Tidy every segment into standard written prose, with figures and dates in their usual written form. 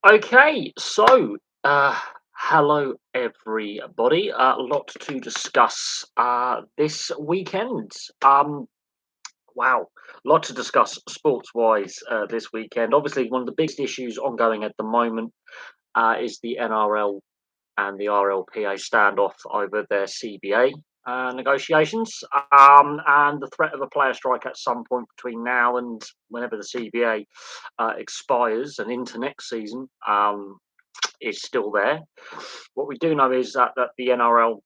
Okay, so hello everybody. A lot to discuss this weekend. Wow, a lot to discuss sports-wise this weekend. Obviously, one of the biggest issues ongoing at the moment is the NRL and the RLPA standoff over their CBA negotiations, and the threat of a player strike at some point between now and whenever the CBA expires and into next season. Is still there. What we do know is that the NRL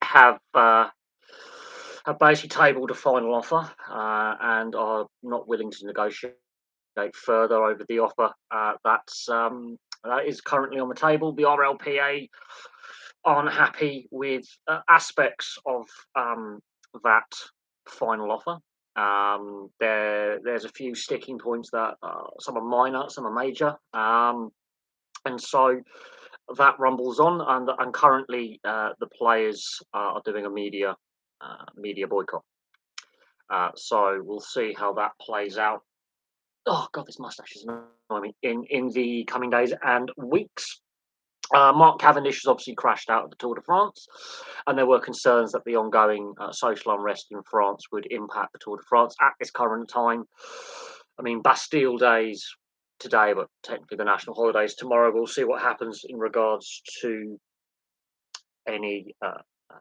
have uh, have basically tabled a final offer and are not willing to negotiate further over the offer that is currently on the table. The RLPA aren't happy with aspects of that final offer. There's a few sticking points that some are minor, some are major, and so that rumbles on, and currently the players are doing a media boycott. So we'll see how that plays out. Oh God, this mustache is annoying me. In the coming days and weeks. Mark Cavendish has obviously crashed out of the Tour de France, and there were concerns that the ongoing social unrest in France would impact the Tour de France at this current time. I mean, Bastille Days today, but technically the national holidays tomorrow. We'll see what happens in regards to any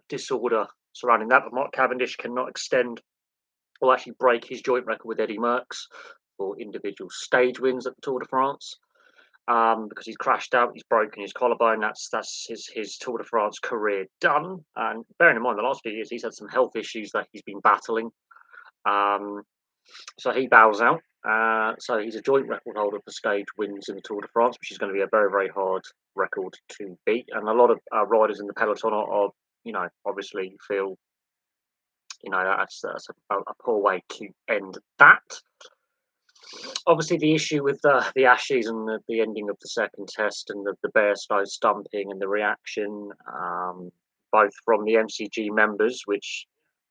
disorder surrounding that. But Mark Cavendish cannot extend or actually break his joint record with Eddie Merckx for individual stage wins at the Tour de France. Because he's crashed out, he's broken his collarbone. That's his Tour de France career done. And bearing in mind, the last few years he's had some health issues that he's been battling. Um, so he bows out. So he's a joint record holder for stage wins in the Tour de France, which is going to be a very, very hard record to beat. And a lot of riders in the peloton obviously feel, that's a poor way to end that. Obviously, the issue with the Ashes and the ending of the second test and the Bairstow stumping and the reaction, both from the MCG members, which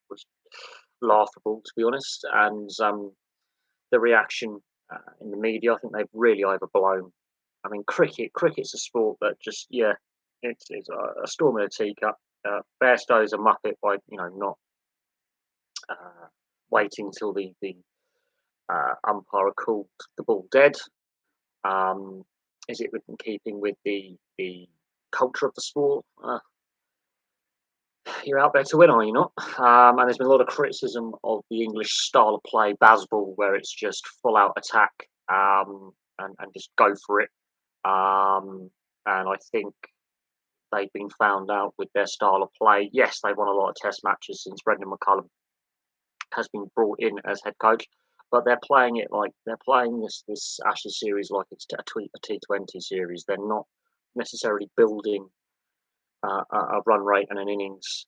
was laughable to be honest, and the reaction in the media. I think they've really overblown. I mean, cricket's a sport that just it's a storm in a teacup. Bairstow's a muppet by not uh, waiting till the umpire called the ball dead. Um, is it in keeping with the culture of the sport? You're out there to win, are you not? And there's been a lot of criticism of the English style of play, Bazball, where it's just full out attack and just go for it. And I think they've been found out with their style of play. Yes, they've won a lot of Test matches since Brendan McCullum has been brought in as head coach, but they're playing it like they're playing this Ashes series like it's a T20 series. They're not necessarily building a run rate and an innings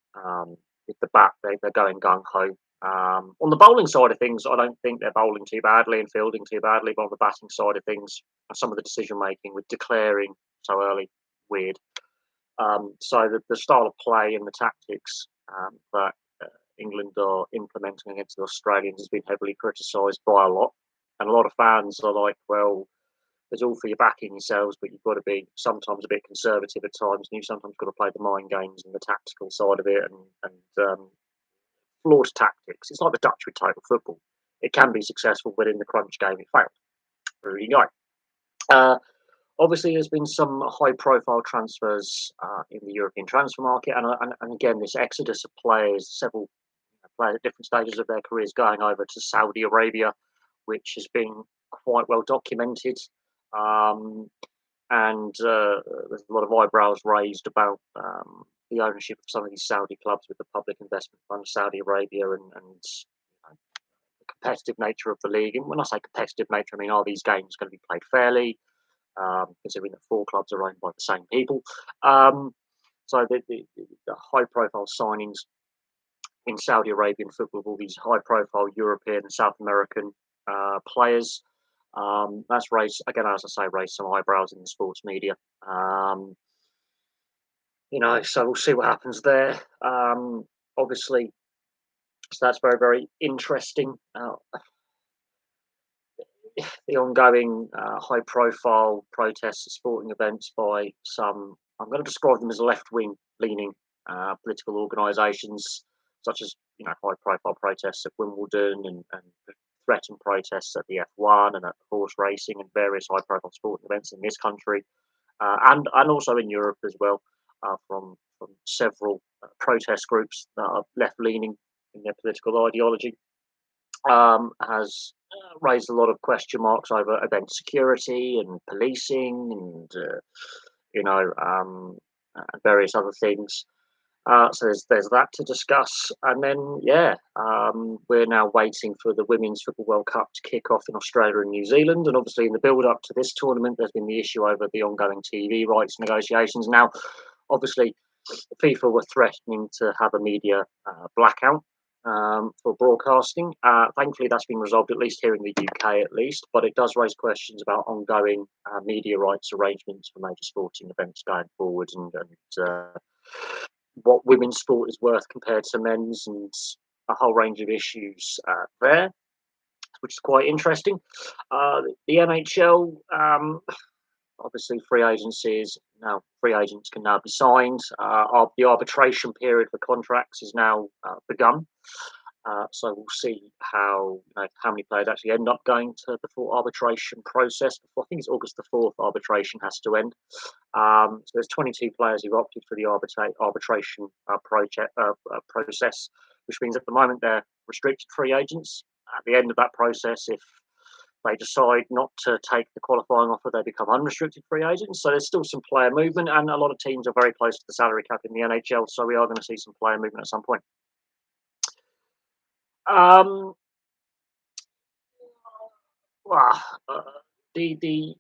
with the bat. They're going gung ho. On the bowling side of things, I don't think they're bowling too badly and fielding too badly. But on the batting side of things, some of the decision making with declaring so early, weird. So the style of play and the tactics that England are implementing against the Australians has been heavily criticised by a lot. And a lot of fans are like, well, there's all for your backing yourselves, but you've got to be sometimes a bit conservative at times, and you've sometimes got to play the mind games and the tactical side of it and flawed tactics. It's like the Dutch with total football. It can be successful, but in the crunch game, it failed. There you go. Uh, Obviously, there's been some high-profile transfers in the European transfer market, and again, this exodus of players, several players at different stages of their careers going over to Saudi Arabia, which has been quite well documented. Um, and there's a lot of eyebrows raised about the ownership of some of these Saudi clubs with the Public Investment Fund of Saudi Arabia and the competitive nature of the league. And when I say competitive nature, I mean, are these games going to be played fairly? Considering that four clubs are owned by the same people. So the high profile signings in Saudi Arabian football, all these high profile European and South American players, that's raised, again, as I say, raised some eyebrows in the sports media. So we'll see what happens there. Obviously, so that's very, very interesting. the ongoing high-profile protests at sporting events by some, I'm going to describe them as left-wing leaning political organisations, such as high-profile protests at Wimbledon and threatened protests at the F1 and at horse racing and various high-profile sporting events in this country and also in Europe as well, from several protest groups that are left-leaning in their political ideology has raised a lot of question marks over event security and policing and you know various other things. So there's that to discuss, and then we're now waiting for the Women's Football World Cup to kick off in Australia and New Zealand, and obviously in the build up to this tournament, there's been the issue over the ongoing TV rights negotiations. Now, obviously, FIFA were threatening to have a media blackout for broadcasting. Thankfully, that's been resolved, at least here in the UK, at least. But it does raise questions about ongoing media rights arrangements for major sporting events going forward, and what women's sport is worth compared to men's, and a whole range of issues there, which is quite interesting. The NHL. Obviously, free agencies now. Free agents can now be signed. The arbitration period for contracts is now begun. So we'll see how many players actually end up going to the full arbitration process. I think it's August the 4th. Arbitration has to end. So there's 22 players who've opted for the arbitration process, which means at the moment they're restricted free agents. At the end of that process, if they decide not to take the qualifying offer, they become unrestricted free agents. So there's still some player movement, and a lot of teams are very close to the salary cap in the NHL. So we are going to see some player movement at some point. Um, well, the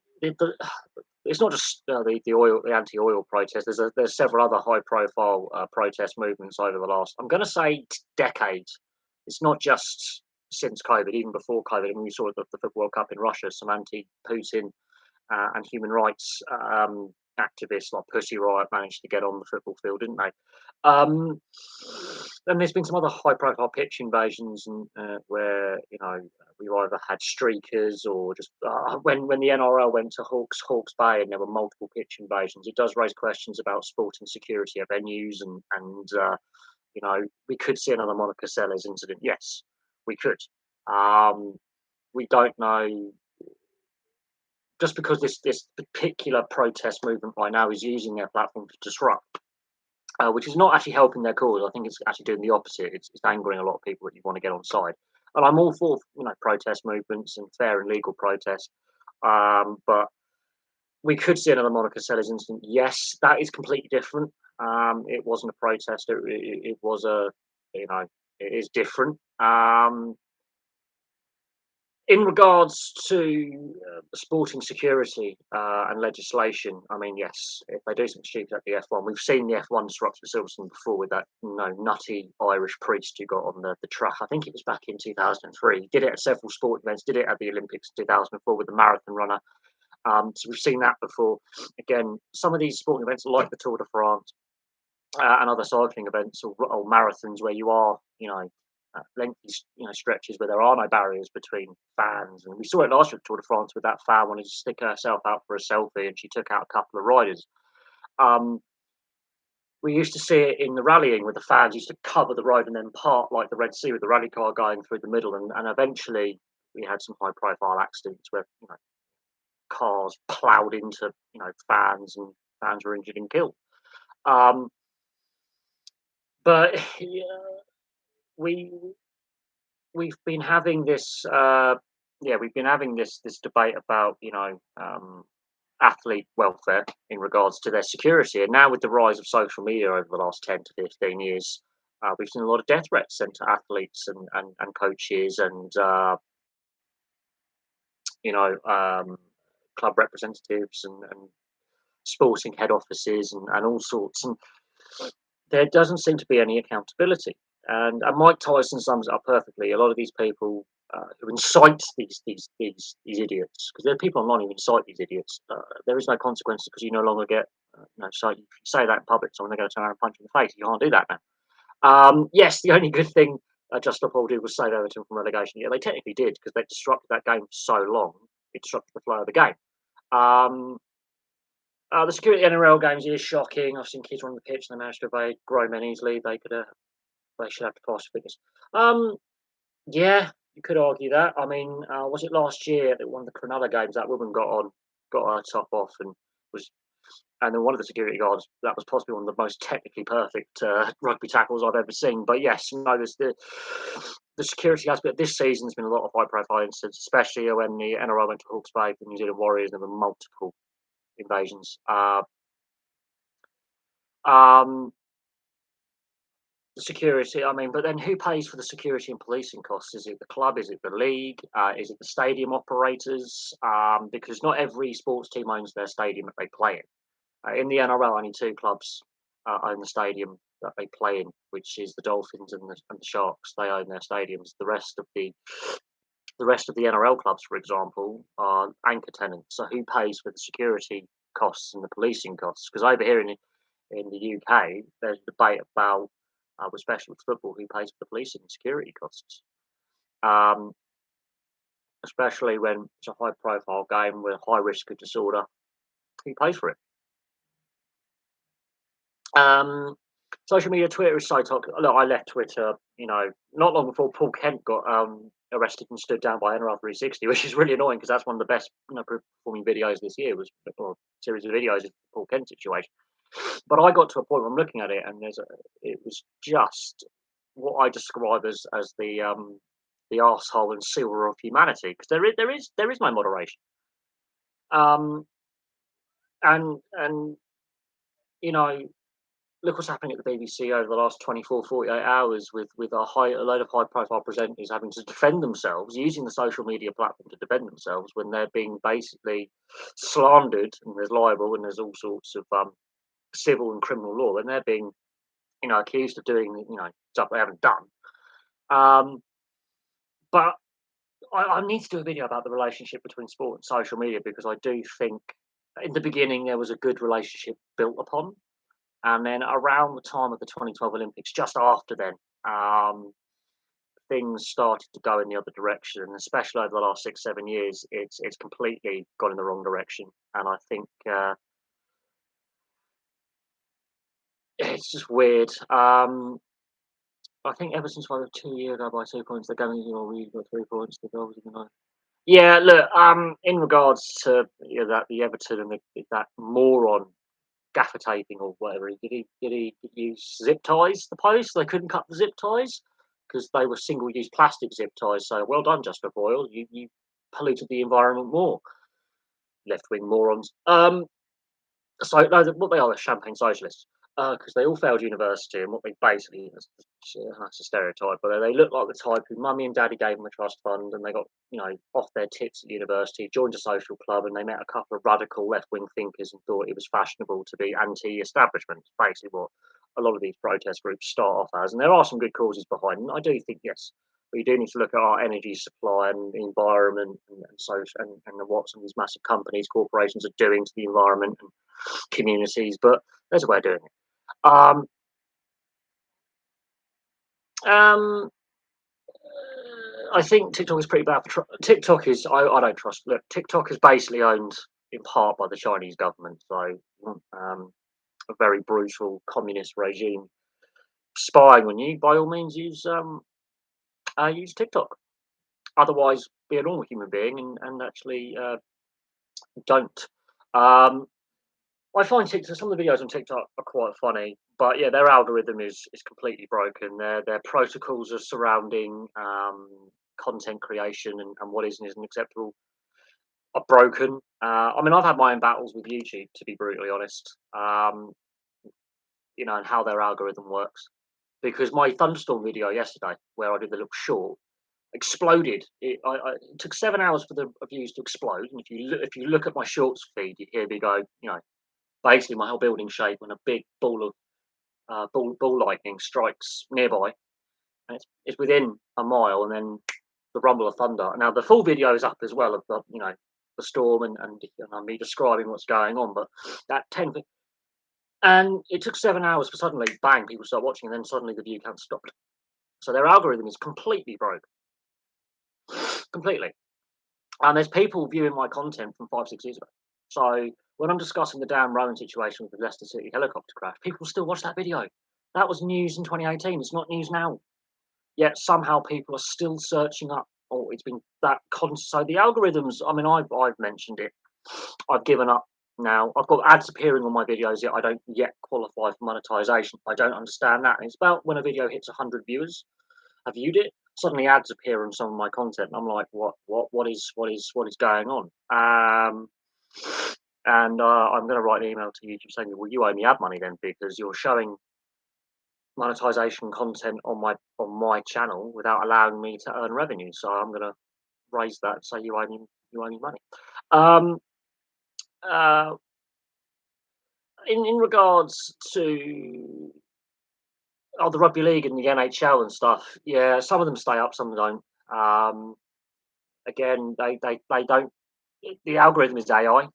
it's not just the anti-oil protest. There's several other high-profile protest movements over the last, I'm going to say, decades. It's not just since COVID, even before COVID. I mean, we saw the Football World Cup in Russia, some anti-Putin and human rights activists like Pussy Riot managed to get on the football field, didn't they? Then there's been some other high-profile pitch invasions, and where we either had streakers or just when the NRL went to Hawke's Bay and there were multiple pitch invasions. It does raise questions about sporting security at venues, and we could see another Monica Seles incident. Yes, we could. We don't know. Just because this particular protest movement right now is using their platform to disrupt, which is not actually helping their cause. I think it's actually doing the opposite. It's angering a lot of people that you want to get on side. And I'm all for protest movements and fair and legal protest. But we could see another Monica Seles incident. Yes, that is completely different. It wasn't a protest. It was it is different. In regards to sporting security and legislation, I mean, yes, if they do something stupid at the F1, we've seen the F1 disrupt at Silverstone before with that nutty Irish priest who got on the track. I think it was back in 2003. Did it at several sport events, did it at the Olympics in 2004 with the marathon runner. So we've seen that before. Again, some of these sporting events like the Tour de France and other cycling events or marathons where you are, lengthy, stretches where there are no barriers between fans. And we saw it last year at Tour de France with that fan wanting to stick herself out for a selfie, and she took out a couple of riders. We used to see it in the rallying where the fans used to cover the road and then part like the Red Sea with the rally car going through the middle. And eventually we had some high-profile accidents where cars ploughed into fans, and fans were injured and killed. But we've been having this this debate about athlete welfare in regards to their security, and now with the rise of social media over the last 10 to 15 years, we've seen a lot of death threats sent to athletes and coaches and club representatives and sporting head offices and all sorts, and there doesn't seem to be any accountability. And Mike Tyson sums it up perfectly. A lot of these people who incite these idiots, because there are people online who incite these idiots. There is no consequences because you no longer get. So if you say that in public, someone they're going to turn around and punch you in the face. You can't do that now. Yes, the only good thing just stop all did was save Everton from relegation. Yeah, they technically did because they disrupted that game for so long. It disrupted the flow of the game. Um, the security NRL games is shocking. I've seen kids on the pitch and they managed to evade grown men easily. They should have to pass fitness. Um, yeah, you could argue that. I mean, was it last year that one of the Cronulla games that woman got her top off and was and then one of the security guards that was possibly one of the most technically perfect rugby tackles I've ever seen. But yes, no, there's the security aspect. This season there's been a lot of high profile incidents, especially when the NRL went to Hawke's Bay, the New Zealand Warriors, and there were multiple invasions. Um, the security, I mean, but then who pays for the security and policing costs? Is it the club? Is it the league? Is it the stadium operators? Because not every sports team owns their stadium that they play in. In the NRL, only two clubs own the stadium that they play in, which is the Dolphins and the Sharks. They own their stadiums. The rest of the NRL clubs, for example, are anchor tenants. So who pays for the security costs and the policing costs? Because over here in the UK, there's a debate about, especially with football, who pays for the policing and security costs. Um, Especially when it's a high-profile game with high risk of disorder, who pays for it? Um, Social media, Twitter is so toxic. Look, I left Twitter, not long before Paul Kent got arrested and stood down by NRL 360, which is really annoying because that's one of the best, performing videos this year was or series of videos of the Paul Kent situation. But I got to a point where I'm looking at it, and it was just what I describe as the arsehole and sewer of humanity because there is no moderation. Um, and you know look what's happening at the BBC over the last 24, 48 hours with a load of high profile presenters having to defend themselves, using the social media platform to defend themselves when they're being basically slandered and there's libel and there's all sorts of civil and criminal law and they're being, accused of doing, stuff they haven't done. But I need to do a video about the relationship between sport and social media because I do think in the beginning there was a good relationship built upon. And then around the time of the 2012 Olympics, just after then, things started to go in the other direction. And especially over the last 6, 7 years, it's completely gone in the wrong direction. And I think it's just weird. I think ever since like 2 years ago by 2 points, they're going, we got 3 points. The goals, Yeah, look. In regards to that the Everton and that moron gaffer taping or whatever. Did he use zip ties? The post they couldn't cut the zip ties because they were single-use plastic zip ties. So well done, Jasper Boyle. You polluted the environment more, left-wing morons. So no, what they are, they're champagne socialists because they all failed university, and what they basically that's a stereotype, but they look like the type who mummy and daddy gave them a trust fund, and they got off their tits at university, joined a social club, and they met a couple of radical left-wing thinkers and thought it was fashionable to be anti-establishment. Basically, what a lot of these protest groups start off as, and there are some good causes behind them. I do think yes. We do need to look at our energy supply and the environment and what some of these massive companies, corporations are doing to the environment and communities, but there's a way of doing it. Um, I think TikTok is pretty bad. TikTok is I don't trust. Look, TikTok is basically owned in part by the Chinese government, so a very brutal communist regime spying on you. By all means, use TikTok. Otherwise, be a normal human being and actually don't. Um, I find TikTok, some of the videos on TikTok are quite funny, but yeah, their algorithm is completely broken. Their protocols are surrounding content creation and what is and isn't acceptable are broken. I mean, I've had my own battles with YouTube, to be brutally honest. And how their algorithm works. Because my thunderstorm video yesterday, where I did the little short, exploded. It took 7 hours for the views to explode, and if you look at my shorts feed, you hear me go, basically my whole building shake when a big ball of ball lightning strikes nearby, and it's within a mile, and then the rumble of thunder. Now the full video is up as well of the storm and me describing what's going on, but that 10 and it took 7 hours for suddenly bang people start watching, and then suddenly the view count stopped. So their algorithm is completely broke, completely. And there's people viewing my content from 5, 6 years ago. So when I'm discussing the Dan Rowan situation with the Leicester City helicopter crash, people still watch that video. That was news in 2018. It's not news now. Yet somehow people are still searching up. Oh, it's been that constant. So the algorithms. I mean, I've mentioned it. I've given up now. I've got ads appearing on my videos, yet I don't yet qualify for monetization. I don't understand that. And it's about when a video hits 100 viewers have viewed it, suddenly ads appear on some of my content, and I'm like, what is going on? And I'm going to write an email to YouTube saying, well, you owe me ad money then, because you're showing monetization content on my channel without allowing me to earn revenue. So I'm going to raise that and say you owe me money. Um, uh, in regards to the rugby league and the NHL and stuff, yeah, some of them stay up, some don't. Again, they don't. The algorithm is AI.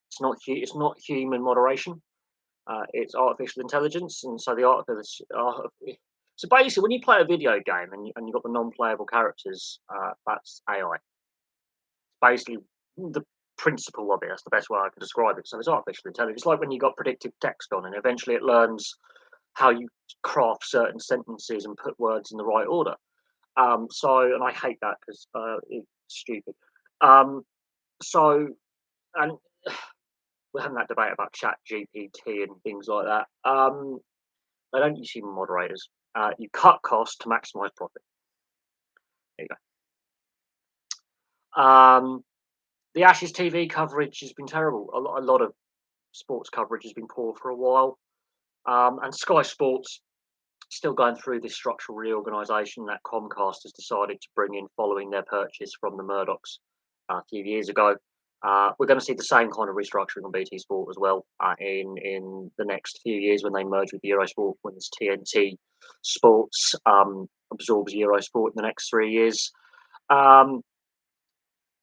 It's not human moderation. It's artificial intelligence, and so the so basically, when you play a video game and you've got the non-playable characters, that's AI. Basically, the principle of it. That's the best way I can describe it. So it's artificial intelligence. It's like when you got predictive text on, and eventually it learns how you craft certain sentences and put words in the right order. And I hate that because it's stupid. Um, so, and we're having that debate about Chat GPT and things like that. They don't use human moderators. You cut costs to maximize profit. There you go. The Ashes TV coverage has been terrible. A lot of sports coverage has been poor for a while. And Sky Sports still going through this structural reorganisation that Comcast has decided to bring in following their purchase from the Murdochs a few years ago. We're going to see the same kind of restructuring on BT Sport as well in the next few years when they merge with Eurosport, when this TNT Sports absorbs Eurosport in the next 3 years. Um,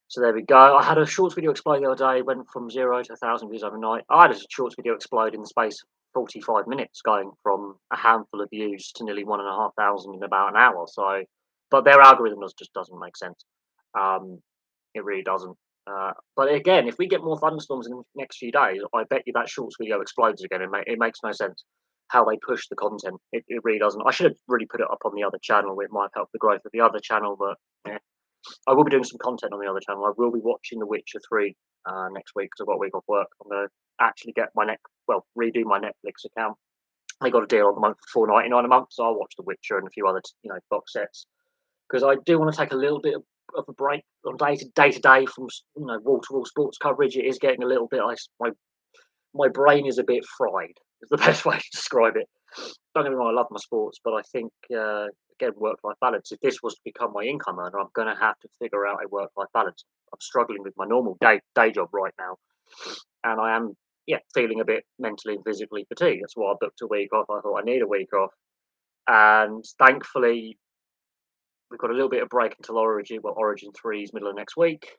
so there we go. I had a shorts video explode the other day, went from 0 to 1,000 views overnight. I had a shorts video explode in the space of 45 minutes, going from a handful of views to nearly 1,500 in about an hour. So, but their algorithm just doesn't make sense. Um, it really doesn't. But again, if we get more thunderstorms in the next few days, I bet you that shorts video explodes again. It makes no sense how they push the content. It really doesn't. I should have really put it up on the other channel. It might help the growth of the other channel, but yeah. I will be doing some content on the other channel. I will be watching The Witcher 3 next week because I've got a week off work. I'm going to actually get redo my Netflix account. They got a deal on the month for $4.99 a month, so I'll watch The Witcher and a few other box sets because I do want to take a little bit of a break on day to day from wall to wall sports coverage. It is getting a little bit. My brain is a bit fried. Is the best way to describe it. Don't get me wrong, I love my sports, but I think again, work-life balance. If this was to become my income earner, I'm going to have to figure out a work-life balance. I'm struggling with my normal day job right now, and I am feeling a bit mentally and physically fatigued. That's why I booked a week off. I thought I need a week off, and thankfully we've got a little bit of break until Origin. Well, Origin 3 is middle of next week.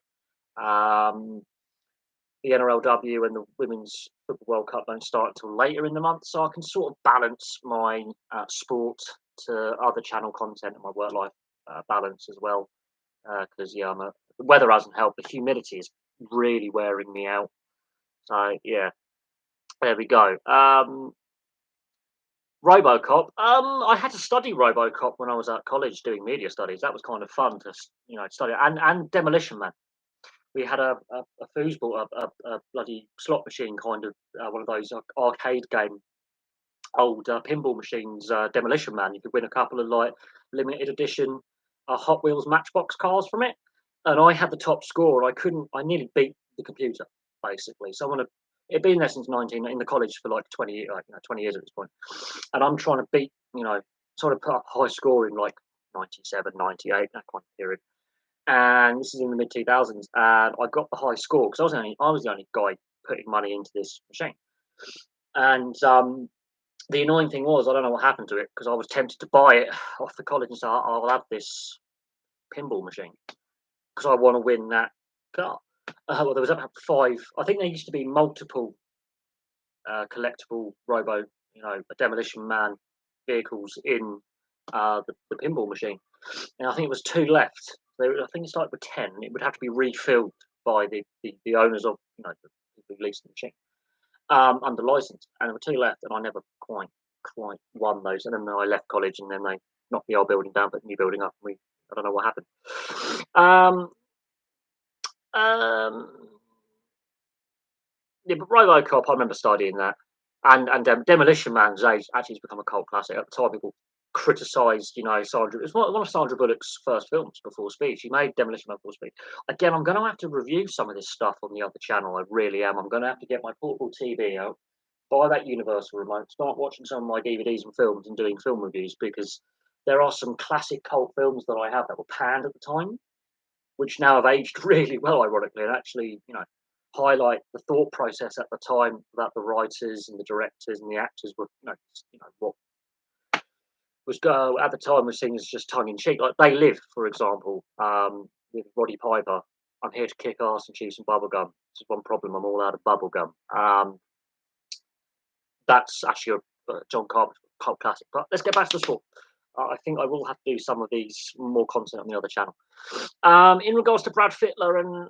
The NRLW and the Women's Football World Cup don't start until later in the month, so I can sort of balance my sport to other channel content and my work-life balance as well. Because the weather hasn't helped. The humidity is really wearing me out. So yeah, there we go. RoboCop. I had to study RoboCop when I was at college doing media studies. That was kind of fun to study, and Demolition Man. We had a foosball, a bloody slot machine, kind of one of those arcade game, old pinball machines, Demolition Man. You could win a couple of limited edition Hot Wheels Matchbox cars from it, and I had the top score. And I nearly beat the computer basically. So it'd been there since 19 in the college for like 20 years, 20 years at this point, and I'm trying to beat, sort of put up high score in like 97, 98, that kind of period. And this is in the mid 2000s, and I got the high score because I was the only guy putting money into this machine. And the annoying thing was, I don't know what happened to it because I was tempted to buy it off the college and say I'll have this pinball machine because I want to win that car. Well, there was about 5. I think there used to be multiple collectible a Demolition Man vehicles in the pinball machine, and I think it was two left. I think it started with 10. It would have to be refilled by the owners of the people who leased the machine under license, and there were two left, and I never quite won those. And then I left college, and then they knocked the old building down, put the new building up, and I don't know what happened. Um, um, yeah, but RoboCop, I remember studying that, and Demolition Man's actually has become a cult classic. At the time, people criticised, Sandra. It was one of Sandra Bullock's first films before Speed. She made Demolition Man before Speed. Again, I'm going to have to review some of this stuff on the other channel. I really am. I'm going to have to get my portable TV out, buy that Universal remote, start watching some of my DVDs and films, and doing film reviews, because there are some classic cult films that I have that were panned at the time, which now have aged really well, ironically, and actually, highlight the thought process at the time that the writers and the directors and the actors were, what was at the time was seen as just tongue in cheek. Like They Live, for example, with Roddy Piper. I'm here to kick ass and chew some bubble gum. This is one problem. I'm all out of bubble gum. That's actually a John Carpenter cult classic. But let's get back to the sport. I think I will have to do some of these more content on the other channel. In regards to Brad Fittler and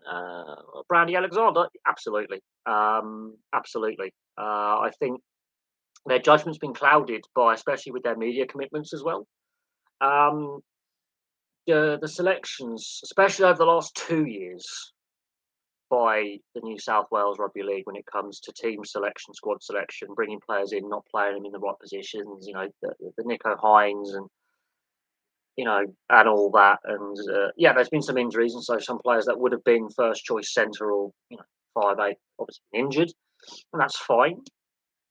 Brandy Alexander, absolutely, absolutely. I think their judgment's been clouded by, especially with their media commitments as well. Um, the selections, especially over the last 2 years, by the New South Wales Rugby League when it comes to team selection, squad selection, bringing players in, not playing them in the right positions. The Nico Hines and all that. And yeah, there's been some injuries, and so some players that would have been first choice centre or 5'8", obviously injured, and that's fine.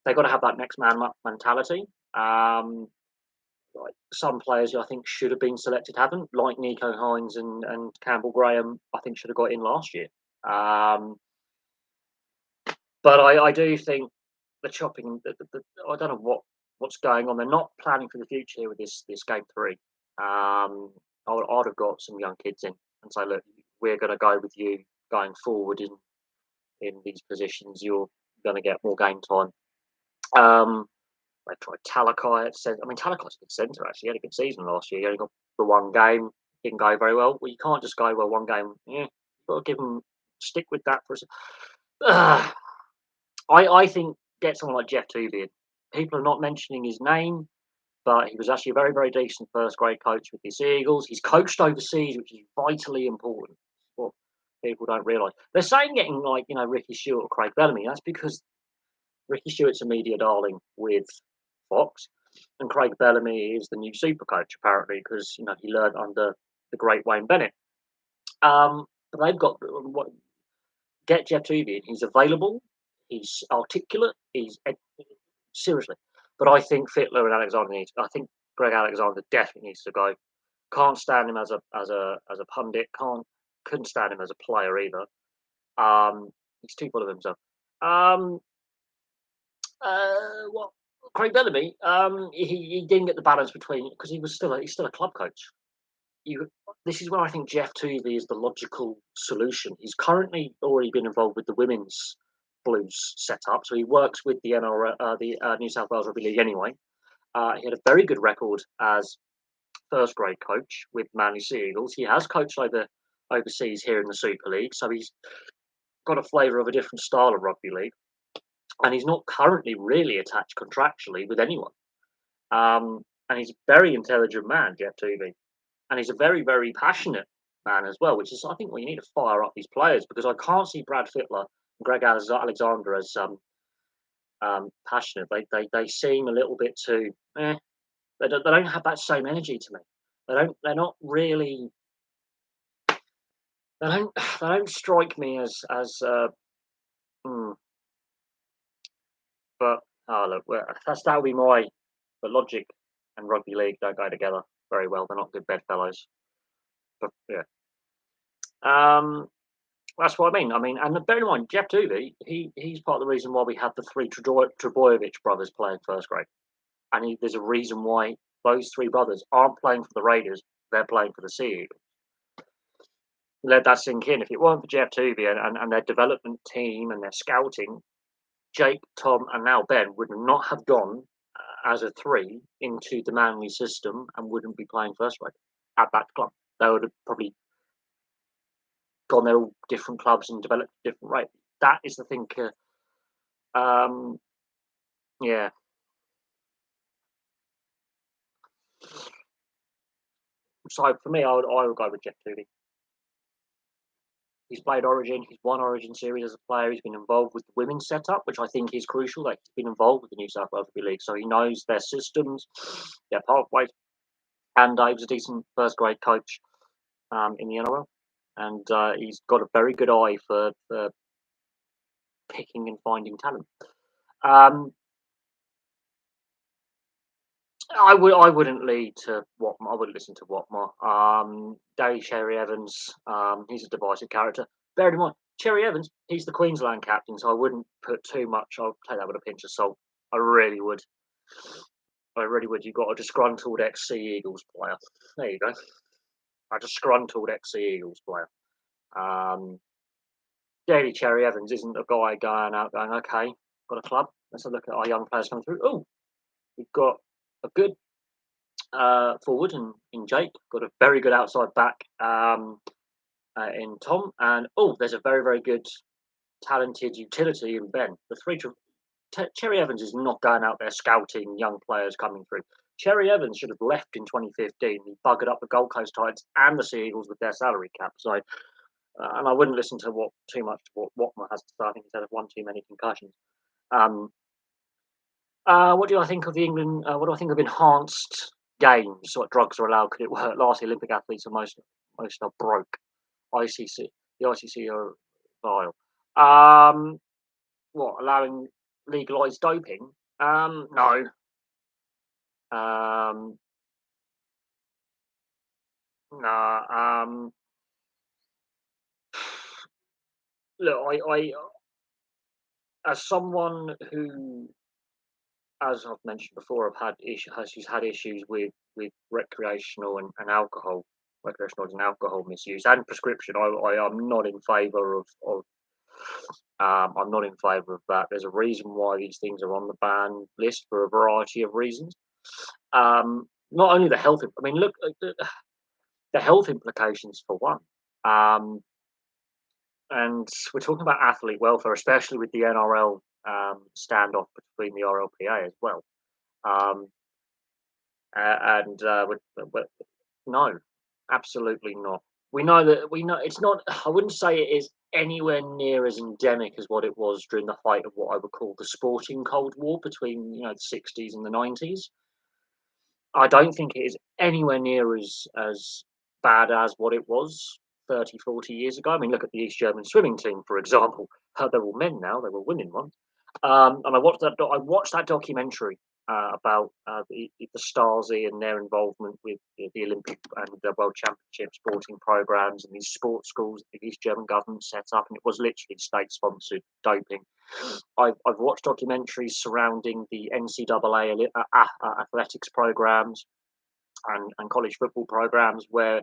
They've got to have that next man up mentality. Like some players I think should have been selected haven't, like Nico Hines and Campbell Graham. I think should have got in last year. But I do think the chopping. I don't know what's going on. They're not planning for the future here with this game three. I'd have got some young kids in and say, look, we're going to go with you going forward in these positions. You're going to get more game time. They tried Talakai at centre. I mean, Talakai's a good centre, actually. He had a good season last year. He only got the one game. Didn't go very well. Well, you can't just go, well, one game. Yeah, you've got to stick with that for a I think get someone like Jeff Tuvey. People are not mentioning his name, but he was actually a very, very decent first grade coach with the Seagulls. He's coached overseas, which is vitally important. What people don't realise. They're saying getting Ricky Stewart or Craig Bellamy. That's because Ricky Stewart's a media darling with Fox, and Craig Bellamy is the new super coach apparently because he learned under the great Wayne Bennett. But they've got get Jeff Tuvey. He's available. He's articulate. Seriously. But I think Fittler and Alexander I think Greg Alexander definitely needs to go. Can't stand him as a pundit. Couldn't stand him as a player either. He's too full of himself. What Craig Bellamy? He didn't get the balance between because he's still a club coach. This is where I think Jeff Tuvey is the logical solution. He's currently already been involved with the women's Blues setup, so he works with the New South Wales Rugby League anyway. He had a very good record as first grade coach with Manly Sea Eagles. He has coached overseas here in the Super League, so he's got a flavour of a different style of rugby league, and he's not currently really attached contractually with anyone. And he's a very intelligent man, Jeff Tuvey, and he's a very, very passionate man as well, which is, I think, you need to fire up these players, because I can't see Brad Fittler and Greg Alexander as passionate. They seem a little bit too. They don't have that same energy to me. They're not really. They don't strike me as. But look, that would be my. But logic and rugby league don't go together very well. They're not good bedfellows. But yeah. That's what I mean. And bear in mind, Jeff Tuvey, he's part of the reason why we had the three Trebojevic brothers playing first grade. And there's a reason why those three brothers aren't playing for the Raiders, they're playing for the Sea Eagles. Let that sink in. If it weren't for Jeff Tuvey and their development team and their scouting, Jake, Tom, and now Ben would not have gone as a three into the Manly system and wouldn't be playing first grade at that club. They would have probably gone there all different clubs and developed a different rate. That is the thing. Um, yeah. So for me, I would go with Jeff Tooley. He's played Origin. He's won Origin series as a player. He's been involved with the women's setup, which I think is crucial. Like he's been involved with the New South Wales Rugby League, so he knows their systems, their pathways, and he was a decent first grade coach in the NRL, and he's got a very good eye for picking and finding talent. Um, I wouldn't lead to Watmore. I wouldn't listen to Watmore. Daly Cherry Evans, he's a divisive character. Bear in mind, Cherry Evans, he's the Queensland captain, so I wouldn't put too much. I'll take that with a pinch of salt. I really would. I really would. You've got a disgruntled ex-Sea Eagles player. There you go. A disgruntled ex-Sea Eagles player. Um, Daly Cherry Evans isn't a guy going out going, okay, got a club. Let's have a look at our young players coming through. Oh, we've got a good forward in Jake, got a very good outside back in Tom, and there's a very, very good, talented utility in Ben. The three Cherry Evans is not going out there scouting young players coming through. Cherry Evans should have left in 2015. He buggered up the Gold Coast Titans and the Sea Eagles with their salary cap. So, and I wouldn't listen to too much to what Watmer has to say. I think he's had one too many concussions. What do I think of the England? What do I think of enhanced games? What drugs are allowed? Could it work? Last Olympic athletes are most are broke. ICC, the ICC are vile. What allowing legalized doping? No. Um, nah. Look, I as someone who, as I've mentioned before, has had issues with recreational and alcohol, recreational and alcohol misuse and prescription. I am not in favour of I'm not in favour of that. There's a reason why these things are on the ban list for a variety of reasons. Not only the health. I mean, look at the health implications for one. And we're talking about athlete welfare, especially with the NRL standoff between the RLPA as well. No, absolutely not. We know it's not. I wouldn't say it is anywhere near as endemic as what it was during the height of what I would call the sporting Cold War between the 60s and the 90s. I don't think it is anywhere near as bad as what it was 30, 40 years ago. I mean, look at the East German swimming team, for example. They're all men now. They were women once. And I watched that. I watched that documentary about the Stasi and their involvement with the Olympic and the World Championship sporting programs and these sports schools that the East German government set up, and it was literally state-sponsored doping. I've watched documentaries surrounding the NCAA athletics programs and college football programs where,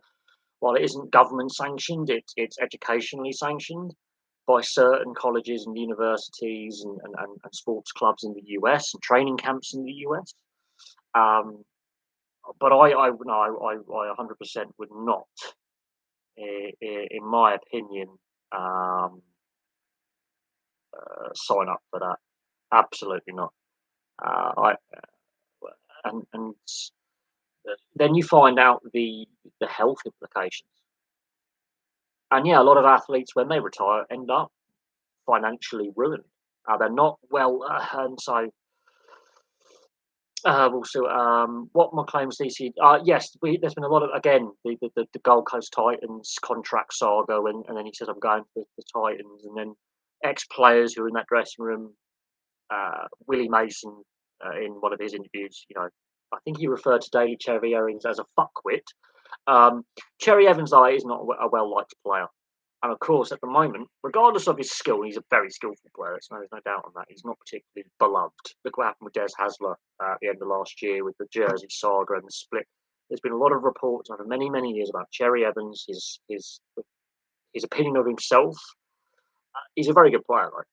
while it isn't government sanctioned, it's educationally sanctioned by certain colleges and universities and sports clubs in the US and training camps in the US. Um, but I 100% would not, in my opinion, sign up for that. Absolutely not. I and then you find out the health implications. And yeah, a lot of athletes when they retire end up financially ruined. They're not well, and so also what my claims DC. Yes, there's been a lot of again the Gold Coast Titans contract saga, and then he says I'm going for the Titans, and then ex players who are in that dressing room. Willie Mason in one of his interviews, I think he referred to Daly Cherry Evans as a fuckwit. Cherry Evans is not a well liked player. And of course, at the moment, regardless of his skill, he's a very skillful player. There's no doubt on that. He's not particularly beloved. Look what happened with Des Hasler at the end of last year with the Jersey saga and the split. There's been a lot of reports over many, many years about Cherry Evans, his opinion of himself. He's a very good player, though.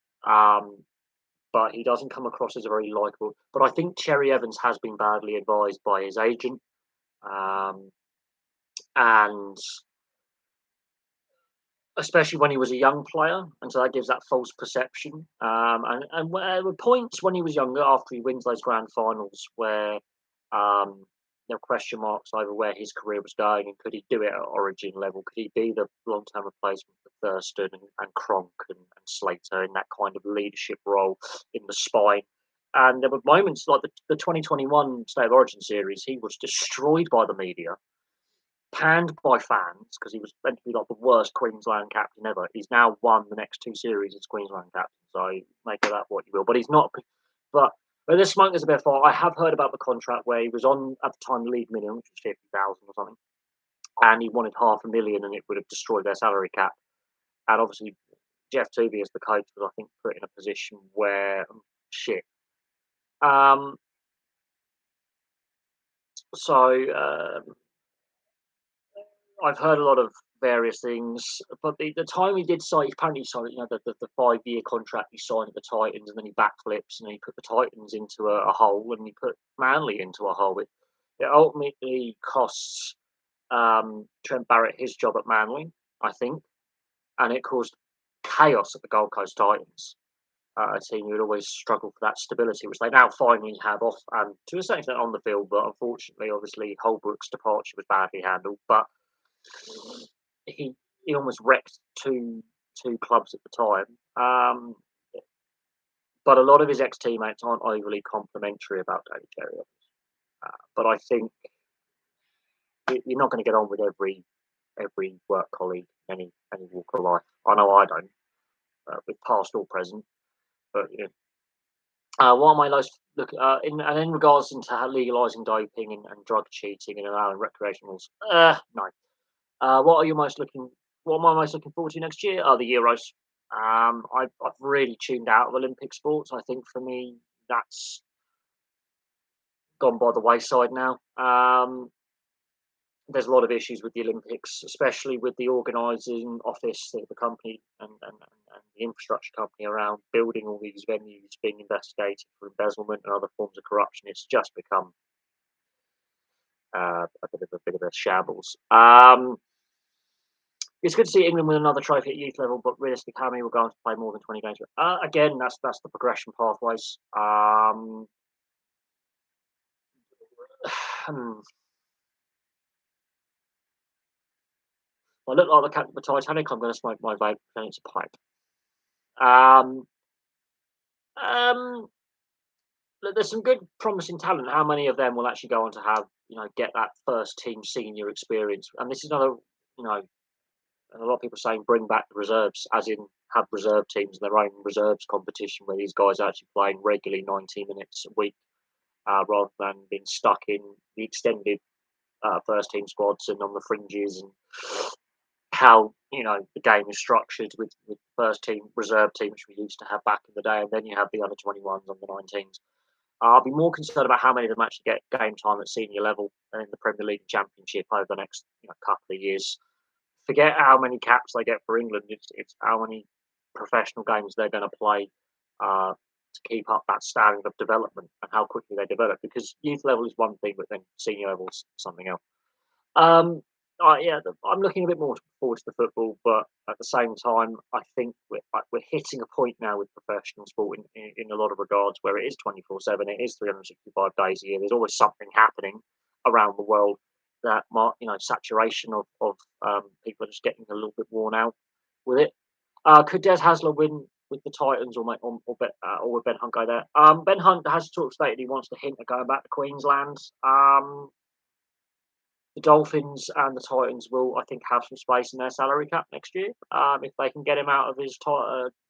but he doesn't come across as a very likable. But I think Cherry Evans has been badly advised by his agent, um, and especially when he was a young player, and so that gives that false perception. And there were points when he was younger, after he wins those grand finals, where there were question marks over where his career was going and could he do it at Origin level? Could he be the long-term replacement for Thurston and Cronk and Slater in that kind of leadership role in the spine? And there were moments like the 2021 State of Origin series, he was destroyed by the media, panned by fans because he was meant to be like the worst Queensland captain ever. He's now won the next two series as Queensland captain, so make of that what you will. But he's not. But this smoke is a bit far. I have heard about the contract where he was on at the time the league minimum, which was 50,000 or something, and he wanted 500,000, and it would have destroyed their salary cap. And obviously, Jeff Tuvey as the coach was, I think, put in a position where shit. Um, so I've heard a lot of various things, but the time he did sign, apparently he signed, the 5-year contract he signed at the Titans, and then he backflips and he put the Titans into a hole, and he put Manly into a hole. It ultimately costs Trent Barrett his job at Manly, I think, and it caused chaos at the Gold Coast Titans, a team who would always struggle for that stability, which they now finally have off, and to a certain extent on the field, but unfortunately, obviously, Holbrook's departure was badly handled, but he he almost wrecked two clubs at the time. But a lot of his ex teammates aren't overly complimentary about David Cherry. But I think you're not going to get on with every work colleague any walk of life. I know I don't, with past or present. But what am I most look in regards into legalising doping and drug cheating and allowing recreationals? No. What are you most looking? What am I most looking forward to next year? Are the Euros. I've really tuned out of Olympic sports. I think for me that's gone by the wayside now. There's a lot of issues with the Olympics, especially with the organising office, the company, and the infrastructure company around building all these venues being investigated for embezzlement and other forms of corruption. It's just become a bit of a shambles. It's good to see England win another trophy at youth level, but realistically, how many will go on to play more than 20 games? Again, that's the progression pathways. I look like the captain of the Titanic. I'm going to smoke my vape, and it's a pipe. Um, um, there's some good, promising talent. How many of them will actually go on to have, get that first team senior experience? And this is another, and a lot of people saying bring back the reserves, as in have reserve teams in their own reserves competition where these guys are actually playing regularly 90 minutes a week, rather than being stuck in the extended first team squads and on the fringes, and how the game is structured with first team reserve team, which we used to have back in the day, and then you have the under 21s, under 19s. I'll be more concerned about how many of them actually get game time at senior level and in the Premier League Championship over the next couple of years. Forget how many caps they get for England. It's how many professional games they're going to play to keep up that standard of development and how quickly they develop. Because youth level is one thing, but then senior level is something else. Yeah, I'm looking a bit more forward to the football, but at the same time, I think we're hitting a point now with professional sport in a lot of regards where it is 24/7, it is 365 days a year. There's always something happening around the world that saturation of people are just getting a little bit worn out with it. Could Des Hasler win with the Titans or with Ben Hunt go there? Ben Hunt has stated he wants to hint at going back to Queensland. The Dolphins and the Titans will, I think, have some space in their salary cap next year if they can get him out of his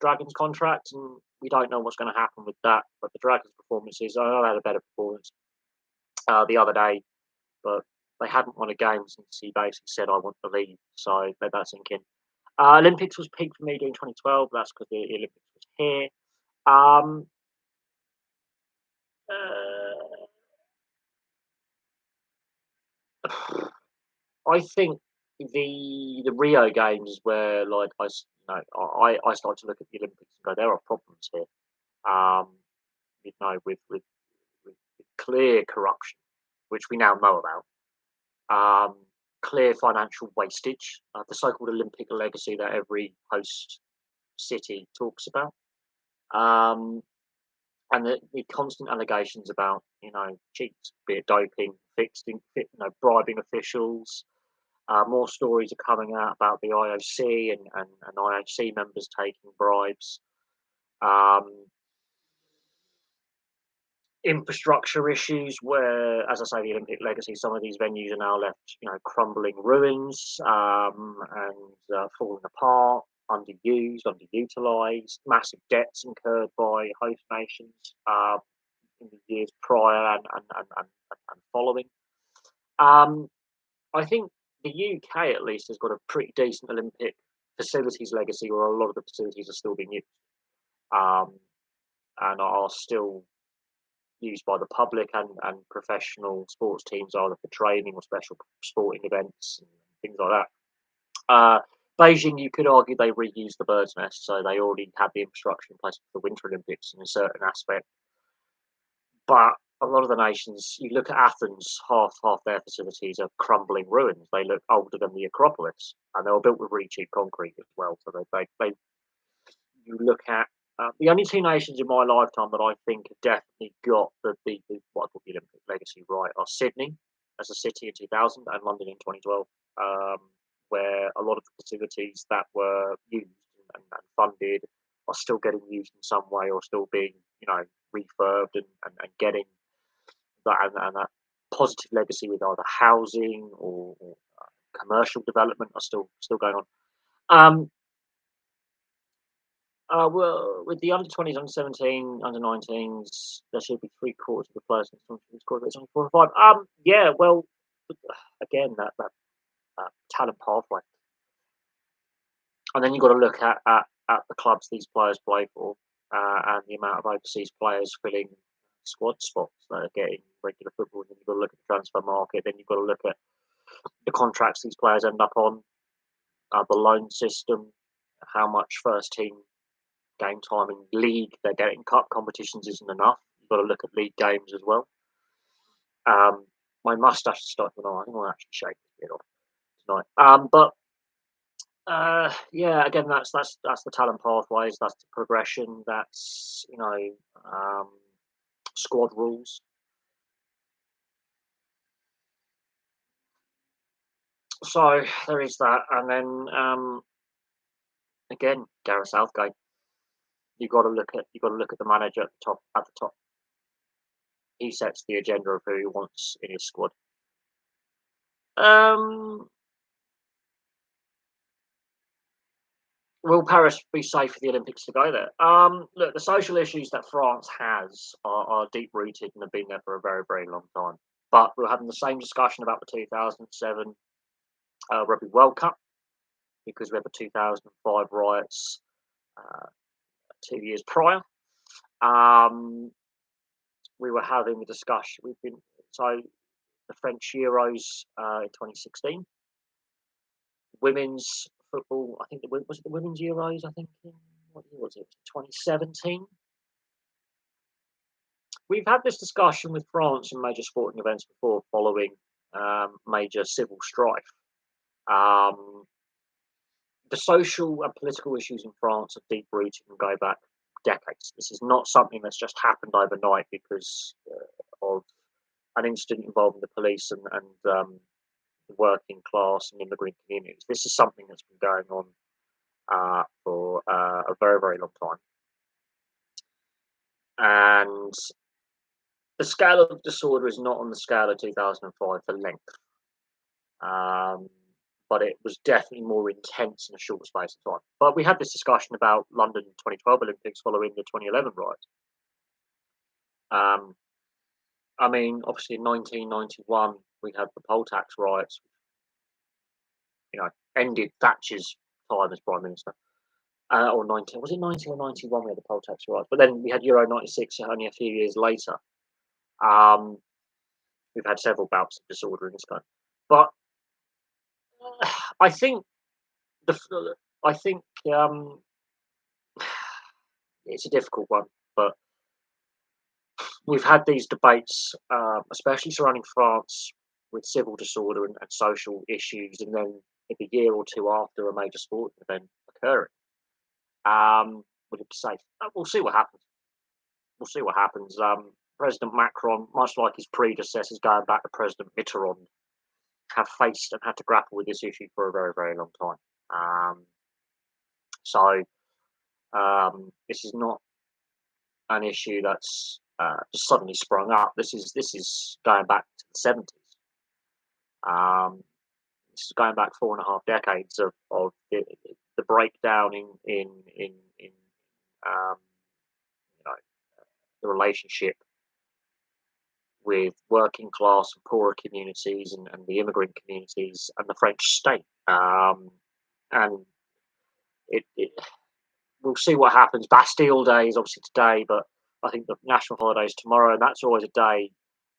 Dragons contract. And we don't know what's going to happen with that. But the Dragons' performances, I know they had a better performance the other day, but they hadn't won a game since he basically said, "I want to leave." So let that sink in. Olympics was peak for me during 2012. That's because the Olympics was here. I think the Rio Games where like I started to look at the Olympics and go, there are problems here. um, with clear corruption, which we now know about, clear financial wastage, the so-called Olympic legacy that every host city talks about, um, and the constant allegations about cheats, be it doping, bribing officials. More stories are coming out about the IOC and IOC members taking bribes. Um, Infrastructure issues where, as I say, the Olympic legacy, some of these venues are now left, crumbling ruins, and falling apart, underused, underutilized, massive debts incurred by host nations in the years prior and following. Um, I think the UK at least has got a pretty decent Olympic facilities legacy, where a lot of the facilities are still being used, um, and are still used by the public and professional sports teams, either for training or special sporting events and things like that. Beijing, you could argue they reused the bird's nest, so they already had the infrastructure in place for the Winter Olympics in a certain aspect. But a lot of the nations, you look at Athens, half their facilities are crumbling ruins. They look older than the Acropolis, and they were built with really cheap concrete as well. So they you look at the only two nations in my lifetime that I think have definitely got the what I call the Olympic legacy right are Sydney as a city in 2000 and London in 2012, um, where a lot of the facilities that were used and funded are still getting used in some way, or still being refurbed and getting that positive legacy with either housing or commercial development are still going on. Um, well, with the under 20s, under 17, under 19s, there should be three quarters of the players in the squad. It's only 4 or 5. Yeah, well, again, that talent pathway, and then you've got to look at the clubs these players play for, and the amount of overseas players filling squad spots that are getting regular football. And then you've got to look at the transfer market. Then you've got to look at the contracts these players end up on, the loan system, how much first team game time in league they're getting. Cup competitions isn't enough. You've got to look at league games as well. My mustache is starting to. I think I'll actually shave this bit off tonight. But yeah, again, that's the talent pathways. That's the progression. That's squad rules. So there is that, and then again, Gareth Southgate. You got to look at the manager at the top. At the top, he sets the agenda of who he wants in his squad. Um, will Paris be safe for the Olympics to go there? Look, the social issues that France has are deep rooted and have been there for a very, very long time. But we're having the same discussion about the 2007 Rugby World Cup, because we had the 2005 riots uh, 2 years prior. We were having a discussion. The French Euros in 2016, women's football. I think was it the women's Euros. I think what year was it? 2017. We've had this discussion with France in major sporting events before, following major civil strife. Um, the social and political issues in France are deep rooted and go back decades. This is not something that's just happened overnight because of an incident involving the police and the working class and immigrant communities. This is something that's been going on for a very, very long time. And the scale of disorder is not on the scale of 2005 for length, but it was definitely more intense in a short space of time. But we had this discussion about London 2012 Olympics following the 2011 riots. I mean, obviously in 1991 we had the poll tax riots, ended Thatcher's time as prime minister. Or 19, was it 90 or 91 we had the poll tax riots? But then we had Euro 96 only a few years later. Um, we've had several bouts of disorder in this country, but I think the I think it's a difficult one. But we've had these debates, especially surrounding France, with civil disorder and social issues, and then if a year or two after a major sporting event occurring, would it be safe? We'll see what happens. We'll see what happens. President Macron, much like his predecessors going back to President Mitterrand, have faced and had to grapple with this issue for a very, very long time. So this is not an issue that's just suddenly sprung up. This is going back to the 70s. Um, this is going back 4.5 decades of the breakdown in um, you know, the relationship with working class and poorer communities and the immigrant communities and the French state. And it we'll see what happens. Bastille Day is obviously today, but I think the national holiday is tomorrow, and that's always a day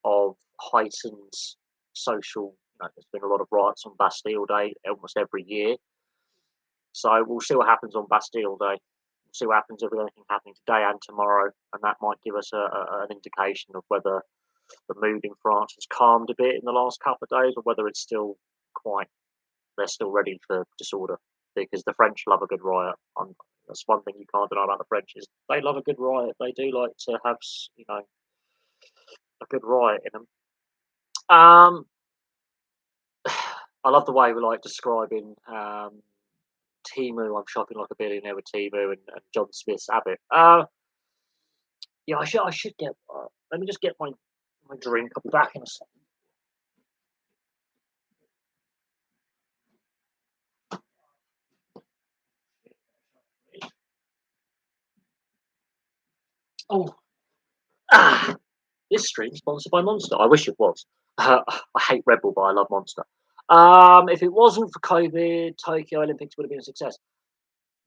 of heightened social. There's been a lot of riots on Bastille Day almost every year, so we'll see what happens on Bastille Day. We'll see what happens with anything happening today and tomorrow, and that might give us an indication of whether the mood in France has calmed a bit in the last couple of days, or whether it's still quite. They're still ready for disorder because the French love a good riot. That's one thing you can't deny about the French is they love a good riot. They do like to have a good riot in them. I love the way we like describing Timu. I'm shopping like a billionaire with Timu and John Smith's Abbott. Yeah, I should get. Let me just get my drink. I'll be back in a second. Oh, ah, this stream is sponsored by Monster. I wish it was. I hate Red Bull, but I love Monster. If it wasn't for COVID, Tokyo Olympics would have been a success.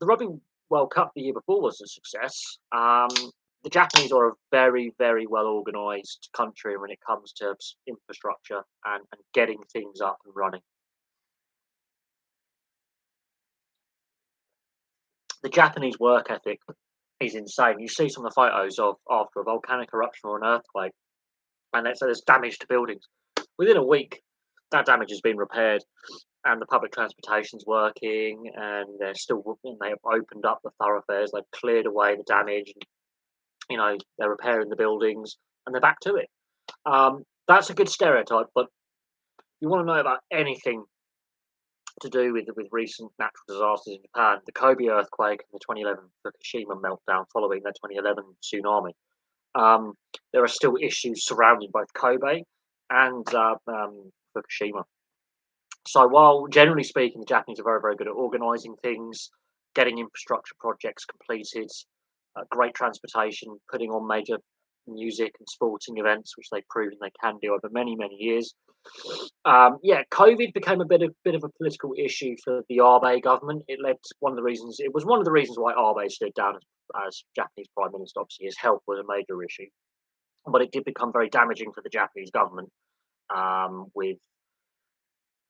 The Rugby World Cup the year before was a success. The Japanese are a very, very well organised country when it comes to infrastructure and getting things up and running. The Japanese work ethic is insane. You see some of the photos of after a volcanic eruption or an earthquake, and so there's damage to buildings. Within a week, that damage has been repaired, and the public transportation's working, and they've opened up the thoroughfares, they've cleared away the damage, and they're repairing the buildings, and they're back to it. That's a good stereotype, but if you want to know about anything to do with recent natural disasters in Japan, the Kobe earthquake and the 2011 Fukushima meltdown following the 2011 tsunami. There are still issues surrounding both Kobe and Fukushima. So while generally speaking, the Japanese are very, very good at organising things, getting infrastructure projects completed, great transportation, putting on major music and sporting events, which they've proven they can do over many, many years. COVID became a bit of a political issue for the Abe government. It led to one of the reasons. It was one of the reasons why Abe stood down as Japanese prime minister. Obviously, his health was a major issue, but it did become very damaging for the Japanese government with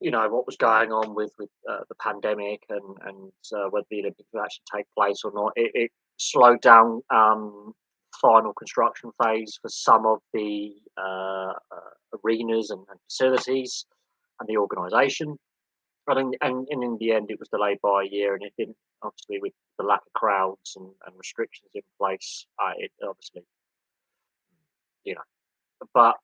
what was going on with the pandemic and whether the Olympics would actually take place or not. It slowed down final construction phase for some of the arenas and facilities and the organisation. And in the end, it was delayed by a year, and it didn't. Obviously, with the lack of crowds and restrictions in place, it obviously, but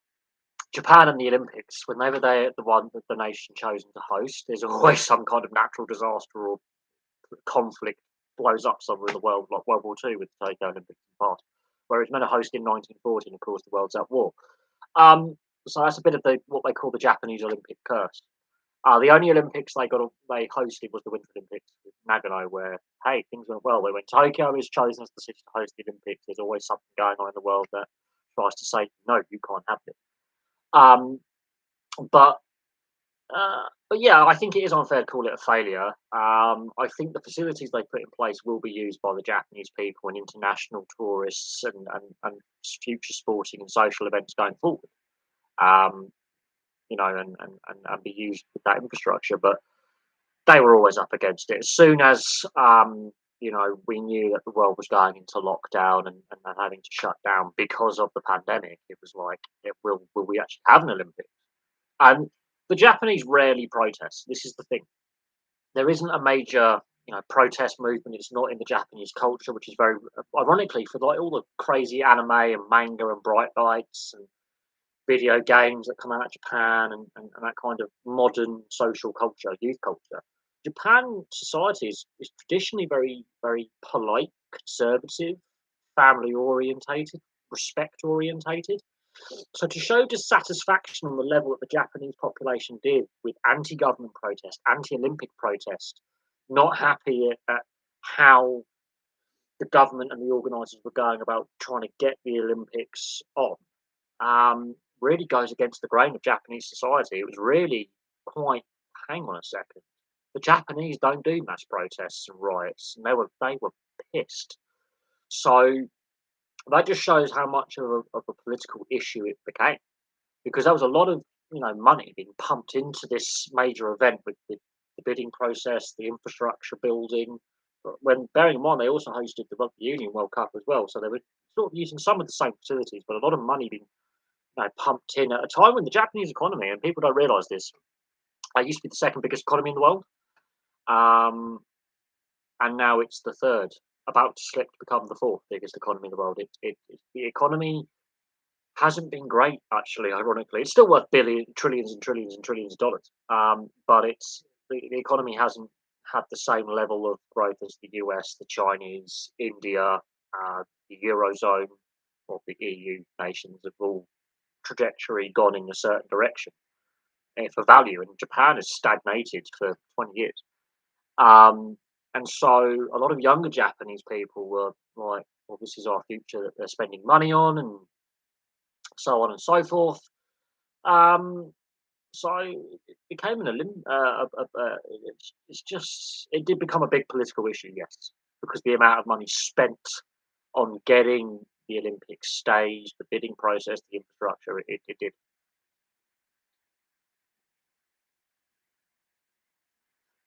Japan and the Olympics, when they were there, the nation chosen to host, there's always some kind of natural disaster or conflict blows up somewhere in the world, like World War Two with the Tokyo Olympics in the past, where it was meant to host in 1940, and of course the world's at war. So that's a bit of what they call the Japanese Olympic curse. The only Olympics they hosted was the Winter Olympics with Nagano, where hey, things went well. When Tokyo is chosen as the city to host the Olympics, there's always something going on in the world that tries to say no, you can't have this. But yeah, I think it is unfair to call it a failure. I think the facilities they put in place will be used by the Japanese people and international tourists and future sporting and social events going forward. And be used with that infrastructure. But they were always up against it. As soon as we knew that the world was going into lockdown and having to shut down because of the pandemic. It was like, will we actually have an Olympics? And the Japanese rarely protest. This is the thing. There isn't a major, protest movement. It's not in the Japanese culture, which is very ironically for like all the crazy anime and manga and bright lights and video games that come out of Japan and that kind of modern social culture, youth culture. Japan society is traditionally very, very polite, conservative, family orientated, respect orientated. So to show dissatisfaction on the level that the Japanese population did with anti-government protest, anti-Olympic protest, not happy at how the government and the organisers were going about trying to get the Olympics on, really goes against the grain of Japanese society. It was really quite. Hang on a second. The Japanese don't do mass protests and riots, and they were pissed. So that just shows how much of a political issue it became, because there was a lot of money being pumped into this major event with the bidding process, the infrastructure building. But when bearing in mind they also hosted the Rugby Union World Cup as well, so they were sort of using some of the same facilities, but a lot of money being pumped in at a time when the Japanese economy, and people don't realise this, used to be the second biggest economy in the world, um, and now it's the third, about to slip to become the fourth biggest economy in the world. The economy hasn't been great, actually. Ironically, it's still worth trillions and trillions and trillions of dollars, but the economy hasn't had the same level of growth as the US, the Chinese, India, the eurozone, or the EU nations have all trajectory gone in a certain direction for value, and Japan has stagnated for 20 years. Um, and so a lot of younger Japanese people were like, well, this is our future that they're spending money on, and so on and so forth. Um, so it became it did become a big political issue, yes, because the amount of money spent on getting the Olympics staged, the bidding process, the infrastructure, it did.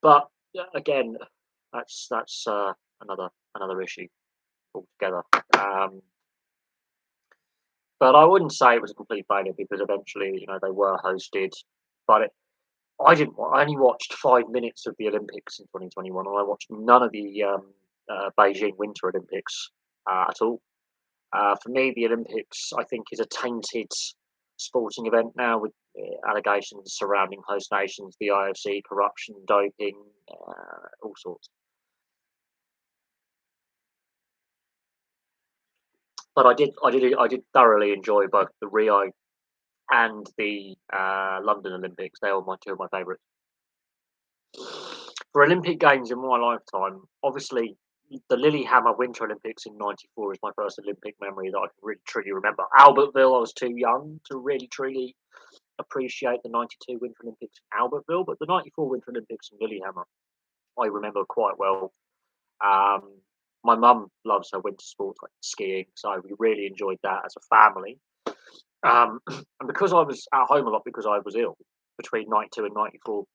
But again, that's another issue altogether. Um, but I wouldn't say it was a complete failure because eventually, they were hosted. But I didn't. I only watched 5 minutes of the Olympics in 2021, and I watched none of the Beijing Winter Olympics at all. For me, the Olympics, I think, is a tainted sporting event now with allegations surrounding host nations, the IOC, corruption, doping, all sorts. But I did thoroughly enjoy both the Rio and the London Olympics. They were my two of my favourites. For Olympic Games in my lifetime, obviously the Lillehammer Winter Olympics in '94 is my first Olympic memory that I can really truly remember. Albertville, I was too young to really truly appreciate the '92 Winter Olympics in Albertville, but the '94 Winter Olympics in Lillehammer, I remember quite well. Um, my mum loves her winter sports like skiing, so we really enjoyed that as a family. And because I was at home a lot because I was ill between '92 and '94,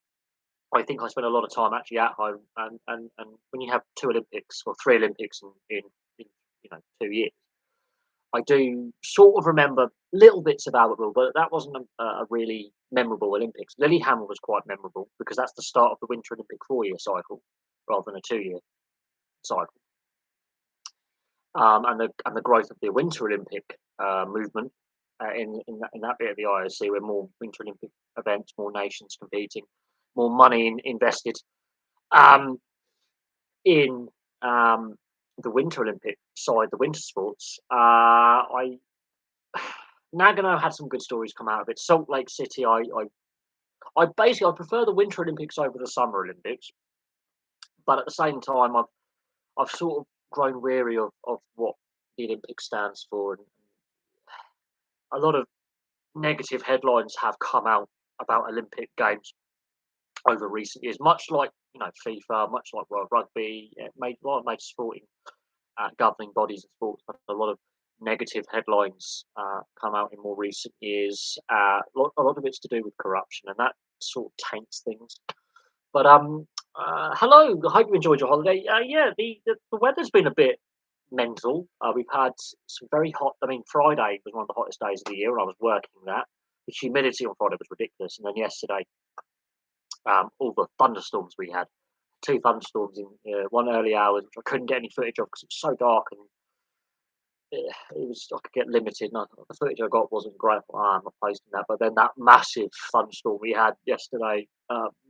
I think I spent a lot of time actually at home. And when you have two Olympics or three Olympics in 2 years, I do sort of remember little bits of Albertville, but that wasn't a really memorable Olympics. Lillehammer was quite memorable because that's the start of the Winter Olympic 4 year cycle rather than a 2 year cycle. And the growth of the Winter Olympic movement in that bit of the IOC, where more Winter Olympic events, more nations competing, more money invested um, in the Winter Olympic side, the winter sports. I Nagano had some good stories come out of it. Salt Lake City, I basically I prefer the Winter Olympics over the Summer Olympics, but at the same time, I've sort of grown weary of what the Olympics stands for, and a lot of negative headlines have come out about Olympic Games over recent years, much like FIFA, much like World Rugby, made a lot of major sporting governing bodies of sports, but a lot of negative headlines come out in more recent years. A lot of it's to do with corruption, and that sort of taints things. But Hello. I hope you enjoyed your holiday. Yeah, the weather's been a bit mental. We've had some very hot. I mean, Friday was one of the hottest days of the year, and I was working that. The humidity on Friday was ridiculous, and then yesterday, all the thunderstorms we had. Two thunderstorms in one early hours, which I couldn't get any footage of because it was so dark and it was I could get limited. No, the footage I got wasn't great. I'm not posting that. But then that massive thunderstorm we had yesterday,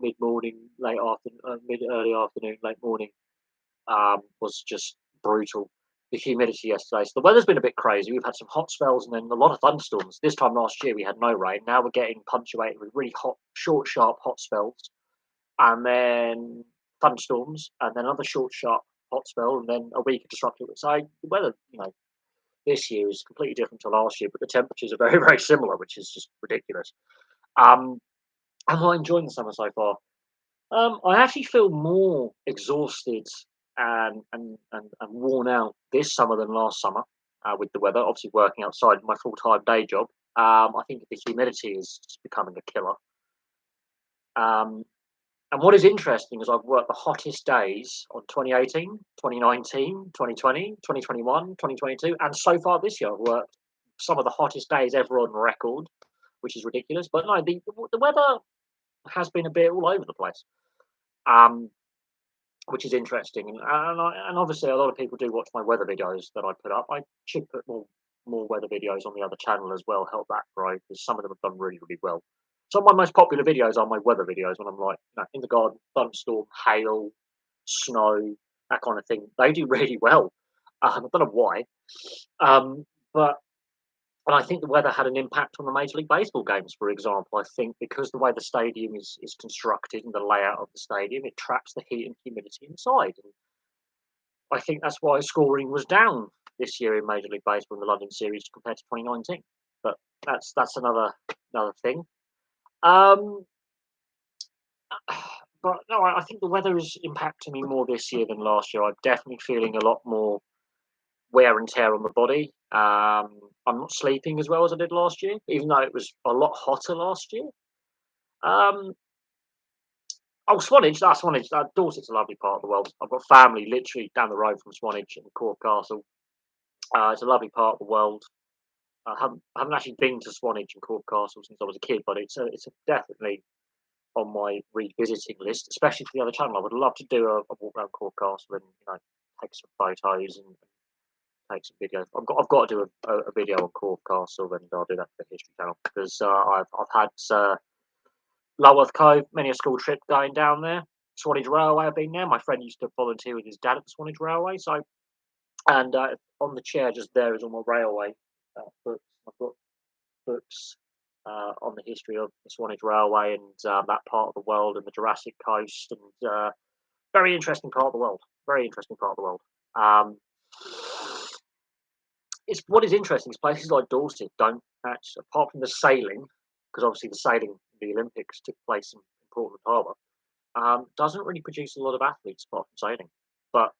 mid morning, mid early afternoon, late morning, was just brutal. The humidity yesterday. So the weather's been a bit crazy. We've had some hot spells and then a lot of thunderstorms. This time last year we had no rain. Now we're getting punctuated with really hot, short, sharp hot spells, and then thunderstorms, and then another short, sharp hot spell, and then a week of disrupted. So the weather, this year is completely different to last year, but the temperatures are very, very similar, which is just ridiculous. Um, am I enjoying the summer so far? I actually feel more exhausted and worn out this summer than last summer with the weather. Obviously, working outside my full time day job, I think the humidity is just becoming a killer. Um, and what is interesting is I've worked the hottest days on 2018, 2019, 2020, 2021, 2022, and so far this year I've worked some of the hottest days ever on record, which is ridiculous. But no, the weather has been a bit all over the place. Um, which is interesting. And obviously, a lot of people do watch my weather videos that I put up. I should put more weather videos on the other channel as well, help that grow because some of them have done really really well. Some of my most popular videos are my weather videos when I'm like in the garden, thunderstorm, hail, snow, that kind of thing. They do really well. I don't know why, but and I think the weather had an impact on the Major League Baseball games, for example. I think because the way the stadium is constructed and the layout of the stadium, it traps the heat and humidity inside. And I think that's why scoring was down this year in Major League Baseball in the London series compared to 2019. But that's another thing. Um, but no, I think the weather is impacting me more this year than last year. I'm definitely feeling a lot more wear and tear on the body. I'm not sleeping as well as I did last year, even though it was a lot hotter last year. Um, oh, Swanage, Swanage. Dorset's a lovely part of the world. I've got family literally down the road from Swanage and Cork Castle. It's a lovely part of the world. I haven't actually been to Swanage and Cork Castle since I was a kid, but it's definitely on my revisiting list, especially for the other channel. I would love to do a walk around Cork Castle and take some photos and take some videos. I've got to do a video on Cork Castle, and I'll do that for the History Channel because I've had Lulworth Cove, many a school trip going down there. Swanage Railway, I've been there. My friend used to volunteer with his dad at the Swanage Railway, so and on the chair just there is all my railway books. I've got books on the history of the Swanage Railway and that part of the world and the Jurassic Coast and very interesting part of the world. Very interesting part of the world. Um, it's what is interesting is places like Dorset don't actually, apart from the sailing, because obviously the sailing, the Olympics took place in Portland Harbour, doesn't really produce a lot of athletes apart from sailing. But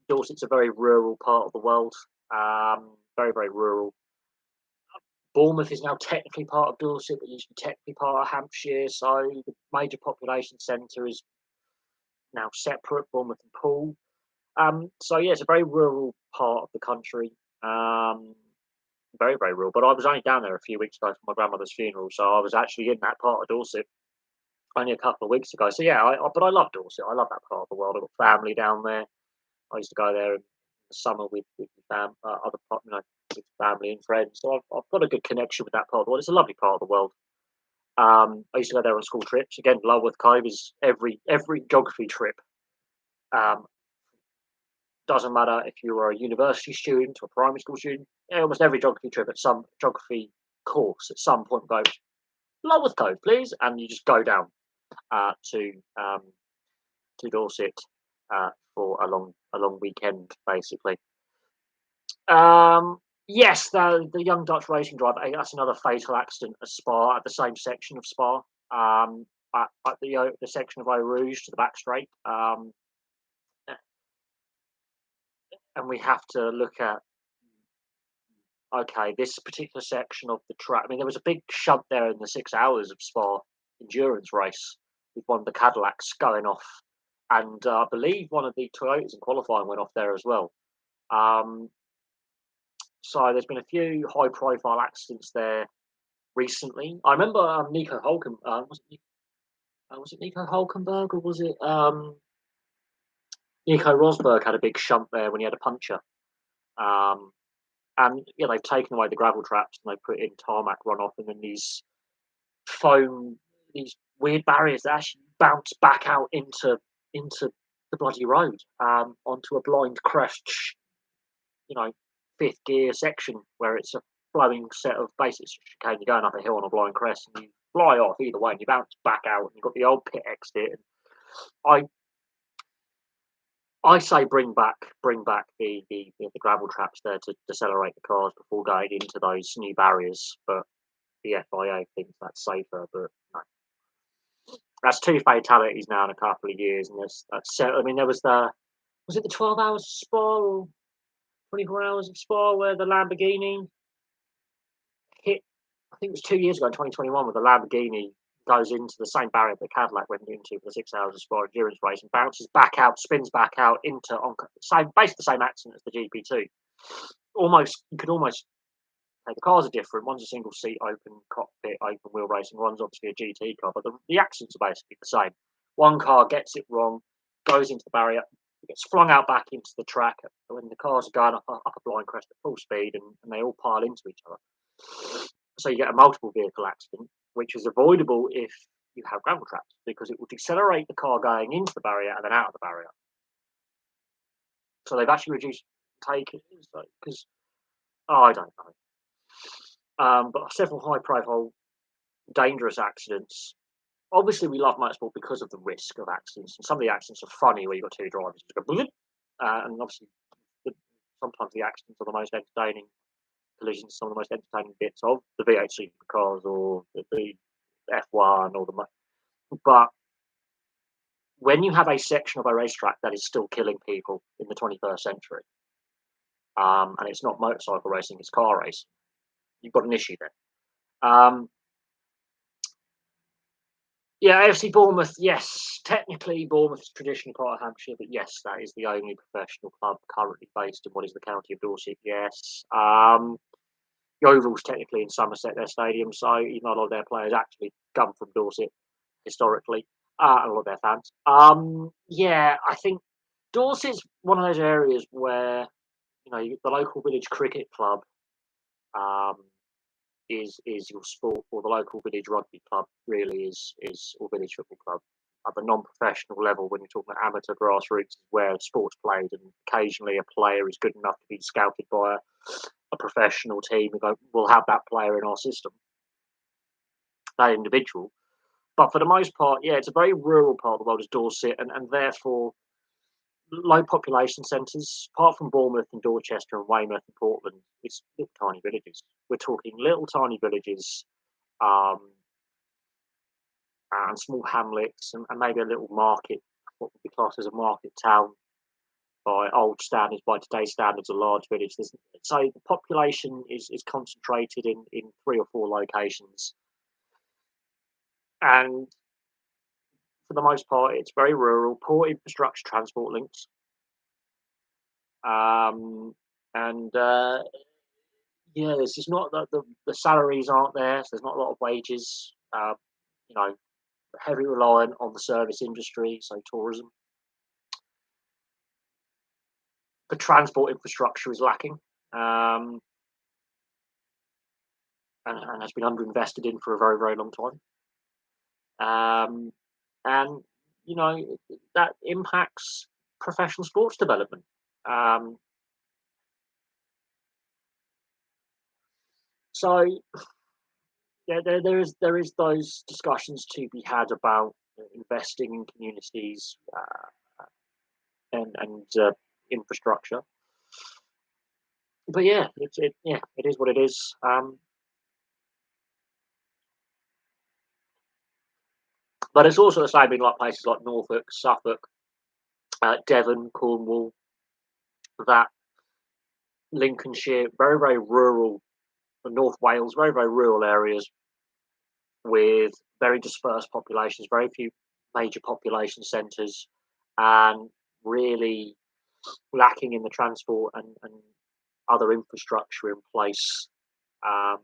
Dorset's a very rural part of the world, very very rural. Bournemouth is now technically part of Dorset, but used to be technically part of Hampshire. So the major population centre is now separate, Bournemouth and Poole. So yeah, it's a very rural part of the country. Um, very, very rural. But I was only down there a few weeks ago for my grandmother's funeral, so I was actually in that part of Dorset only a couple of weeks ago. So yeah, but I love Dorset. I love that part of the world. I've got family down there. I used to go there in the summer with other with family and friends. So I've got a good connection with that part of the world. It's a lovely part of the world. I used to go there on school trips. Again, Lulworth Cove is every geography trip. Um, doesn't matter if you're a university student or a primary school student. Almost every geography trip at some geography course at some point goes Lulworth Cove, please, and you just go down uh, to um, to Dorset for a long weekend, basically. Yes, the young Dutch racing driver. That's another fatal accident at Spa, at the same section of Spa, at the section of Eau Rouge to the back straight. And we have to look at okay, this particular section of the track. I mean, there was a big shunt there in the 6 hours of Spa endurance race with one of the Cadillacs going off. and I believe one of the Toyotas in qualifying went off there as well. Um, so there's been a few high-profile accidents there recently. I remember Nico Hulken. Was it Nico Hulkenberg or was it Nico Rosberg had a big shunt there when he had a puncture. Um, and yeah, they've taken away the gravel traps and they put in tarmac runoff, and then foam, these weird barriers that actually bounce back out into the bloody road, onto a blind crest, you know, fifth gear section where it's a flowing set of basic chicane. You're going up a hill on a blind crest and you fly off either way and you bounce back out and you've got the old pit exit. And I say bring back the gravel traps there to decelerate the cars before going into those new barriers. But the FIA thinks that's safer, but no. That's two fatalities now in a couple of years, and that's I mean, there was it the 12 hours of Spa or 24 hours of Spa where the Lamborghini hit? I think it was 2 years ago in 2021 where the Lamborghini goes into the same barrier that Cadillac went into for the 6 hours of Spa endurance race and bounces back out, spins back out into basically the same accident as the GP2. You could almost. The cars are different. One's a single seat, open cockpit, open wheel racing. One's obviously a GT car, but the accidents are basically the same. One car gets it wrong, goes into the barrier, gets flung out back into the track when the cars are going up a blind crest at full speed, and they all pile into each other. So you get a multiple vehicle accident, which is avoidable if you have gravel traps, because it will decelerate the car going into the barrier and then out of the barrier. So they've actually reduced because I don't know. But several high-profile, dangerous accidents. Obviously, we love motorsport because of the risk of accidents, and some of the accidents are funny where you've got two drivers just go, and obviously, sometimes the accidents are the most entertaining collisions, some of the most entertaining bits of the V8 supercars or the F1 or but when you have a section of a racetrack that is still killing people in the 21st century, and it's not motorcycle racing, it's car racing, you've got an issue there. Yeah, AFC Bournemouth, yes. Technically, Bournemouth is traditionally part of Hampshire, but yes, that is the only professional club currently based in what is the county of Dorset, yes. Yeovil's technically in Somerset, their stadium, so even though a lot of their players actually come from Dorset historically, and a lot of their fans. Yeah, I think Dorset's one of those areas where, the local village cricket club, um, is your sport, or the local village rugby club really is or village football club at the non-professional level. When you're talking about amateur grassroots, where sports played, and occasionally a player is good enough to be scouted by a professional team and go, we'll have that player in our system, that individual. But for the most part, yeah, it's a very rural part of the world, is Dorset, and therefore low population centres. Apart from Bournemouth and Dorchester and Weymouth and Portland, it's little tiny villages. We're talking little tiny villages, um, and small hamlets, and maybe a little market, what would be classed as a market town by old standards, by today's standards, a large village. So the population is concentrated in 3 or 4 locations, and for the most part, it's very rural, poor infrastructure, transport links, and yeah, it's just not that the salaries aren't there. So there's not a lot of wages. You know, heavily reliant on the service industry, so tourism. The transport infrastructure is lacking, and has been underinvested in for a very, very long time. And that impacts professional sports development. Um, so yeah, there is those discussions to be had about investing in communities, and infrastructure. But yeah, it is what it is. But it's also the same in like places like Norfolk, Suffolk, Devon, Cornwall, that Lincolnshire, very, very rural, North Wales, very, very rural areas with very dispersed populations, very few major population centres, and really lacking in the transport and other infrastructure in place um,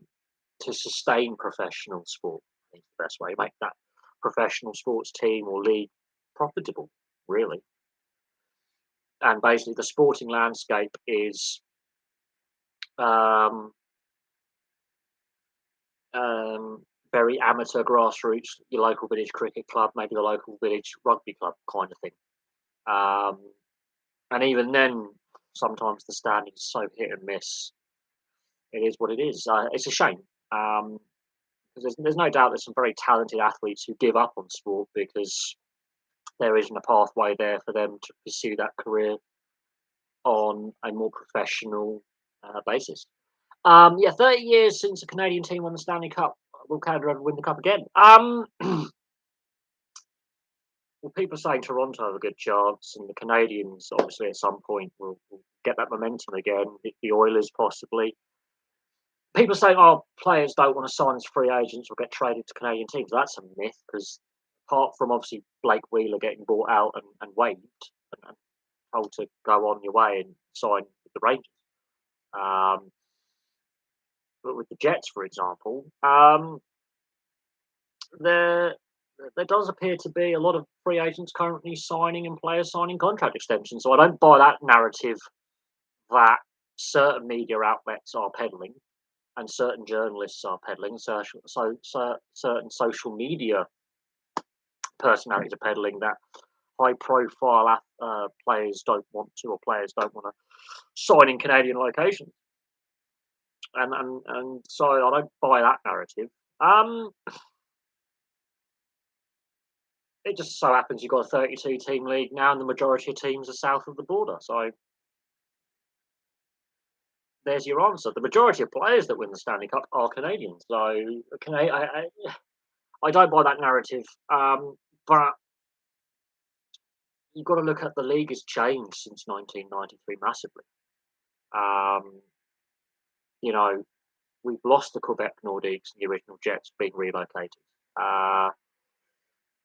to sustain professional sport. I think the best way to make that professional sports team or league profitable, really. And basically, the sporting landscape is um, very amateur, grassroots. Your local village cricket club, maybe the local village rugby club, kind of thing. Um, and even then, sometimes the standing is so hit and miss. It is what it is. It's a shame. Um, because there's no doubt there's some very talented athletes who give up on sport because there isn't a pathway there for them to pursue that career on a more professional basis. Yeah, 30 years since a Canadian team won the Stanley Cup. Will Canada ever win the cup again? Well, people are saying Toronto have a good chance, and the Canadians obviously at some point will get that momentum again. The Oilers possibly. People say, "Oh, players don't want to sign as free agents or get traded to Canadian teams." That's a myth because apart from obviously Blake Wheeler getting bought out and waived and told to go on your way and sign with the Rangers, um, but with the Jets, for example, there there does appear to be a lot of free agents currently signing and players signing contract extensions. So I don't buy that narrative that certain media outlets are peddling and certain journalists are peddling. Certain social media personalities are peddling that high profile players don't want to or players don't want to sign in Canadian locations. And so I don't buy that narrative. Um, it just so happens you've got a 32 team league now, and the majority of teams are south of the border. So there's your answer. The majority of players that win the Stanley Cup are Canadians. So I don't buy that narrative. But you've got to look at the league has changed since 1993 massively. Um, you know, we've lost the Quebec Nordiques and the original Jets being relocated. Uh,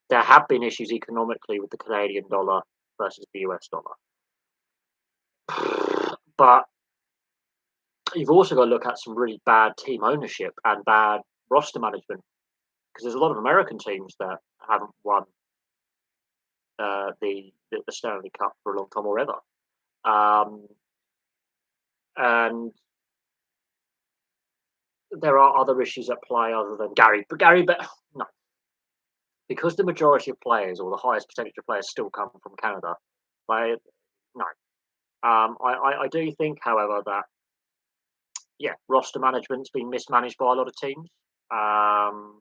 there have been issues economically with the Canadian dollar versus the US dollar. But you've also got to look at some really bad team ownership and bad roster management because there's a lot of American teams that haven't won the Stanley Cup for a long time or ever. Um, and there are other issues at play other than But no, because the majority of players or the highest percentage of players still come from Canada. They no. I do think, however, that yeah, roster management's been mismanaged by a lot of teams. Um,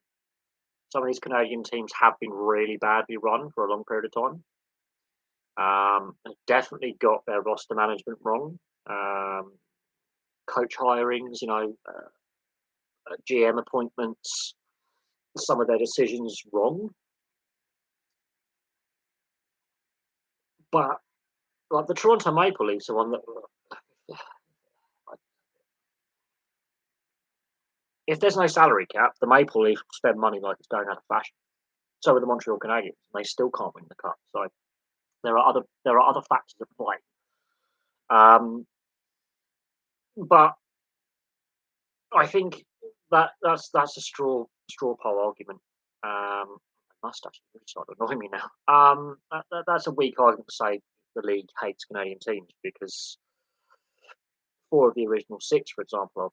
some of these Canadian teams have been really badly run for a long period of time. Definitely got their roster management wrong. Coach hirings, GM appointments, some of their decisions wrong. But like the Toronto Maple Leafs are one that, if there's no salary cap, the Maple Leafs will spend money like it's going out of fashion. So are the Montreal Canadiens. They still can't win the cup. So there are other factors at play. But I think that's a straw poll argument. My mustache is really starting to annoy me now. That's a weak argument to say the league hates Canadian teams because four of the original six, for example,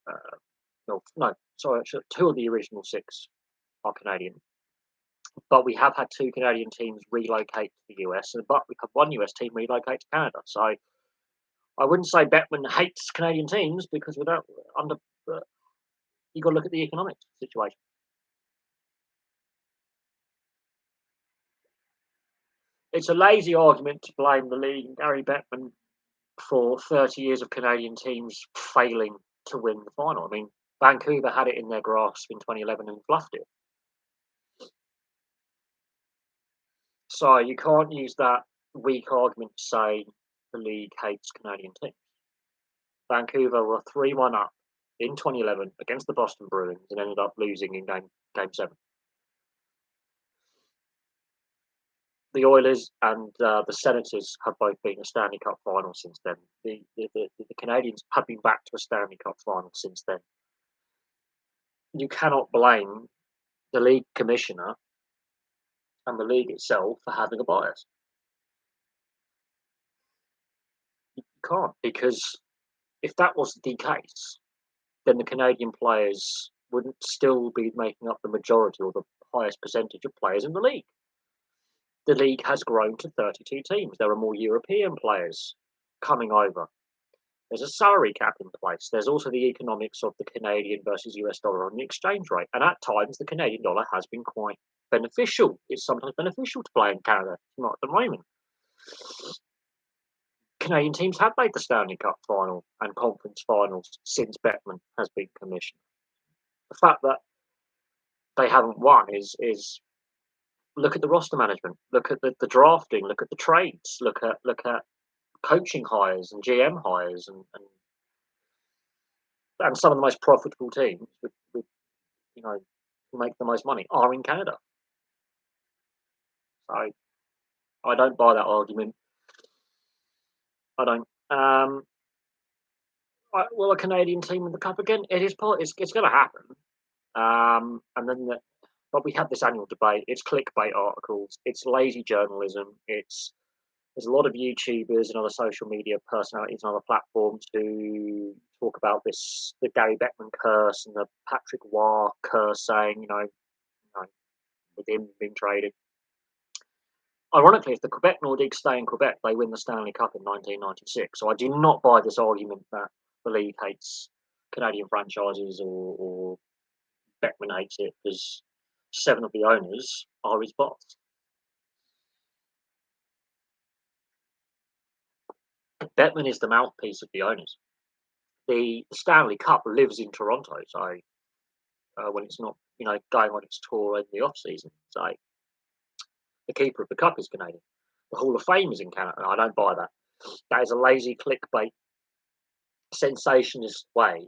are, no, sorry, actually, two of the original six are Canadian. But we have had two Canadian teams relocate to the US, but we have one US team relocate to Canada. So I wouldn't say Bettman hates Canadian teams because without under you got to look at the economic situation. It's a lazy argument to blame the league and Gary Bettman for 30 years of Canadian teams failing to win the final. I mean, Vancouver had it in their grasp in 2011 and bluffed it. So you can't use that weak argument to say the league hates Canadian teams. Vancouver were 3-1 up in 2011 against the Boston Bruins and ended up losing in game seven. The Oilers and the Senators have both been a Stanley Cup final since then. The Canadians have been back to a Stanley Cup final since then. You cannot blame the league commissioner and the league itself for having a bias. You can't, because if that was the case, then the Canadian players wouldn't still be making up the majority or the highest percentage of players in the league. The league has grown to 32 teams. There are more European players coming over. There's a salary cap in place. There's also the economics of the Canadian versus US dollar on the exchange rate. And at times, the Canadian dollar has been quite beneficial. It's sometimes beneficial to play in Canada, not at the moment. Canadian teams have made the Stanley Cup final and conference finals since Bettman has been commissioned. The fact that they haven't won is look at the roster management, look at the drafting, look at the trades, look at coaching hires and GM hires, and some of the most profitable teams with who make the most money are in Canada. So I don't buy that argument. I don't. Will a Canadian team win the cup again? It's going to happen. And then but we have this annual debate. It's clickbait articles. It's lazy journalism. There's a lot of YouTubers and other social media personalities and other platforms who talk about the Gary Bettman curse and the Patrick Roy curse, saying, with him being traded. Ironically, if the Quebec Nordiques stay in Quebec, they win the Stanley Cup in 1996. So I do not buy this argument that the league hates Canadian franchises or Bettman hates it, because 7 of the owners are his boss. Bettman is the mouthpiece of the owners. The Stanley Cup lives in Toronto, so when it's not, going on its tour in the off season, so the keeper of the cup is Canadian. The Hall of Fame is in Canada. I don't buy that. That is a lazy clickbait, sensationalist way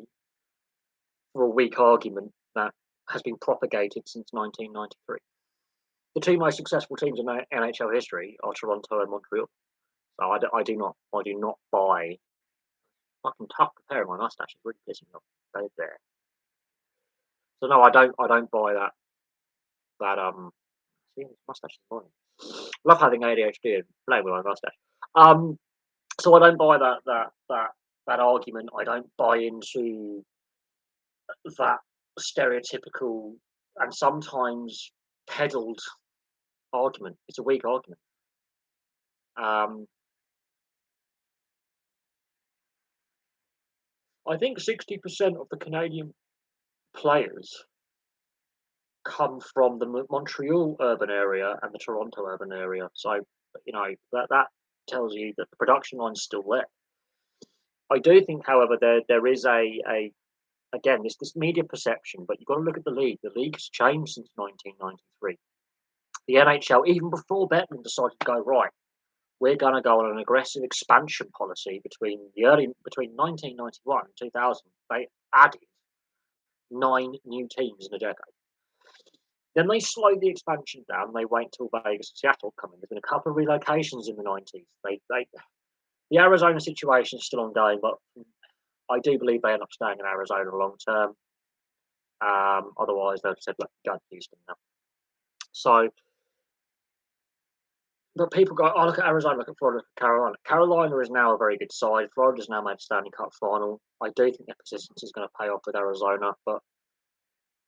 for a weak argument that has been propagated since 1993. The 2 most successful teams in NHL history are Toronto and Montreal. So I do not buy. Fucking tough comparing my mustache is really pissing me off. They're there. So no, I don't buy that. See, mustache is annoying. Love having ADHD and playing with my mustache. So I don't buy that argument. I don't buy into that stereotypical and sometimes peddled argument. It's a weak argument. I think 60% of the Canadian players come from the Montreal urban area and the Toronto urban area. So, that tells you that the production line's still there. I do think, however, there is again, this media perception, but you've got to look at the league. The league has changed since 1993. The NHL, even before Bettman decided to go, right, we're going to go on an aggressive expansion policy between 1991 and 2000. They added 9 new teams in a decade. Then they slowed the expansion down. They wait until Vegas and Seattle come in. There's been a couple of relocations in the 90s. The Arizona situation is still ongoing, but I do believe they end up staying in Arizona long term. Otherwise, they've said, look, go to Houston now. So, but people go, look at Arizona, look at Florida, look at Carolina. Carolina is now a very good side. Florida's now made a Stanley Cup final. I do think their consistency is going to pay off with Arizona, but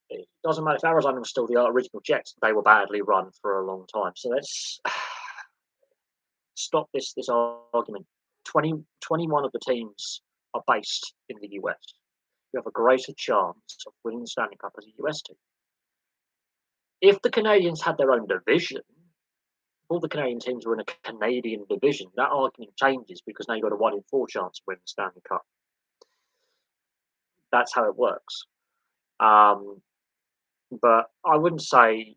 it doesn't matter if Arizona was still the original Jets. They were badly run for a long time. So let's stop this argument. 21 of the teams are based in the US. You have a greater chance of winning the Stanley Cup as a US team. If the Canadians had their own division, all the Canadian teams were in a Canadian division, that argument changes, because now you've got a 1 in 4 chance of winning the Stanley Cup. That's how it works. But I wouldn't say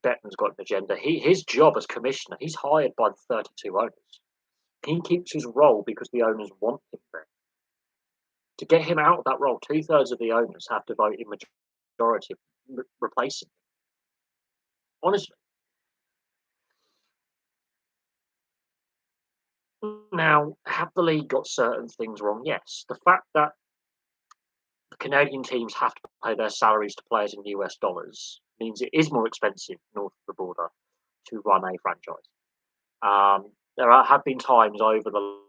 Bettman's got an agenda. His job as commissioner, he's hired by the 32 owners. He keeps his role because the owners want him there. To get him out of that role, 2/3 of the owners have to vote in majority replacing him. Honestly. Now, have the league got certain things wrong? Yes. The fact that the Canadian teams have to pay their salaries to players in US dollars means it is more expensive north of the border to run a franchise. Have been times over the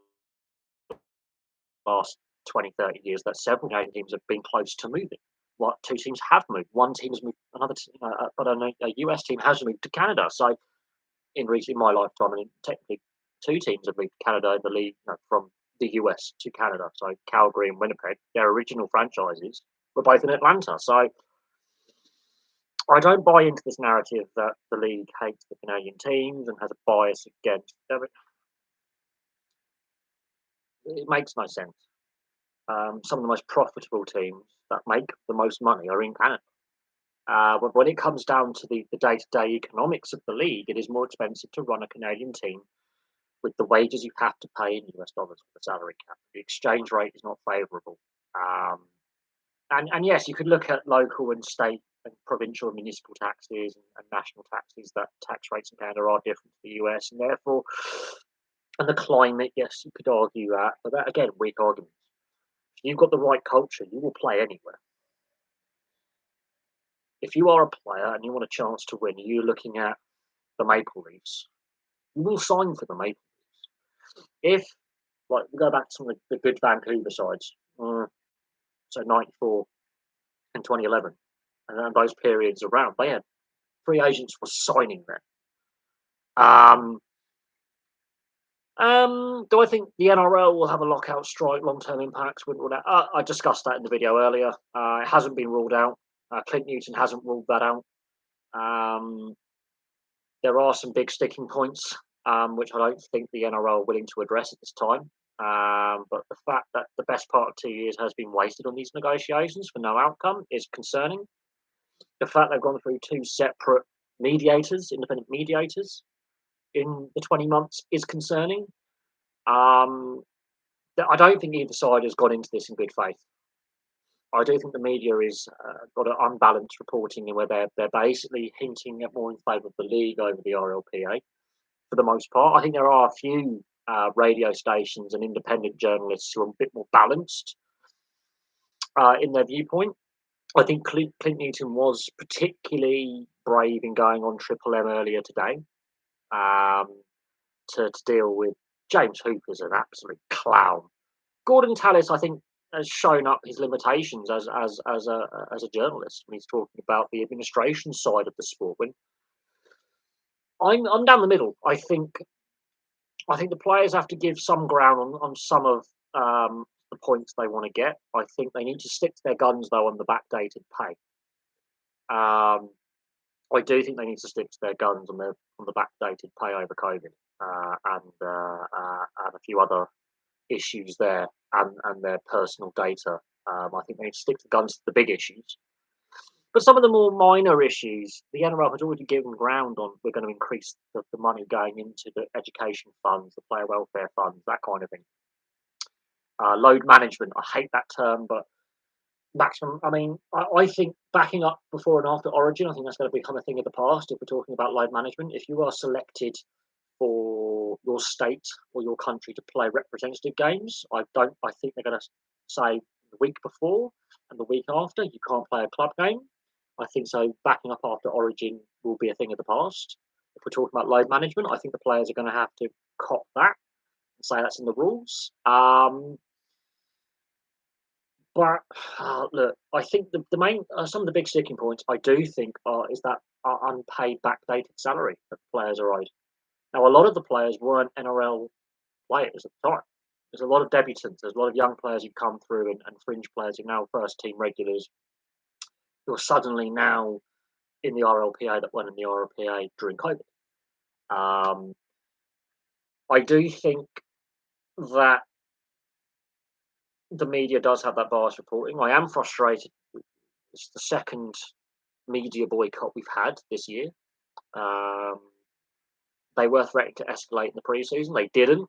last 20, 30 years that several Canadian teams have been close to moving. What two teams have moved? One team has moved, but a US team has moved to Canada. So in my lifetime, I mean, technically, two teams have moved to Canada in the league, from the US to Canada. So Calgary and Winnipeg, their original franchises were both in Atlanta. So I don't buy into this narrative that the league hates the Canadian teams and has a bias against them. It makes no sense. Some of the most profitable teams that make the most money are in Canada. But when it comes down to the day-to-day economics of the league, it is more expensive to run a Canadian team with the wages you have to pay in US dollars for the salary cap. The exchange rate is not favourable. Um, and yes, you could look at local and state and provincial and municipal taxes and national taxes. That tax rates in Canada are different to the US, and therefore, and the climate. Yes, you could argue that, but that again, weak arguments. If you've got the right culture, you will play anywhere. If you are a player and you want a chance to win, you're looking at the Maple Leafs. You will sign for the Maple Leafs. If, like, we go back to some of the good Vancouver sides, so 94 and 2011, and then those periods around, they had free agents were signing there. Do I think the NRL will have a lockout strike long-term impacts? Wouldn't rule out. I discussed that in the video earlier. It hasn't been ruled out. Clint Newton hasn't ruled that out. Um, there are some big sticking points, which I don't think the NRL are willing to address at this time. But the fact that the best part of 2 years has been wasted on these negotiations for no outcome is concerning. The fact they've gone through two separate mediators, independent mediators, in the 20 months is concerning. Um, I don't think either side has gone into this in good faith. I do think the media is got an unbalanced reporting in where they're basically hinting at more in favour of the league over the RLPA for the most part. I think there are a few radio stations and independent journalists who are a bit more balanced in their viewpoint. I think Clint Newton was particularly brave in going on Triple M earlier today um, to deal with James Hooper's an absolute clown. Gordon Tallis, I think, has shown up his limitations as a journalist when he's talking about the administration side of the sport. When I'm down the middle, I think the players have to give some ground on some of the points they want to get. I think they need to stick to their guns though on the backdated pay. I do think they need to stick to their guns on the backdated pay over COVID and a few other issues there and their personal data. I think they need to stick to guns to the big issues. But some of the more minor issues, the NRL has already given ground on. We're going to increase the money going into the education funds, the player welfare funds, that kind of thing. Load management, I hate that term, but maximum. I mean, I think backing up before and after Origin, I think that's going to become a thing of the past if we're talking about load management. If you are selected for your state or your country to play representative games, I think they're going to say the week before and the week after you can't play a club game. I think so. Backing up after Origin will be a thing of the past. If we're talking about load management, I think the players are going to have to cop that and say that's in the rules. But look, I think the main some of the big sticking points I do think is that unpaid backdated salary that players are owed. Now, a lot of the players weren't NRL players at the time. There's a lot of debutants. There's a lot of young players who come through and fringe players who are now first team regulars who are suddenly now in the RLPA that weren't in the RLPA during COVID. I do think that the media does have that biased reporting. I am frustrated. It's the second media boycott we've had this year. They were threatening to escalate in the preseason. They didn't.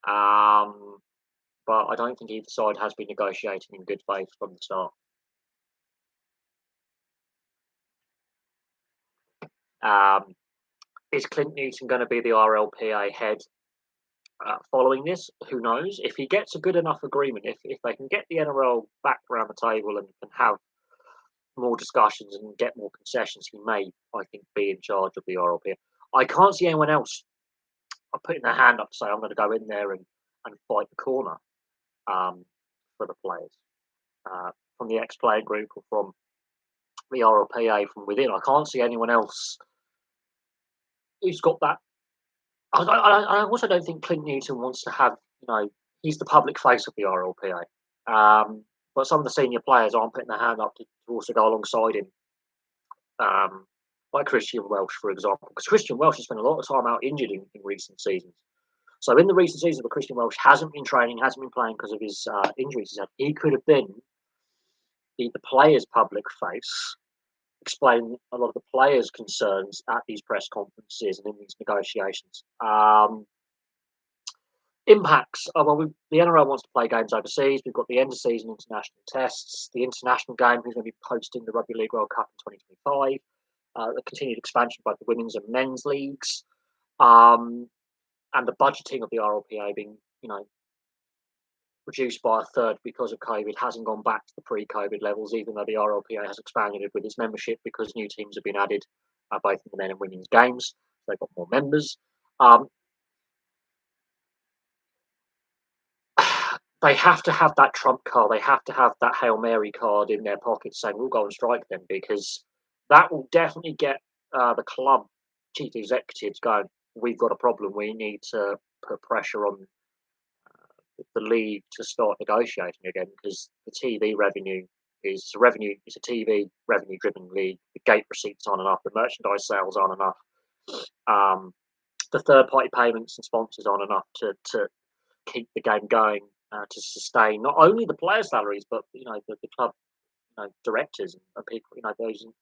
But I don't think either side has been negotiating in good faith from the start. Is Clint Newton going to be the RLPA head following this. Who knows? If he gets a good enough agreement, if they can get the NRL back around the table and have more discussions and get more concessions, he may, I think, be in charge of the RLP. I can't see anyone else putting their hand up to say, I'm going to go in there and fight the corner um, for the players from the ex-player group or from the RLPA from within. I can't see anyone else who's got that. I also don't think Clint Newton wants to have, he's the public face of the RLPA. But some of the senior players aren't putting their hand up to also go alongside him, like Christian Welsh, for example. Because Christian Welsh has spent a lot of time out injured in recent seasons. So in the recent season, where Christian Welsh hasn't been training, hasn't been playing because of his injuries he's had, he could have been the players' public face, explain a lot of the players' concerns at these press conferences and in these negotiations. Impacts. The NRL wants to play games overseas. We've got the end of season international tests, the international game, who's going to be hosting the Rugby League World Cup in 2025, the continued expansion of both the women's and men's leagues, and the budgeting of the RLPA being, reduced by a third because of COVID, hasn't gone back to the pre-COVID levels, even though the RLPA has expanded it with its membership because new teams have been added, both in the men and women's games. They've got more members. They have to have that trump card. They have to have that Hail Mary card in their pocket saying, we'll go and strike them, because that will definitely get the club chief executives going, we've got a problem. We need to put pressure on the league to start negotiating again, because the TV revenue is it's a TV revenue driven league. The gate receipts aren't enough. The merchandise sales aren't enough. The third party payments and sponsors aren't enough to keep the game going, to sustain not only the player salaries, but the club directors and people,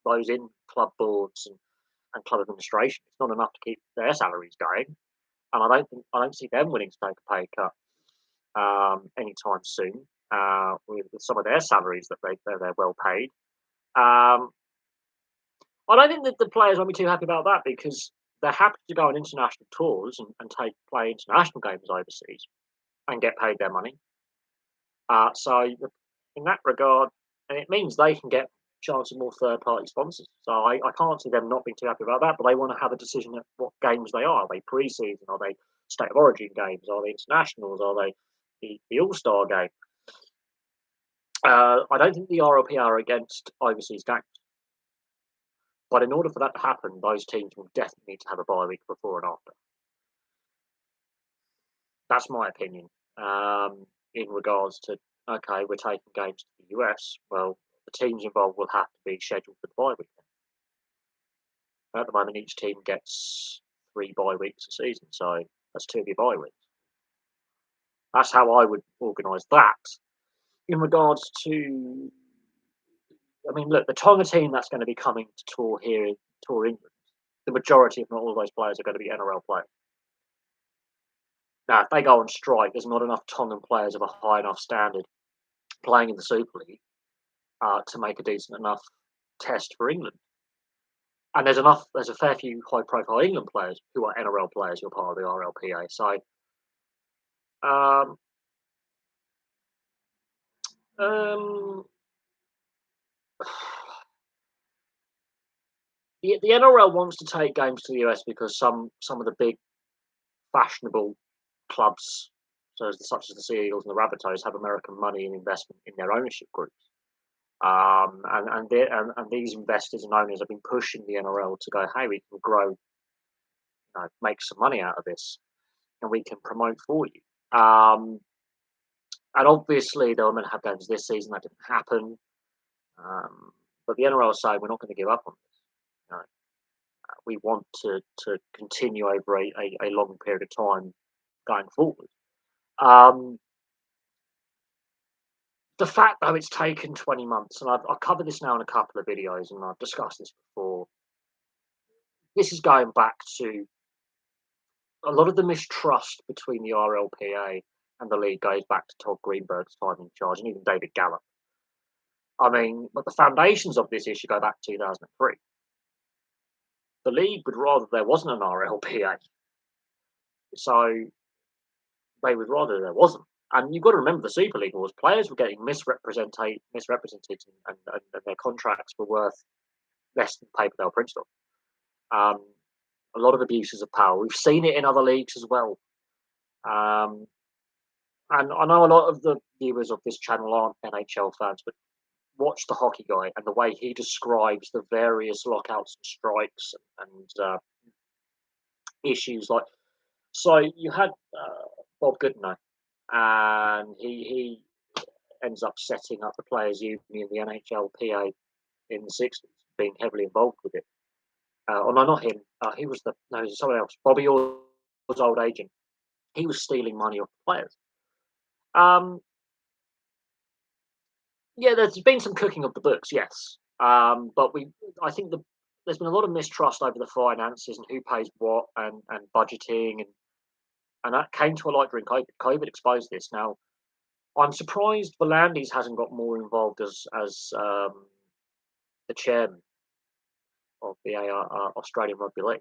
those in club boards and club administration. It's not enough to keep their salaries going, and I don't see them willing to take a pay cut anytime soon, with some of their salaries that they're well paid. I don't think that the players won't be too happy about that, because they're happy to go on international tours and play international games overseas and get paid their money. So in that regard, and it means they can get chance of more third party sponsors. So I can't see them not being too happy about that, but they want to have a decision at what games they are. Are they pre-season? Are they state of origin games? Are they internationals? Are they the All-Star game? I don't think the RLP are against overseas games. But in order for that to happen, those teams will definitely need to have a bye week before and after. That's my opinion. In regards to, okay, we're taking games to the US. Well, the teams involved will have to be scheduled for the bye week. At the moment, each team gets 3 bye weeks a season, so that's 2 of your bye weeks. That's how I would organise that. In regards to, look, the Tonga team that's going to be coming to tour England, the majority, if not all of those players, are going to be NRL players. Now, if they go on strike, there's not enough Tongan players of a high enough standard playing in the Super League to make a decent enough test for England. And there's a fair few high-profile England players who are NRL players who are part of the RLPA. So, the NRL wants to take games to the US because some of the big fashionable clubs, such as the Sea Eagles and the Rabbitohs, have American money and investment in their ownership groups. And these investors and owners have been pushing the NRL to go, hey, we can grow, make some money out of this, and we can promote for you. And obviously, they were meant to have games this season. That didn't happen. But the NRL is saying, we're not going to give up on this. We want to continue over a long period of time going forward. The fact, though, it's taken 20 months, and I've covered this now in a couple of videos, and I've discussed this before. This is going back to a lot of the mistrust between the RLPA and the league goes back to Todd Greenberg's time in charge, and even David Gallop. But the foundations of this issue go back to 2003. The league would rather there wasn't an RLPA. So they would rather there wasn't. And you've got to remember the Super League was players were getting misrepresented, and their contracts were worth less than the paper they were printed on. A lot of abuses of power. We've seen it in other leagues as well. Um, and I know a lot of the viewers of this channel aren't NHL fans, but watch the hockey guy and the way he describes the various lockouts and strikes and issues. Like, so you had Bob Goodenough, and he ends up setting up the players' union, the NHLPA, in the 60s, being heavily involved with it. Oh no, not him. He was no, it was someone else. Bobby Orr's old agent. He was stealing money off the players. Um, yeah, there's been some cooking of the books, yes. But I think there's been a lot of mistrust over the finances and who pays what and budgeting and that came to a light during COVID. COVID exposed this. Now, I'm surprised Volandis hasn't got more involved as the chairman of the Australian Rugby League.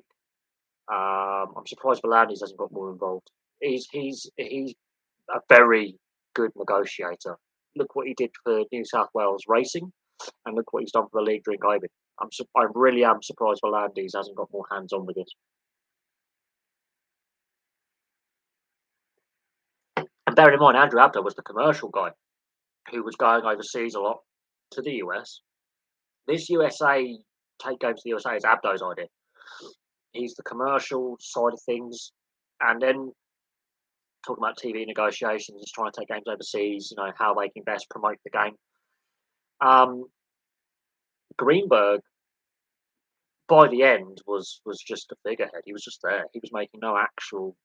I'm surprised Volandis hasn't got more involved. He's a very good negotiator. Look what he did for New South Wales Racing, and look what he's done for the league during COVID. I really am surprised Volandis hasn't got more hands on with this. And bearing in mind, Andrew Abdo was the commercial guy who was going overseas a lot to the US. This USA take games to the USA is Abdo's idea. He's the commercial side of things, and then talking about TV negotiations, he's trying to take games overseas. You know how they can best promote the game. Um, Greenberg, by the end, was just a figurehead. He was just there. He was making no actual.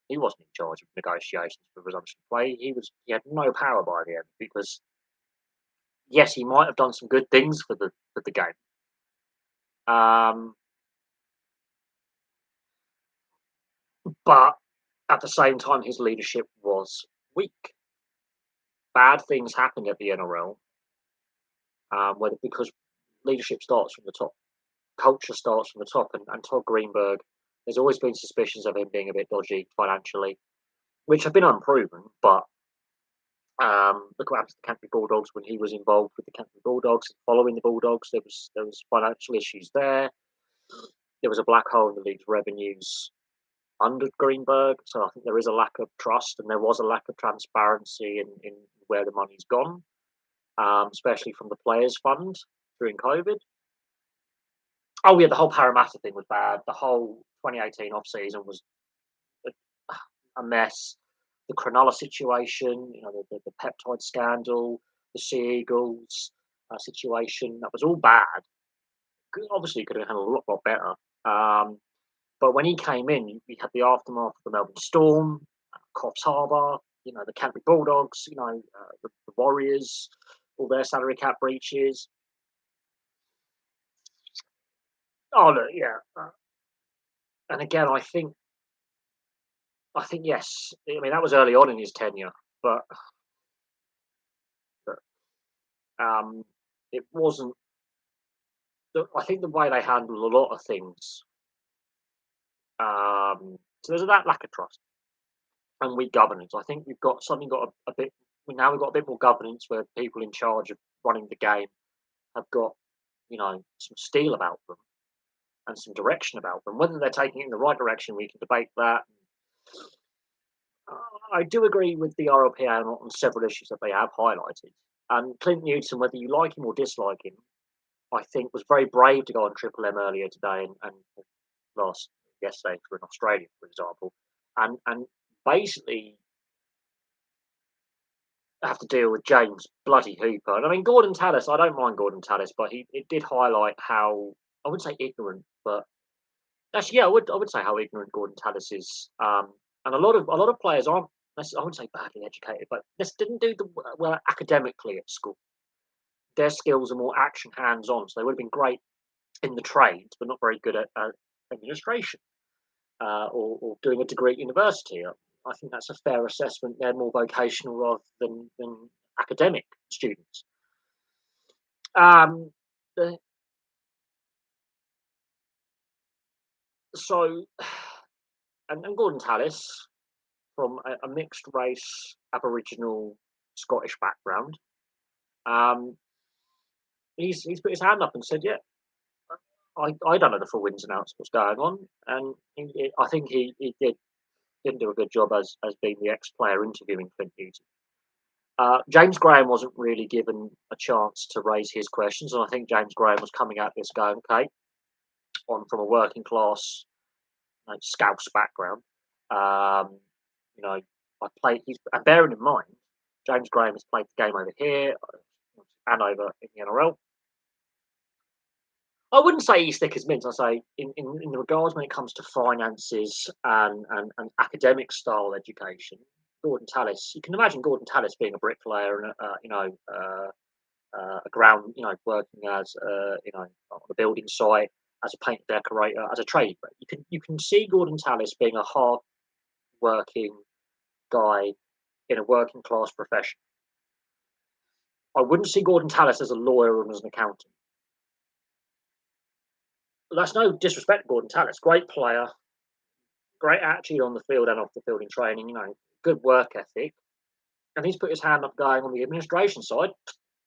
He wasn't in charge of negotiations for resumption of play. He had no power by the end because yes, he might have done some good things for the game. But at the same time, his leadership was weak. Bad things happened at the NRL, whether because leadership starts from the top, culture starts from the top, and Todd Greenberg, there's always been suspicions of him being a bit dodgy financially, which have been unproven. But look what happened to the Canterbury Bulldogs when he was involved with the Canterbury Bulldogs. Following the Bulldogs, there was financial issues there. There was a black hole in the league's revenues under Greenberg, so I think there is a lack of trust, and there was a lack of transparency in where the money's gone, especially from the Players Fund during COVID. Oh yeah, the whole Parramatta thing was bad. The whole 2018 off season was a mess. The Cronulla situation, the peptide scandal, the Sea Eagles situation, that was all bad. Obviously, could have handled a lot better. But when he came in, we had the aftermath of the Melbourne Storm, Coffs Harbour, the Canterbury Bulldogs, the Warriors, all their salary cap breaches. Oh look, yeah, and again, I think yes. I mean, that was early on in his tenure, but it wasn't. I think the way they handled a lot of things. So there's that lack of trust and weak governance. I think we've got a bit. Now we've got a bit more governance where people in charge of running the game have got some steel about them and some direction about them. Whether they're taking it in the right direction, we can debate that. I do agree with the RLPA on several issues that they have highlighted. And Clint Newton, whether you like him or dislike him, I think was very brave to go on Triple M earlier today and yesterday for in Australia, for example, and basically have to deal with James bloody Hooper. And I mean Gordon Tallis, I don't mind Gordon Tallis, but it did highlight how I wouldn't say ignorant, but actually yeah, I would say how ignorant Gordon Tallis is. And a lot of players aren't. I wouldn't say badly educated, but just didn't do well academically at school. Their skills are more action hands-on, so they would have been great in the trades, but not very good at administration or doing a degree at university. I think that's a fair assessment. They're more vocational rather than academic students. Um, the, so, and Gordon Tallis, from a mixed race, Aboriginal, Scottish background. Um, he's put his hand up and said, "Yeah, I don't know the full ins and outs of what's going on," and I think he didn't do a good job as being the ex-player interviewing Clint Newton. James Graham wasn't really given a chance to raise his questions, and I think James Graham was coming at this going, "Okay, I'm from a working class, Scouse background. Um, you know, I played. And bearing in mind, James Graham has played the game over here and over in the NRL. I wouldn't say he's thick as mints. I say in regards when it comes to finances and academic style education, Gordon Tallis. You can imagine Gordon Tallis being a bricklayer and a ground, working as on a building site as a paint decorator, as a trade. You can see Gordon Tallis being a hard working guy in a working class profession. I wouldn't see Gordon Tallis as a lawyer or as an accountant. That's no disrespect to Gordon Tallis. Great player, great attitude on the field and off the field in training, good work ethic. And he's put his hand up going on the administration side.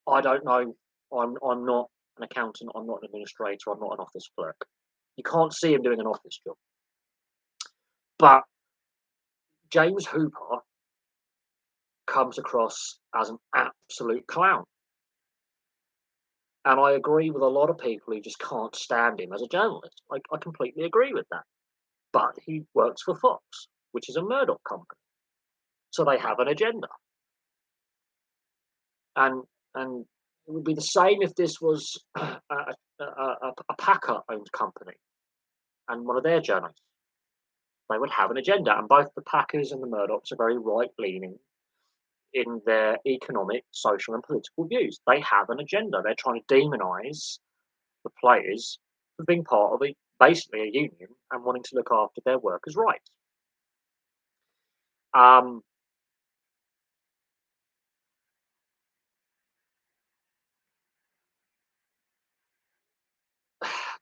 I don't know. I'm not an accountant. I'm not an administrator. I'm not an office clerk. You can't see him doing an office job. But James Hooper comes across as an absolute clown. And I agree with a lot of people who just can't stand him as a journalist. I completely agree with that. But he works for Fox, which is a Murdoch company. So they have an agenda. And it would be the same if this was a Packer-owned company and one of their journalists. They would have an agenda, and both the Packers and the Murdochs are very right-leaning in their economic, social, and political views. They have an agenda. They're trying to demonise the players for being part of basically a union and wanting to look after their workers' rights. Um,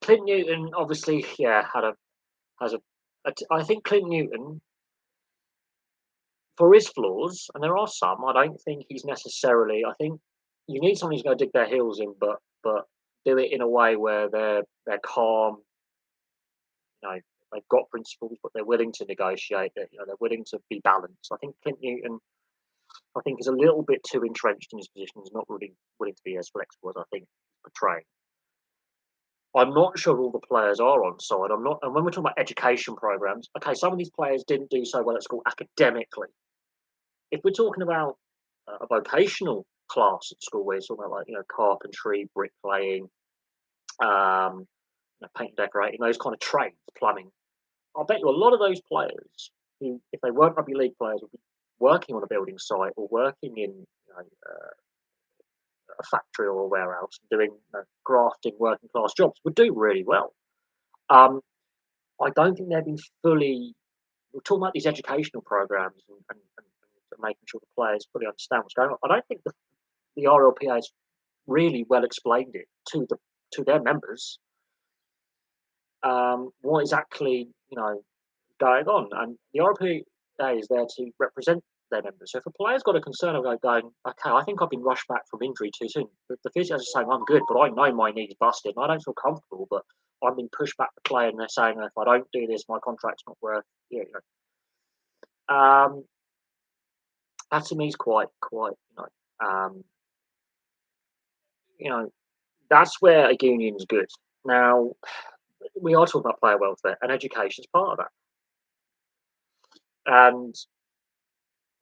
Clint Newton, obviously, yeah, has a. I think Clint Newton, for his flaws, and there are some, I don't think he's necessarily. I think you need someone who's going to dig their heels in, but do it in a way where they're calm. They've got principles, but they're willing to negotiate. They're willing to be balanced. I think Clint Newton, is a little bit too entrenched in his position. He's not really willing to be as flexible as I think he's portraying. I'm not sure all the players are on side. I'm not, and when we're talking about education programs, okay, some of these players didn't do so well at school academically. If we're talking about a vocational class at school, where you're talking about carpentry, bricklaying, paint and decorating, those kind of trades, plumbing, I bet you a lot of those players who, if they weren't rugby league players, would be working on a building site or working in a factory or a warehouse, doing grafting, working class jobs, would do really well. I don't think they've been fully. We're talking about these educational programs and making sure the players fully understand what's going on. I don't think the RLPA has really well explained it to their members. What is actually going on, and the RLPA is there to represent their members. So if a player's got a concern about going, okay, I think I've been rushed back from injury too soon. The physios are saying I'm good, but I know my knee's busted and I don't feel comfortable, but I'm being pushed back to play, and they're saying if I don't do this, my contract's not worth. That to me is quite um, you know that's where a union's good. Now we are talking about player welfare, and education is part of that. And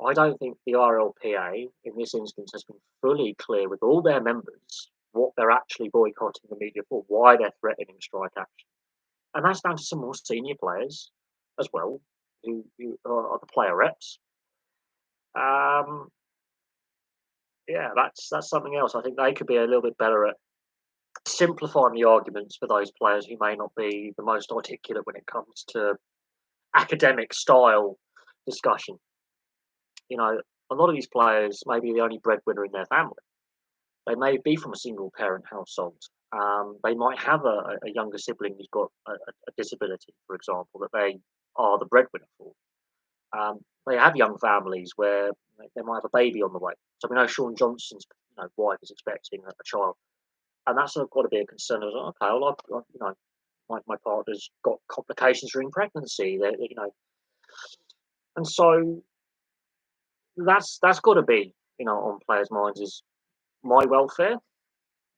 I don't think the RLPA in this instance has been fully clear with all their members what they're actually boycotting the media for, why they're threatening strike action. And that's down to some more senior players as well, who are the player reps. Um, yeah, that's something else. I think they could be a little bit better at simplifying the arguments for those players who may not be the most articulate when it comes to academic style discussion. A lot of these players may be the only breadwinner in their family. They may be from a single parent household. They might have a younger sibling who's got a disability, for example, that they are the breadwinner for. they have young families where they might have a baby on the way. So we know Sean Johnson's wife is expecting a child, and that's got to be a concern. I was like, okay, well, my partner's got complications during pregnancy. And so that's got to be on players' minds is my welfare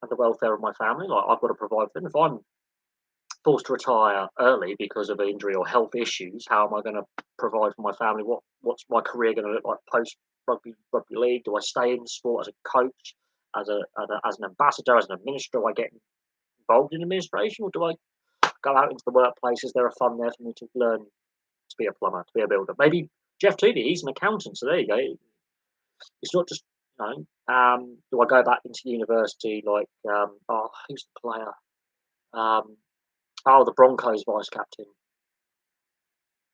and the welfare of my family. Like I've got to provide for them. If I'm forced to retire early because of injury or health issues, how am I going to provide for my family? What's my career going to look like post rugby league? Do I stay in sport as a coach, as an ambassador, as an administrator? Do I get involved in administration, or do I go out into the workplace? Is there a fund there for me to learn to be a plumber, to be a builder? Maybe Jeff Toody, he's an accountant, so there you go. It's not just do I go back into university like who's the player? The Broncos vice captain,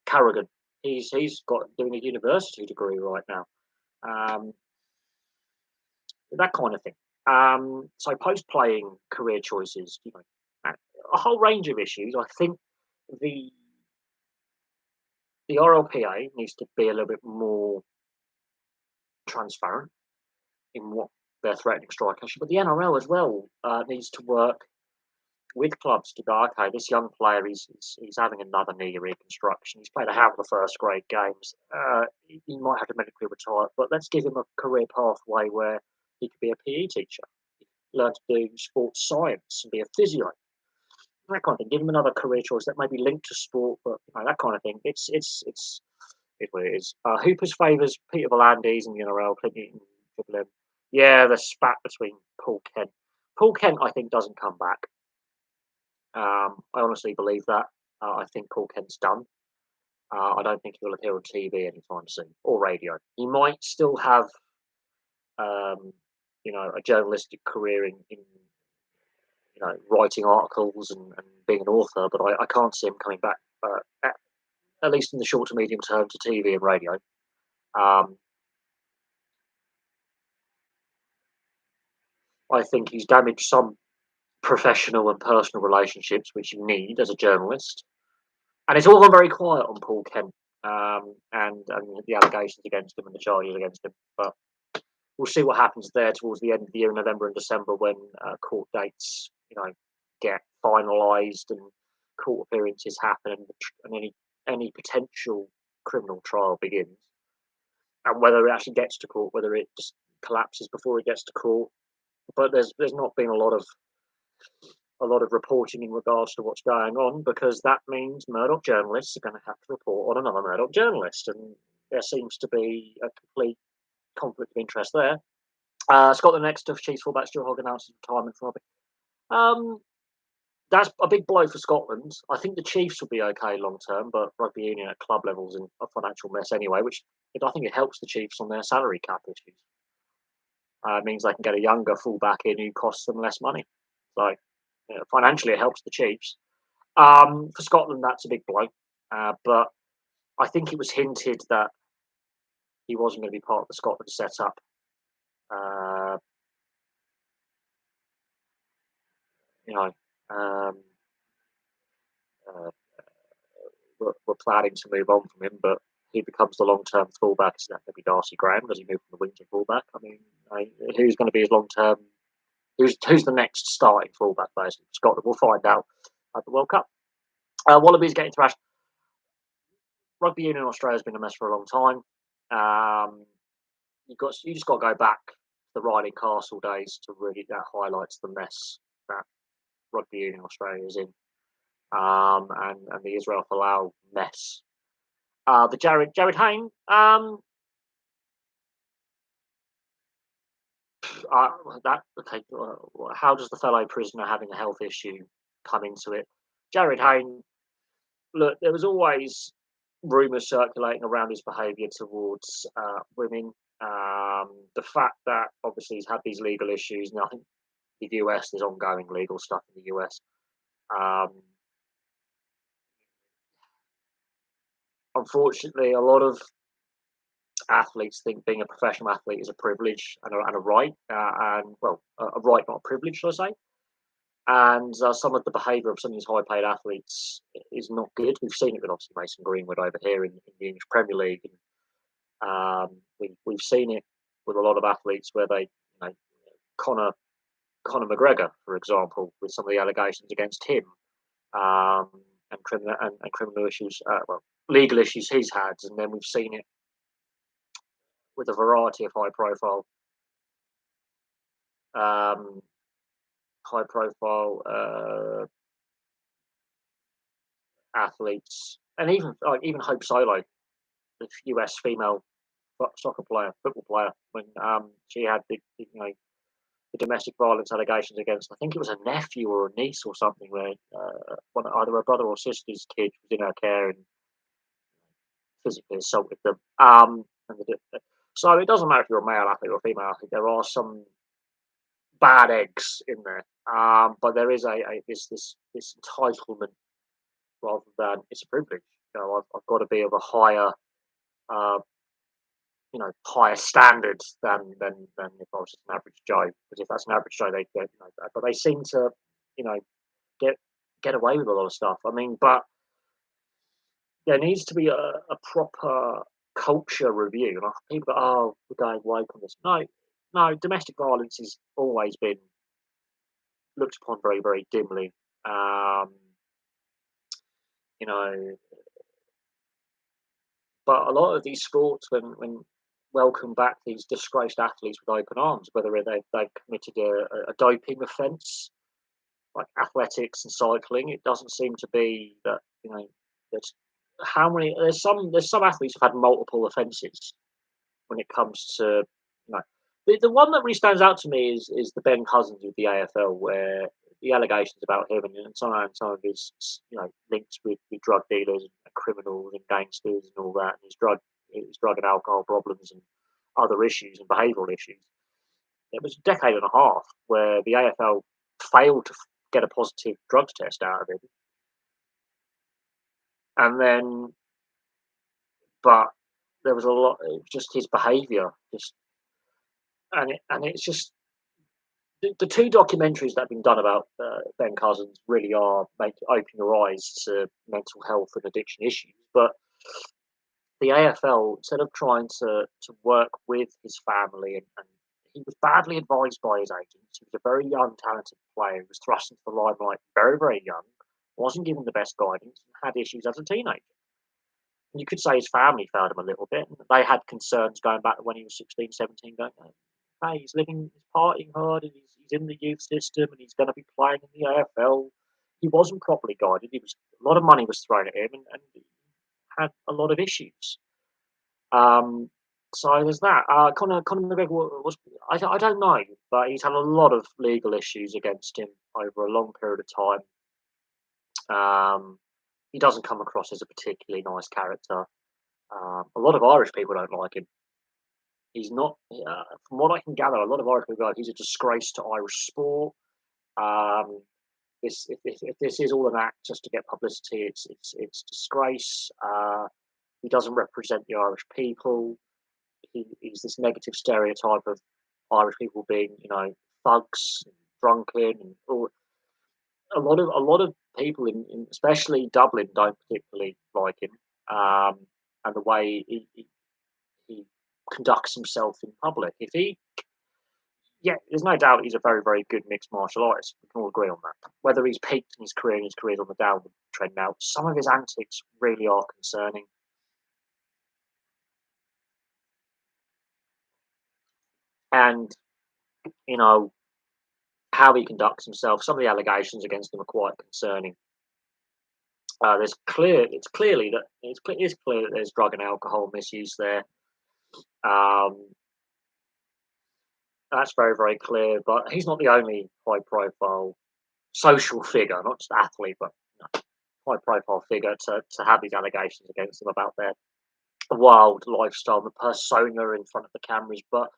Carrigan. He's got doing a university degree right now. Um, that kind of thing. So post playing career choices, a whole range of issues. I think the the RLPA needs to be a little bit more transparent in what they're threatening strike action, but the NRL as well needs to work with clubs to go, okay, this young player he's having another knee reconstruction. He's played a handful of first grade games. He might have to medically retire, but let's give him a career pathway where he could be a PE teacher, learn to do sports science and be a physio, that kind of thing. Give him another career choice that may be linked to sport, but that kind of thing. It's what it is. Hoopers favours Peter Volandis in the NRL, Clinton and Triple M. Yeah, the spat between Paul Kent. Paul Kent, I think, doesn't come back. I honestly believe that. I think Paul Kent's done. I don't think he'll appear on TV anytime soon or radio. He might still have, a journalistic career in writing articles and being an author, but I can't see him coming back, at least in the short to medium term, to TV and radio. I think he's damaged some professional and personal relationships, which you need as a journalist. And it's all gone very quiet on Paul Kent and the allegations against him and the charges against him. But we'll see what happens there towards the end of the year, November and December, when court dates, get finalised and court appearances happen and any potential criminal trial begins. And whether it actually gets to court, whether it just collapses before it gets to court. But there's not been a lot of reporting in regards to what's going on, because that means Murdoch journalists are going to have to report on another Murdoch journalist, and there seems to be a complete conflict of interest there. Scotland next of Chiefs fullback Stuart Hogg announces retirement from rugby. That's a big blow for Scotland. I think the Chiefs will be okay long term, but rugby union at club levels in a financial mess anyway, which I think it helps the Chiefs on their salary cap issues. It means they can get a younger fullback in who costs them less money. So financially, it helps the Chiefs. For Scotland, that's a big blow. But I think it was hinted that he wasn't going to be part of the Scotland setup. We're planning to move on from him, but he becomes the long-term fullback. Is that going to be Darcy Graham? Does he move from the wing to fullback? I mean, who's going to be his long-term? Who's the next starting fullback basically for Scotland? We'll find out at the World Cup. Wallabies getting thrashed. Rugby union in Australia has been a mess for a long time. You just got to go back to the Riding Castle days to really that highlights the mess that rugby union in Australia is in, and the Israel Folau mess. The Jared Hayne. How does the fellow prisoner having a health issue come into it? Jared Hayne. Look, there was always rumours circulating around his behaviour towards women. The fact that obviously he's had these legal issues, and I think the US, there's ongoing legal stuff in the US. Unfortunately, a lot of athletes think being a professional athlete is a privilege and a right, a right, not a privilege, should I say. And some of the behaviour of some of these high-paid athletes is not good. We've seen it with obviously Mason Greenwood over here in the English Premier League, and We've seen it with a lot of athletes where know, Conor Conor McGregor, for example, with some of the allegations against him, um, and criminal issues, well, legal issues he's had, and then we've seen it with a variety of um, high profile athletes, and even Hope Solo, the US female soccer player, football player, when she had the domestic violence allegations against, I think it was a nephew or a niece or something, where either a brother or sister's kid was in her care and physically assaulted them. So it doesn't matter if you're a male athlete or a female athlete. There are some bad eggs in there, but there is this entitlement rather than it's a privilege. I've got to be of a uh, higher standards than if I was just an average Joe. Because if that's an average Joe, but they seem to, you know, get get away with a lot of stuff. I mean, but there needs to be a proper culture review. And people go, "Oh, we're going away from this." No, no, domestic violence has always been looked upon very, very dimly. Um, you know, but a lot of these sports, when welcome back these disgraced athletes with open arms, whether they've committed a doping offence like athletics and cycling, it doesn't seem to be that there's how many there's some athletes who've had multiple offences when it comes to the one that really stands out to me is the Ben Cousins with the AFL, where the allegations about him and some of his links with drug dealers and criminals and gangsters and all that, and his drug and alcohol problems and other issues and behavioural issues. It was a decade and a half where the AFL failed to get a positive drugs test out of him, and then but there was a lot. It was just his behaviour, just it's just the two documentaries that have been done about Ben Cousins really are make open your eyes to mental health and addiction issues. But the AFL, instead of trying to work with his family, and he was badly advised by his agents. He was a very young, talented player who was thrust into the limelight very, very young, wasn't given the best guidance, and had issues as a teenager. And you could say his family failed him a little bit. And they had concerns going back to when he was 16, 17, going, hey, he's partying hard, and he's in the youth system, and he's going to be playing in the AFL. He wasn't properly guided. A lot of money was thrown at him, and he had a lot of issues. Um, so there's that. Conor McGregor I don't know, but he's had a lot of legal issues against him over a long period of time. He doesn't come across as a particularly nice character. A lot of Irish people don't like him. He's not, from what I can gather, a lot of Irish people go, he's a disgrace to Irish sport. Um, if this is all an act just to get publicity, it's disgrace. He doesn't represent the Irish people. He's this negative stereotype of Irish people being, thugs, and drunken, and all. A lot of people in especially Dublin don't particularly like him, and the way he conducts himself in public. Yeah, there's no doubt he's a very, very good mixed martial artist. We can all agree on that. Whether he's peaked in his career and his career's on the downward trend now, some of his antics really are concerning. And, you know, how he conducts himself, some of the allegations against him are quite concerning. It's clear that there's drug and alcohol misuse there. Um, that's very, very clear. But he's not the only high profile social figure, not just athlete, but high profile figure to have these allegations against them about their wild lifestyle, the persona in front of the cameras. But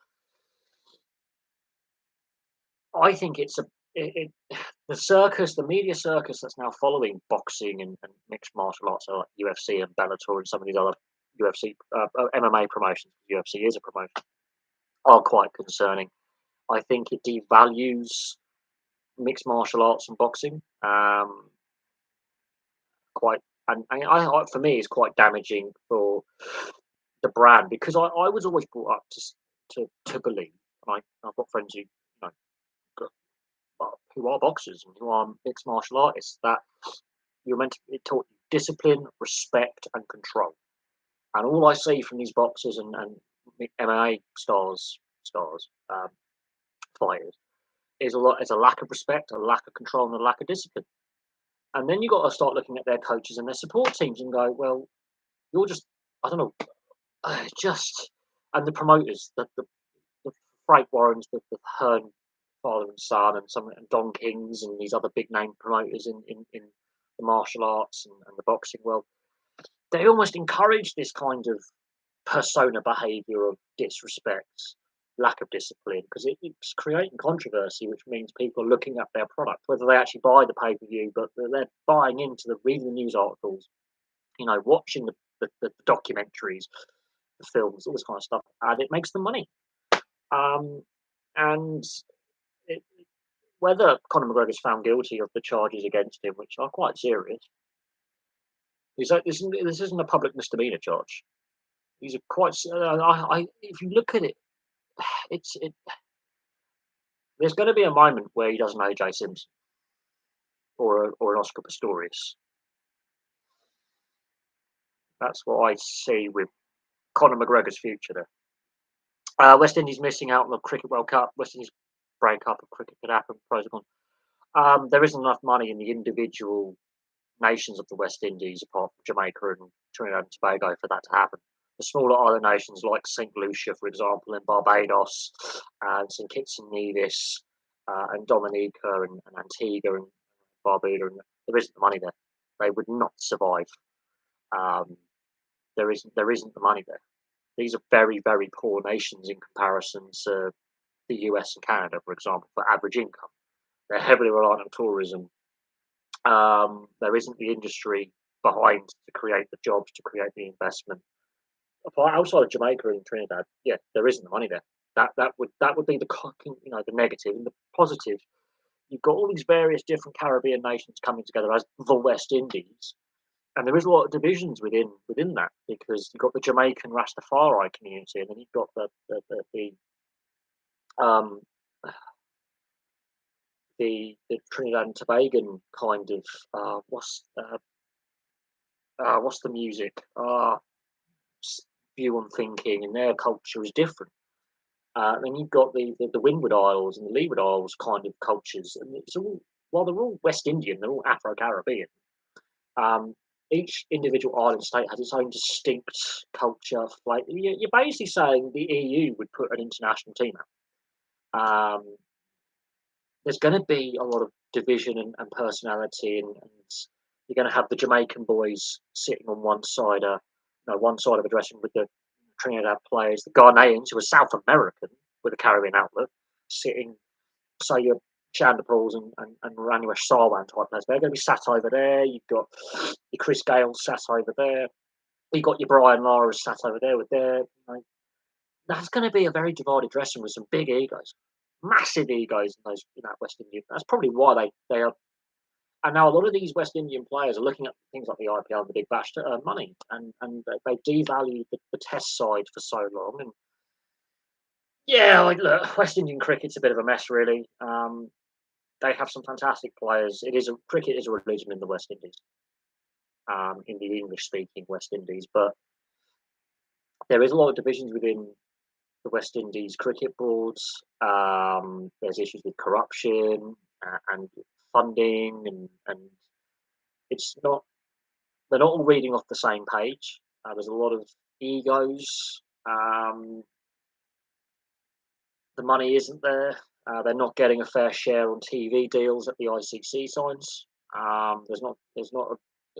I think the circus, the media circus that's now following boxing and mixed martial arts, so like UFC and Bellator and some of these other MMA promotions. UFC is a promotion, are quite concerning. I think it devalues mixed martial arts and boxing. Quite, and for me, it's quite damaging for the brand, because I was always brought up to believe, and I've got friends know got, who are boxers and who are mixed martial artists, that you're meant to it taught you discipline, respect, and control. And all I see from these boxers and MMA stars, fighters, is a lack of respect, a lack of control, and a lack of discipline. And then you got to start looking at their coaches and their support teams and go, well, you're just, I don't know, just, and the promoters, the Frank Warrens, the Hearn father and son, and Don Kings and these other big name promoters in the martial arts and the boxing world, they almost encourage this kind of persona behaviour of disrespect, lack of discipline, because it's creating controversy, which means people are looking at their product, whether they actually buy the pay per view, but they're buying into reading the news articles, watching the documentaries, the films, all this kind of stuff, and it makes them money. And it, whether Conor McGregor's found guilty of the charges against him, which are quite serious, this isn't a public misdemeanor charge. These are quite. If you look at it, it. There's going to be a moment where he does an AJ Simpson or an Oscar Pistorius. That's what I see with Conor McGregor's future there. West Indies missing out on the Cricket World Cup. West Indies break-up of cricket could happen. Pros and cons. There isn't enough money in the individual nations of the West Indies, apart from Jamaica and Trinidad and Tobago, for that to happen. The smaller island nations like St. Lucia, for example, and Barbados, and St. Kitts and Nevis, and Dominica and Antigua and Barbuda, and there isn't the money there. They would not survive. There isn't the money there. These are very, very poor nations in comparison to the US and Canada, for example, for average income. They're heavily reliant on tourism. There isn't the industry behind to create the jobs, to create the investment. Outside of Jamaica and Trinidad, yeah, there isn't the money there. That would be the negative. And the positive, you've got all these various different Caribbean nations coming together as the West Indies, and there is a lot of divisions within that, because you've got the Jamaican Rastafari community, and then you've got the Trinidad and Tobagan kind of what's the music view on thinking, and their culture is different. Then you've got the Windward Isles and the Leeward Isles kind of cultures, and it's all, while they're all West Indian, they're all Afro-Caribbean. Each individual island state has its own distinct culture. Like you're basically saying the EU would put an international team out. There's going to be a lot of division and personality, and you're going to have the Jamaican boys sitting on one side of the dressing with the Trinidad players, the Ghanaians, who are South American with a Caribbean outlook, sitting, say, your Chanderpauls and Ranuesh Sarwan type players. They're going to be sat over there. You've got your Chris Gale sat over there. You've got your Brian Lara sat over there with their. That's going to be a very divided dressing with some big egos, massive egos in that West Indian. That's probably why they are. And now a lot of these West Indian players are looking at things like the IPL and the Big Bash to earn money, and they devalue the Test side for so long. And yeah, look, West Indian cricket's a bit of a mess, really. They have some fantastic players. Cricket is a religion in the West Indies, in the English-speaking West Indies, but there is a lot of divisions within the West Indies cricket boards. There's issues with corruption and funding, and it's not. They're not all reading off the same page. There's a lot of egos. The money isn't there. They're not getting a fair share on TV deals that the ICC signs. There's not.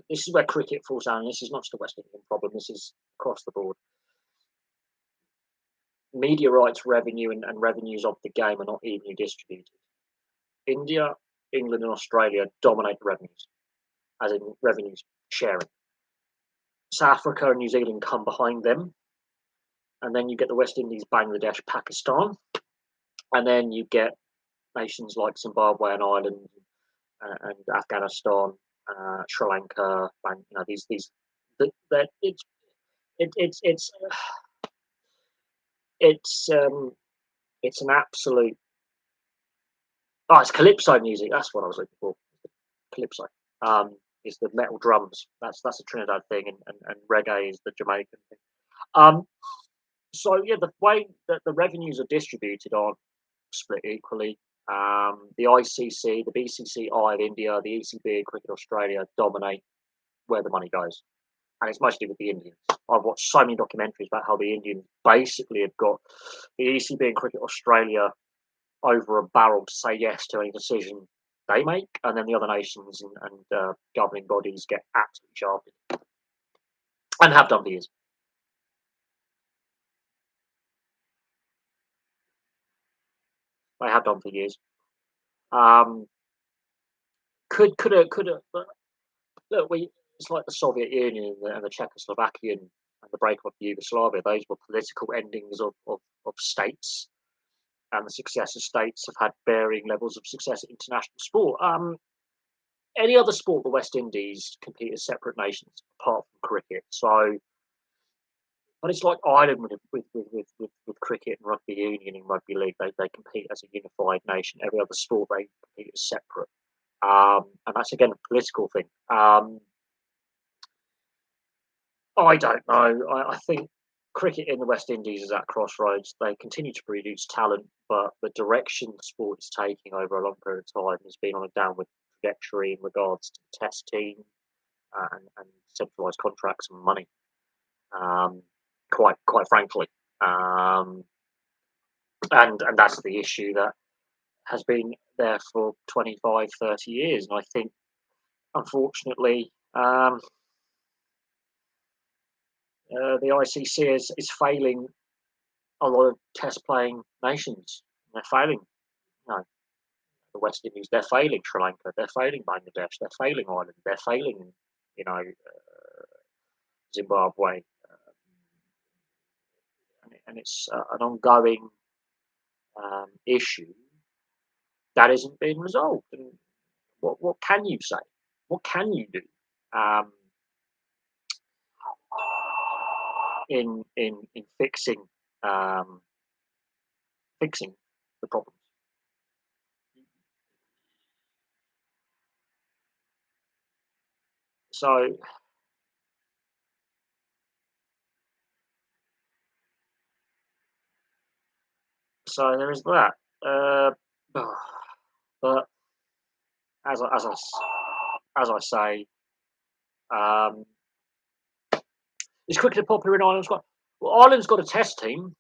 This is where cricket falls down. This is not just a West Indian problem. This is across the board. Media rights revenue and revenues of the game are not evenly distributed. India, England, and Australia dominate the revenues, as in revenues sharing. South Africa and New Zealand come behind them, and then you get the West Indies, Bangladesh, Pakistan, and then you get nations like Zimbabwe and Ireland and Afghanistan, Sri Lanka, and it's it's um, it's an absolute. Oh, it's calypso music. That's what I was looking for. Calypso. Um, is the metal drums. That's a Trinidad thing, and reggae is the Jamaican thing. Um, so yeah, the way that the revenues are distributed are split equally. The ICC, the BCCI of India, the ECB in Cricket Australia dominate where the money goes, and it's mostly with the Indians. I've watched so many documentaries about how the Indians basically have got the ECB and Cricket Australia over a barrel to say yes to any decision they make, and then the other nations and governing bodies get absolutely shafted and have done for years. They have done for years. Um, could look, we it's like the Soviet Union and the Czechoslovakian and the breakup of Yugoslavia. Those were political endings of states, and the successor states have had varying levels of success at international sport. Any other sport, the West Indies compete as separate nations apart from cricket. So, but it's like Ireland with cricket and rugby union and rugby league. They compete as a unified nation. Every other sport they compete as separate, and that's again a political thing. I don't know. I think cricket in the West Indies is at crossroads. They continue to produce talent, but the direction the sport is taking over a long period of time has been on a downward trajectory in regards to the test team and centralised contracts and money. Um, quite frankly, um, and that's the issue that has been there for 25, 30 years. And I think, unfortunately, the ICC is failing a lot of test playing nations. They're failing. You know, the West Indies, they're failing Sri Lanka, they're failing Bangladesh, they're failing Ireland, they're failing, you know, Zimbabwe, and it's an ongoing issue that isn't being resolved. And what can you say? What can you do um, in um, fixing the problems? So so there is that. Uh, but as I say, um, is cricket popular in Ireland? Well, Ireland's got a test team,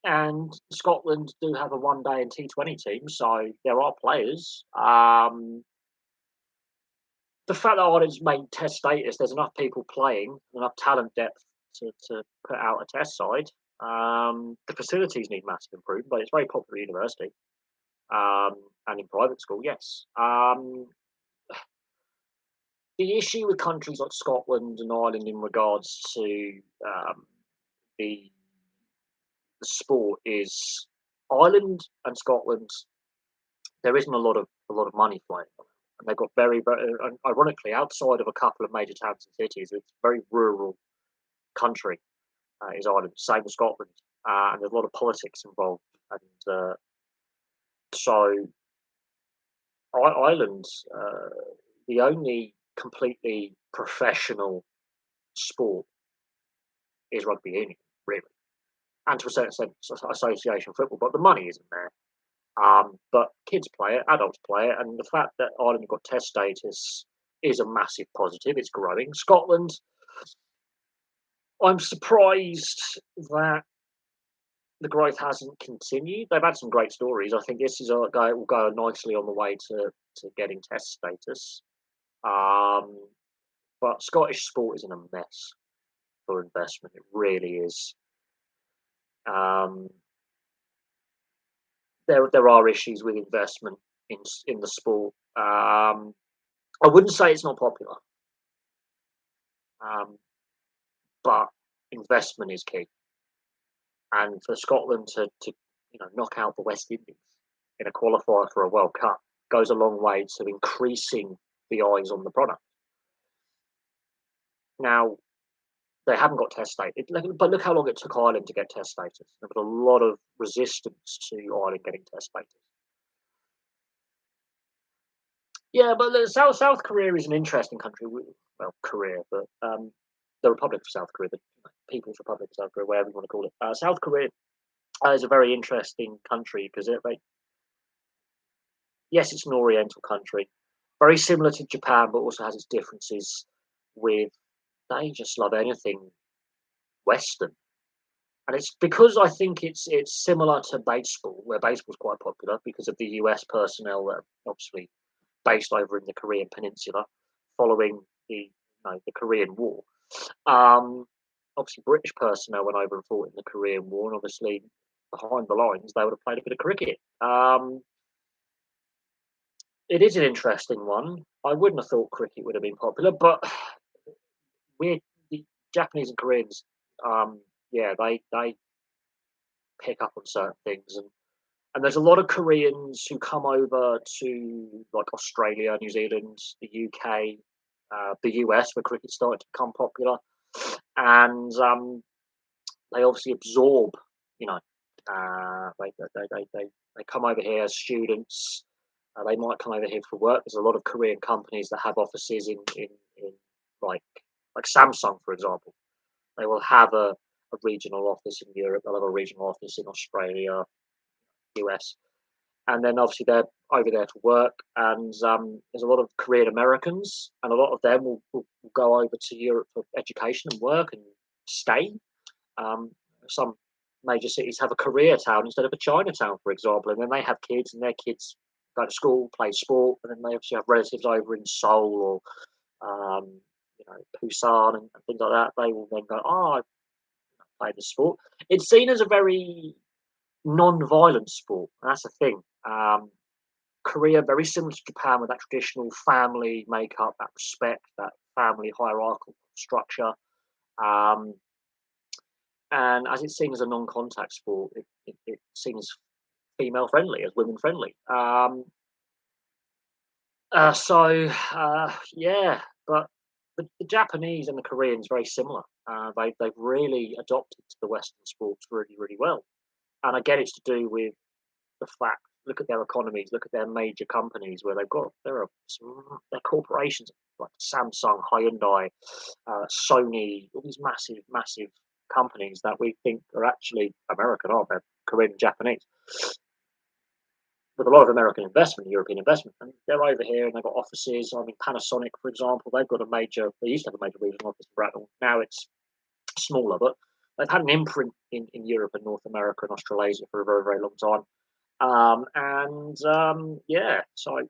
and Scotland do have a one day and T20 team, so there are players. The fact that Ireland's made test status, there's enough people playing, enough talent depth to put out a test side. The facilities need massive improvement, but it's very popular at university and in private school, yes. The issue with countries like Scotland and Ireland in regards to um, the the sport is Ireland and Scotland. There isn't a lot of money flowing, and they've got very ironically outside of a couple of major towns and cities, it's a very rural country. Is Ireland, same as Scotland, and there's a lot of politics involved, and so Ireland, the only completely professional sport is rugby union, really, and to a certain extent, association football, but the money isn't there. But kids play it, adults play it, and the fact that Ireland got test status is a massive positive. It's growing. Scotland, I'm surprised that the growth hasn't continued. They've had some great stories. I think this is a guy will go nicely on the way to getting test status. Um, but Scottish sport is in a mess for investment. It really is. Um, there are issues with investment in the sport. I wouldn't say it's not popular, um, but investment is key. And for Scotland to knock out the West Indies in a qualifier for a World Cup goes a long way to increasing the eyes on the product. Now, They haven't got test status. But look how long it took Ireland to get test status. There was a lot of resistance to Ireland getting test status. Yeah, but the South Korea is an interesting country. Well, Korea, but the Republic of South Korea, the People's Republic of South Korea, whatever you want to call it. South Korea is a very interesting country because yes, it's an Oriental country, very similar to Japan, but also has its differences with they just love anything Western. And it's because I think it's similar to baseball, where baseball's quite popular because of the US personnel that are obviously based over in the Korean Peninsula following the Korean War. Um, Obviously, British personnel went over and fought in the Korean War, and obviously behind the lines they would have played a bit of cricket. It is an interesting one. I wouldn't have thought cricket would have been popular, but we the Japanese and Koreans, yeah, they pick up on certain things, and there's a lot of Koreans who come over to like Australia, New Zealand, the UK, the US, where cricket started to become popular, and they obviously absorb, you know, they come over here as students. They might come over here for work. There's a lot of Korean companies that have offices in like like Samsung, for example. They will have a regional office in Europe. They'll have a regional office in Australia, US, and then obviously they're over there to work. And there's a lot of Korean Americans, and a lot of them will go over to Europe for education and work and stay. Some major cities have a Koreatown instead of a Chinatown, for example, and then they have kids, and their kids go to school, play sport, and then they obviously have relatives over in Seoul or Busan and things like that. They will then go, oh, I play the sport. It's seen as a very non-violent sport. And that's the thing. Korea, very similar to Japan, with that traditional family makeup, that respect, that family hierarchical structure. Um, and as it's seen as a non-contact sport, it's seen as female friendly, as women friendly. Yeah, but the Japanese and the Koreans very similar. They've really adopted to the Western sports really really well, and again, it's to do with the fact. Look at their economies. Look at their major companies where there are their corporations like Samsung, Hyundai, Sony, all these massive companies that we think are actually American, aren't they? Korean and Japanese, with a lot of American investment, European investment, and they're over here and they've got offices. I mean, Panasonic, for example, they've got a major. They used to have a major regional office in Bracknell. Now it's smaller, but they've had an imprint in Europe and North America and Australasia for a very very long time. Yeah, so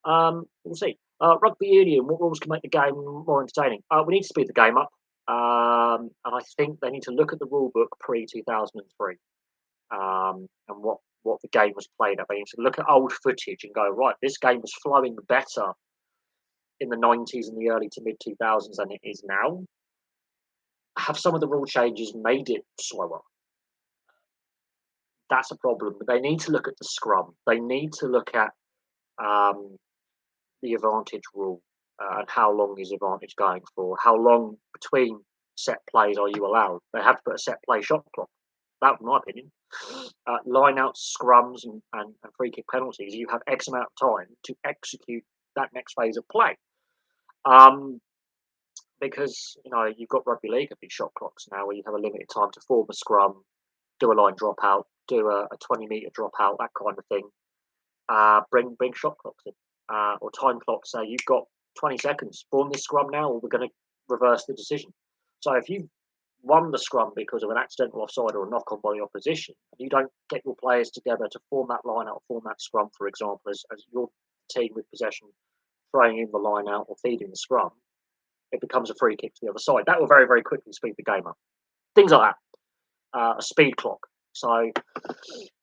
we'll see. Rugby union, what rules can make the game more entertaining? We need to speed the game up, and I think they need to look at the rule book pre 2003, and what the game was played at. They need to look at old footage and go, right, this game was flowing better in the 90s and the early to mid 2000s than it is now. Have some of the rule changes made it slower? That's a problem. But they need to look at the scrum. They need to look at um, the advantage rule and how long is advantage going for? How long between set plays are you allowed? They have to put a set play shot clock. That, in my opinion, line outs, scrums, and free kick penalties. You have X amount of time to execute that next phase of play. Um, because you've got rugby league at these shot clocks now, where you have a limited time to form a scrum, do a line drop out, do a 20-meter drop out, that kind of thing. Bring shot clocks in, or time clocks. Say you've got 20 seconds. Form this scrum now, or we're going to reverse the decision. So if you won the scrum because of an accidental offside or a knock on by the opposition, and you don't get your players together to form that line out, or form that scrum, for example, as your team with possession throwing in the line out or feeding the scrum, it becomes a free kick to the other side. That will very, very quickly speed the game up. Things like that. A speed clock. So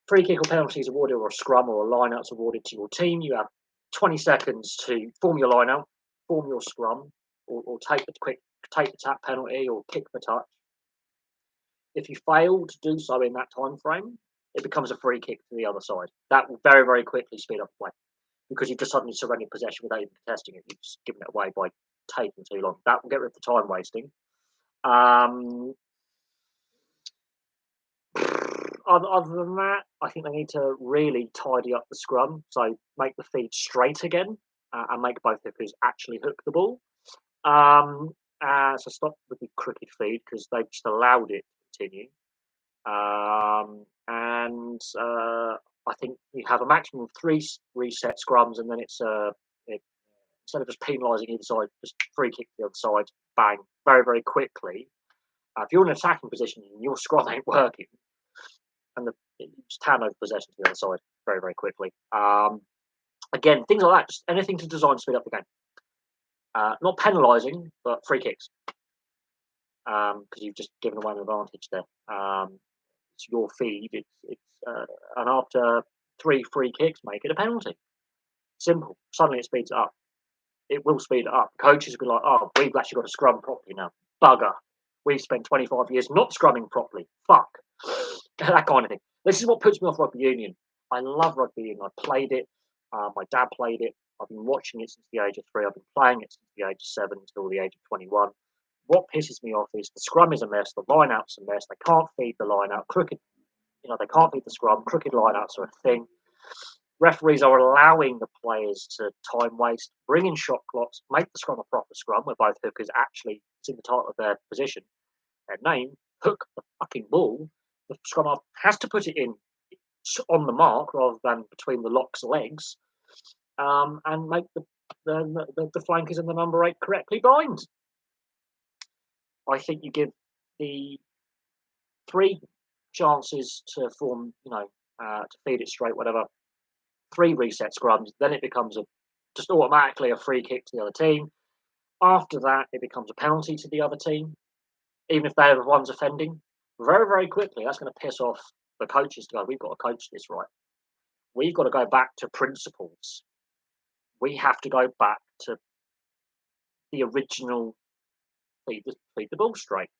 free kick or penalty is awarded, or a scrum or a line out's awarded to your team. You have 20 seconds to form your line out, form your scrum, or take the tap penalty or kick the touch. If you fail to do so in that time frame, it becomes a free kick to the other side. That will very, very quickly speed up play because you've just suddenly surrendered possession without even contesting it. You've just given it away by taking too long. That will get rid of the time wasting. Um, other than that, I think they need to really tidy up the scrum, so make the feed straight again, and make both hookers actually hook the ball. Um, so stop with the crooked feed because they've just allowed it to continue. And I think you have a maximum of three reset scrums, and then instead of just penalising either side, just free kick the other side, bang, very, very quickly. If you're in an attacking position and your scrum ain't working, and just hand over possession to the other side very, very quickly. Again, things like that, just anything to design to speed up the game. Not penalising, but free kicks, because you've just given away an advantage there. It's your feed. And after 3 free kicks, make it a penalty. Simple. Suddenly it speeds it up. It will speed it up. Coaches will be like, "Oh, we've actually got to scrum properly now." Bugger. We've spent 25 years not scrumming properly. Fuck. That kind of thing. This is what puts me off rugby union. I love rugby union. I played it. My dad played it. I've been watching it since the age of 3. I've been playing it since the age of 7 until the age of 21. What pisses me off is the scrum is a mess. The line-out's a mess. They can't feed the line-out. They can't feed the scrum. Crooked line-outs are a thing. Referees are allowing the players to time waste, bring in shot clocks, make the scrum a proper scrum where both hookers actually, it's in the title of their position, their name, hook the fucking ball. The scrum half has to put it in on the mark rather than between the lock's legs, and make the flankers and the number 8 correctly bind. I think you give the 3 chances to form, to feed it straight, whatever. 3 reset scrums, then it becomes just automatically a free kick to the other team. After that, it becomes a penalty to the other team, even if they're the ones offending. Very, very quickly, that's going to piss off the coaches to go, we've got to coach this right. We've got to go back to principles. We have to go back to the original feed the ball straight.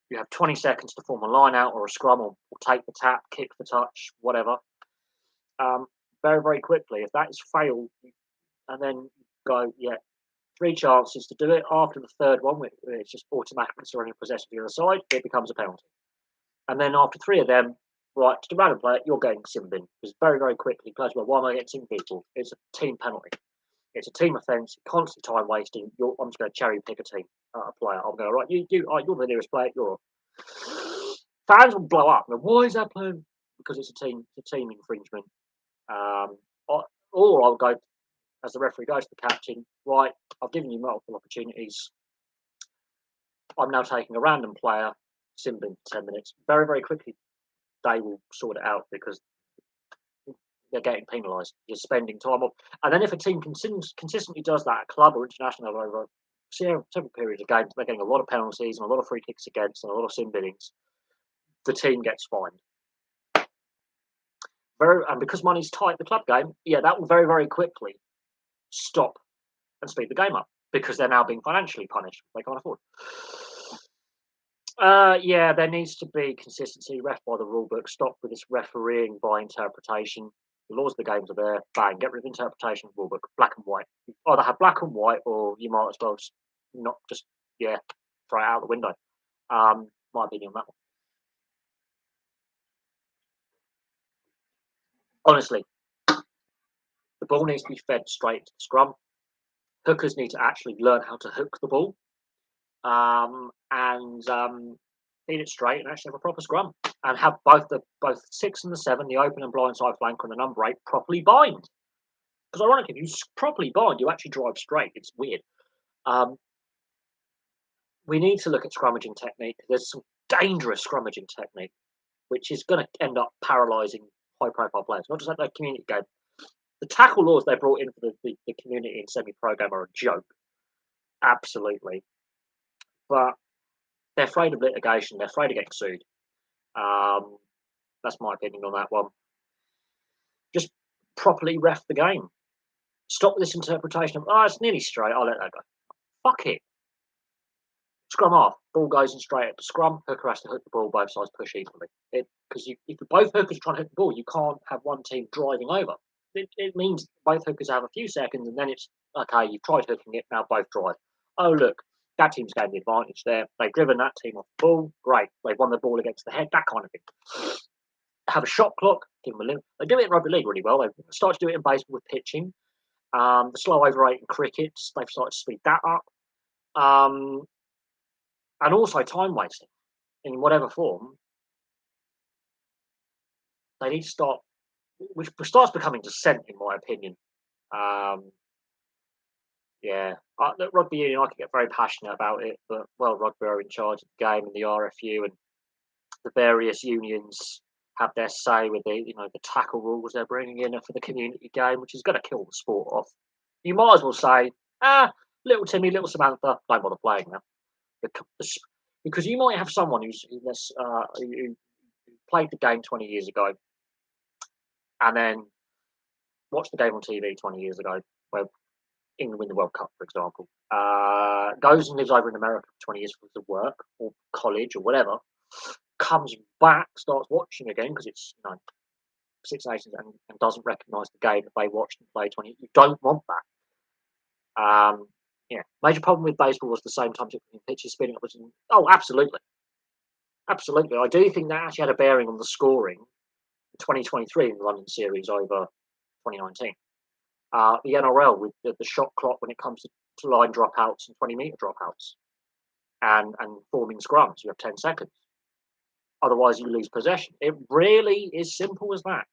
You have 20 seconds to form a line out or a scrum or take the tap, kick the touch, whatever. Very, very quickly, if that is failed, and then go, 3 chances to do it. After the third one, it's just automatically surrendering possession to the other side, it becomes a penalty. And then after 3 of them, right, to the random player, you're getting sin bin. Because very, very quickly, players go, why am I getting sin people? It's a team penalty. It's a team offence, constant time wasting. I'm just going to cherry pick a team, a player. I'm going, right, you're the nearest player, you're off. Fans will blow up. Why is that playing? Because it's a team infringement. Or I'll go, as the referee goes to the captain, right, I've given you multiple opportunities. I'm now taking a random player, sin bin for 10 minutes. Very, very quickly, they will sort it out because they're getting penalised. You're spending time off. And then if a team consistently does that at club or international over several periods of games, they're getting a lot of penalties and a lot of free kicks against and a lot of sin binnings. The team gets fined. And because money's tight in the club game, that will very, very quickly stop and speed the game up because they're now being financially punished. They can't afford. There needs to be consistency. Ref by the rule book. Stop with this refereeing by interpretation. The laws of the games are there. Bang. Get rid of interpretation. Rule book. Black and white. You either have black and white, or you might as well not just throw it out the window. My opinion on that one. Honestly, the ball needs to be fed straight to the scrum. Hookers need to actually learn how to hook the ball, and feed it straight and actually have a proper scrum, and have both 6 and the 7, the open and blindside flanker and the number 8 properly bind. Because ironically, if you properly bind, you actually drive straight. It's weird. We need to look at scrummaging technique. There's some dangerous scrummaging technique, which is going to end up paralysing high-profile players. Not just like the community game. The tackle laws they brought in for the community and semi-pro game are a joke. Absolutely. But they're afraid of litigation. They're afraid of getting sued. That's my opinion on that one. Just properly ref the game. Stop this interpretation of, it's nearly straight, I'll let that go. Fuck it. Scrum off. Ball goes in straight at the scrum. Hooker has to hook the ball. Both sides push equally. Because if both hookers are trying to hook the ball, you can't have one team driving over. It means both hookers have a few seconds, and then it's, okay, you've tried hooking it, now both drive. Oh, look, That team's gained the advantage there. They've driven that team off the ball. Great. They've won the ball against the head. That kind of thing. Have a shot clock. Give them a limit. They do it in rugby league really well. They've started to do it in baseball with pitching. The slow over rate in cricket, they've started to speed that up. And also time wasting in whatever form. They need to start, which starts becoming dissent, in my opinion. Yeah, look, rugby union, I could get very passionate about it, but well, rugby are in charge of the game and the RFU, and the various unions have their say with the tackle rules they're bringing in for the community game, which is going to kill the sport off. You might as well say, little Timmy, little Samantha, don't bother playing now, because you might have someone who played the game 20 years ago, and then watched the game on TV 20 years ago, where England win the World Cup, for example, goes and lives over in America for 20 years for work or college or whatever, comes back, starts watching again because it's Six Nations and doesn't recognise the game that they watched and played 20 years. You don't want that. Yeah, major problem with baseball was the same time pitches spinning up. Absolutely. Absolutely. I do think that actually had a bearing on the scoring in 2023 in the London series over 2019. The NRL with the shot clock when it comes to line dropouts and 20-metre dropouts and forming scrums, you have 10 seconds. Otherwise, you lose possession. It really is simple as that.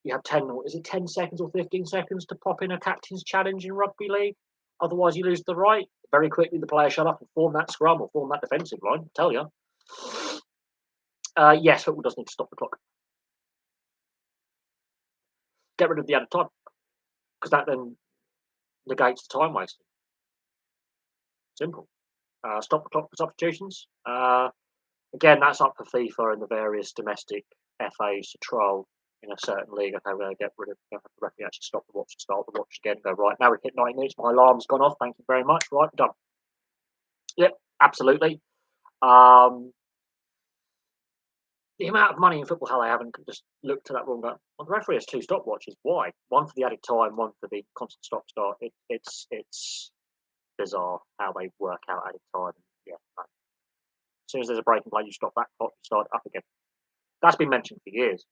You have 10 seconds or 15 seconds to pop in a captain's challenge in rugby league. Otherwise, you lose the right. Very quickly, the player shut up and form that scrum or form that defensive line. I tell you. Yes, football does need to stop the clock. Get rid of the added time, because that then negates the time wasting. Simple. Stop the clock for substitutions. Again, that's up for FIFA and the various domestic FAs to trial in a certain league. Okay, we're going to get rid of the referee actually stop the watch and start the watch again. Go, right, now we've hit 90 minutes. My alarm's gone off. Thank you very much. Right, done. Yep, absolutely. The amount of money in football, how they haven't just looked to that rule and go, well, the referee has 2 stopwatches. Why? One for the added time, one for the constant stop-start. It's bizarre how they work out added time. Yeah. No. As soon as there's a break in play, you stop that clock, you start up again. That's been mentioned for years.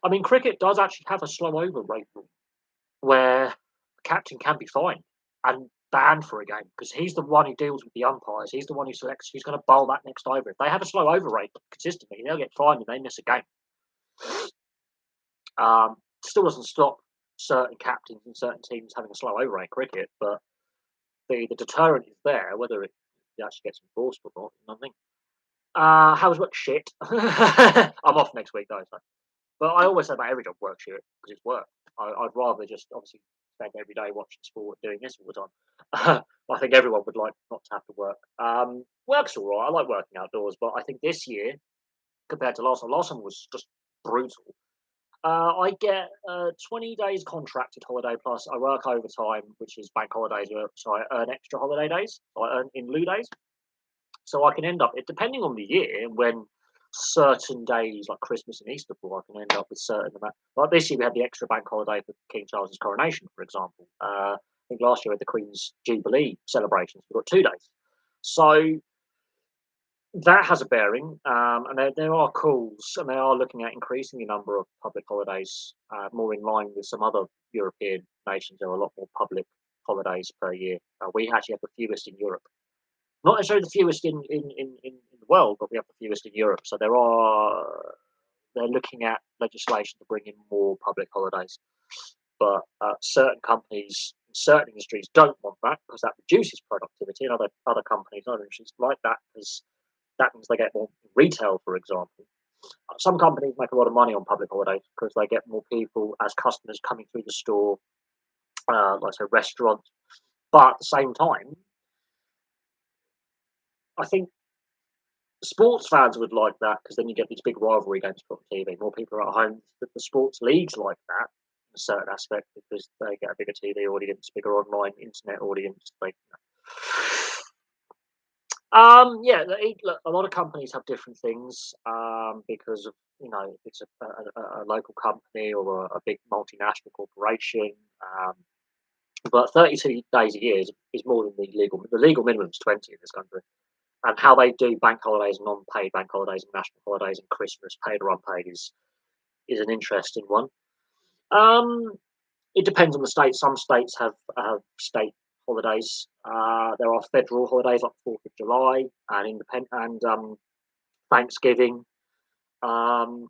I mean, cricket does actually have a slow over rate rule where the captain can be fined and banned for a game because he's the one who deals with the umpires. He's the one who selects who's going to bowl that next over. If they have a slow over rate consistently, they'll get fined and they miss a game. Still doesn't stop certain captains and certain teams having a slow over rate cricket, but the deterrent is there. Whether it actually gets enforced or not, nothing. How's work? Shit. I'm off next week though. So. But I always say about every job work shit because it's work. I'd rather just obviously spend every day watching sport doing this all the time. I think everyone would like not to have to work. Work's all right. I like working outdoors, but I think this year compared to last time was just brutal. I get 20 days contracted holiday plus I work overtime, which is bank holidays, so I earn extra holiday days. So I earn in lieu days. So I can end up, depending on the year, when certain days like Christmas and Easter fall, I can end up with certain amount. Like this year, we had the extra bank holiday for King Charles's coronation, for example. I think last year we had the Queen's Jubilee celebrations. We got 2 days. So that has a bearing, and there are calls, and they are looking at increasing the number of public holidays more in line with some other European nations. There are a lot more public holidays per year. We actually have the fewest in Europe. Not necessarily the fewest in the world, but we have the fewest in Europe. So they're looking at legislation to bring in more public holidays. But certain companies, certain industries don't want that because that reduces productivity, and other companies, other industries like that because that means they get more retail, for example. Some companies make a lot of money on public holidays because they get more people as customers coming through the store, like I say, restaurants. But at the same time, I think sports fans would like that because then you get these big rivalry games put on TV. More people are at home. The sports leagues like that in a certain aspect because they get a bigger TV audience, bigger online internet audience. Yeah, look, a lot of companies have different things because of if it's a local company or a big multinational corporation. But 32 days a year is more than the legal minimum is 20 in this country. And how they do bank holidays, non-paid bank holidays, and national holidays, and Christmas, paid or unpaid, is an interesting one. Um, it depends on the state. Some states have state holidays. There are federal holidays like 4th of July and Thanksgiving. Um,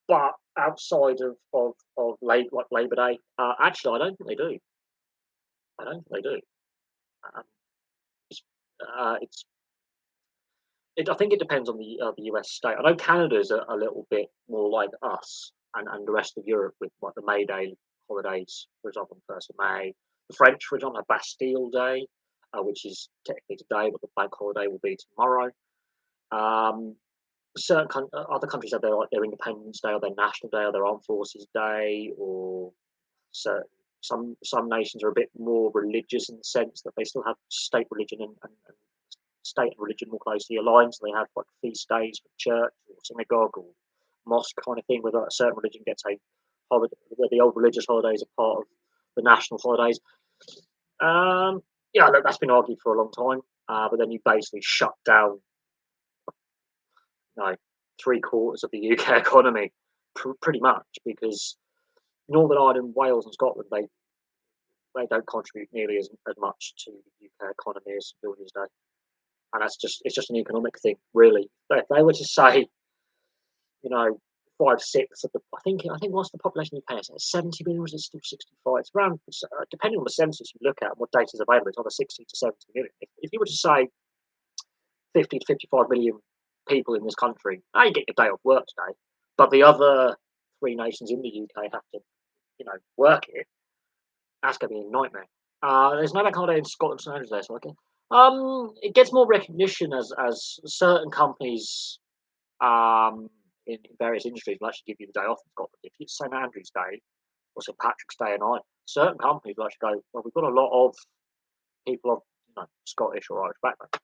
but outside like Labor Day, actually, I don't think they do. I don't think they do. Um, it's, it's I think it depends on the US state. I know Canada's a little bit more like us and the rest of Europe with like the May Day holidays, for example, on the 1st of May. The French, for example, have Bastille Day, which is technically today, but the bank holiday will be tomorrow. Um, other countries have their Independence Day or their National Day or their Armed Forces Day, or certain some nations are a bit more religious in the sense that they still have state religion and state and religion more closely aligned. So they have like feast days for church or synagogue or mosque kind of thing, where a certain religion gets a holiday, where the old religious holidays are part of the national holidays. Yeah, look, that's been argued for a long time, but then you basically shut down, you know, 3/4 of the UK economy, pretty much, because Northern Ireland, Wales, and Scotland they don't contribute nearly as much to the UK economy as Georgia's do. And it's just an economic thing, really. But if they were to say, you know, 5/6 of the, I think what's the population of the UK? Is it 70 million or is it still 65? It's around, depending on the census you look at and what data is available, it's either 60 to 70 million. If you were to say 50 to 55 million people in this country, now you get your day off work today, but the other three nations in the UK have to, work it. That's going to be a nightmare. There's no bank holiday in Scotland, so there, so okay. It gets more recognition as certain companies in various industries will actually give you the day off in Scotland. If it's St Andrew's Day or St Patrick's Day and I, certain companies will actually go, well, we've got a lot of people of Scottish or Irish background.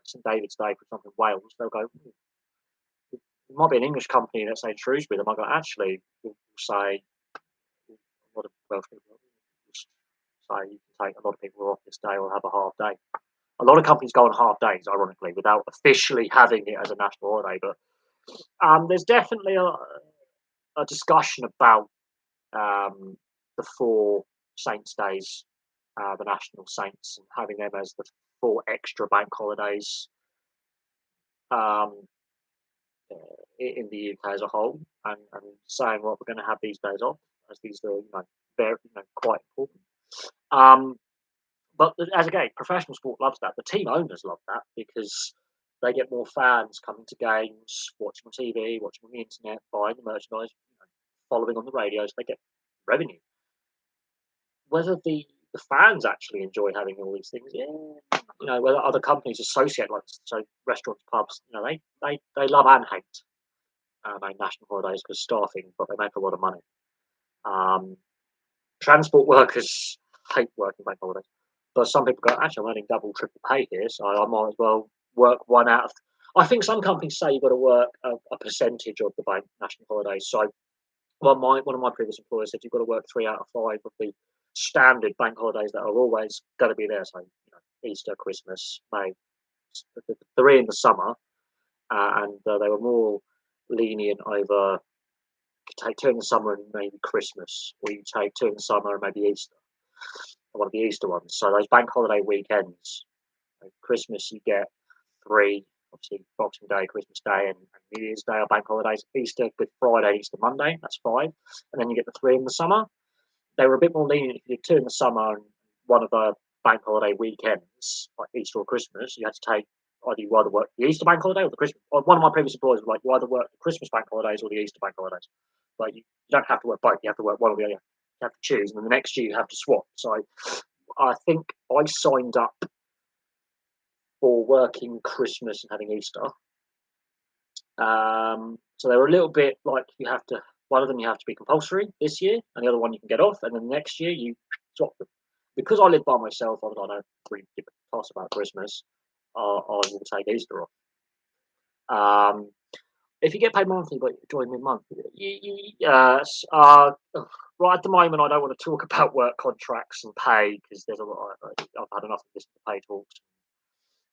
St David's Day, for example, in Wales, they'll go, it might be an English company, let's say in Shrewsbury, they might go, actually, we'll say, a lot of Welsh people will say you can take a lot of people off this day or have a half day. A lot of companies go on half days, ironically, without officially having it as a national holiday. But there's definitely a discussion about the four Saints days, the national saints, and having them as the four extra bank holidays um, in the UK as a whole, and saying, well, we're going to have these days off, as these are very quite important. But as again, professional sport loves that. The team owners love that because they get more fans coming to games, watching on TV, watching on the internet, buying the merchandise, following on the radios. They get revenue. Whether the fans actually enjoy having all these things, yeah, whether other companies associate, like so restaurants, pubs, they love and hate national holidays because staffing, but they make a lot of money. Transport workers hate working bank holidays. But some people go, actually, I'm earning double, triple pay here, so I might as well work one out of. I think some companies say you've got to work a percentage of the bank national holidays. So, one of my previous employers said you've got to work 3 out of 5 of the standard bank holidays that are always going to be there. So, Easter, Christmas, May, 3 in the summer, and they were more lenient over. You take 2 in the summer and maybe Christmas, or you take 2 in the summer and maybe Easter. One of the Easter ones. So those bank holiday weekends, Christmas you get 3, obviously Boxing Day, Christmas Day, and New Year's Day are bank holidays. Easter, Good Friday, Easter Monday, that's 5, and then you get the 3 in the summer. They were a bit more lenient if you did 2 in the summer and one of the bank holiday weekends, like Easter or Christmas, you had to take you either work the Easter bank holiday or the Christmas. Or one of my previous employers was like, you either work the Christmas bank holidays or the Easter bank holidays. But you don't have to work both. You have to work one or the other. You have to choose, and then the next year you have to swap. So I think I signed up for working Christmas and having Easter. So they were a little bit like one of them you have to be compulsory this year, and the other one you can get off, and then the next year you swap them. Because I live by myself, I don't really give a toss about Christmas. I will take Easter off. If you get paid monthly but join mid-month, right at the moment, I don't want to talk about work contracts and pay because there's a lot. I've had enough of this pay talks,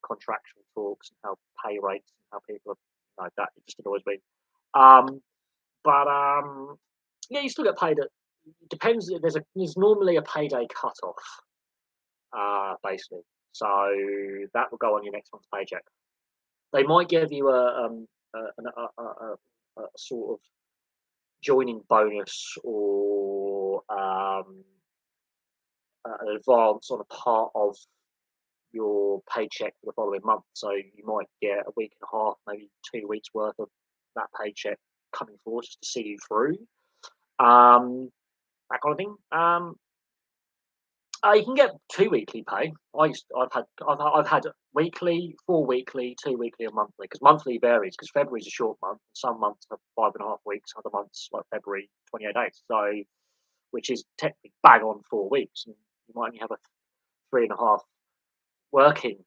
contractual talks, and how pay rates and how people are like that. It just annoys me. Um, but yeah, you still get paid. It depends. There's normally a payday cut off, basically. So that will go on your next month's paycheck. They might give you a sort of joining bonus or an advance on a part of your paycheck for the following month. So you might get a week and a half, maybe 2 weeks worth of that paycheck coming forward just to see you through. That kind of thing. You can get 2 weekly pay. I've had weekly, 4 weekly, 2 weekly, and monthly. Because monthly varies. Because February's a short month. Some months have 5.5 weeks. Other months like February, 28 days. So which is technically bang on 4 weeks. And you might only have a three and a half working,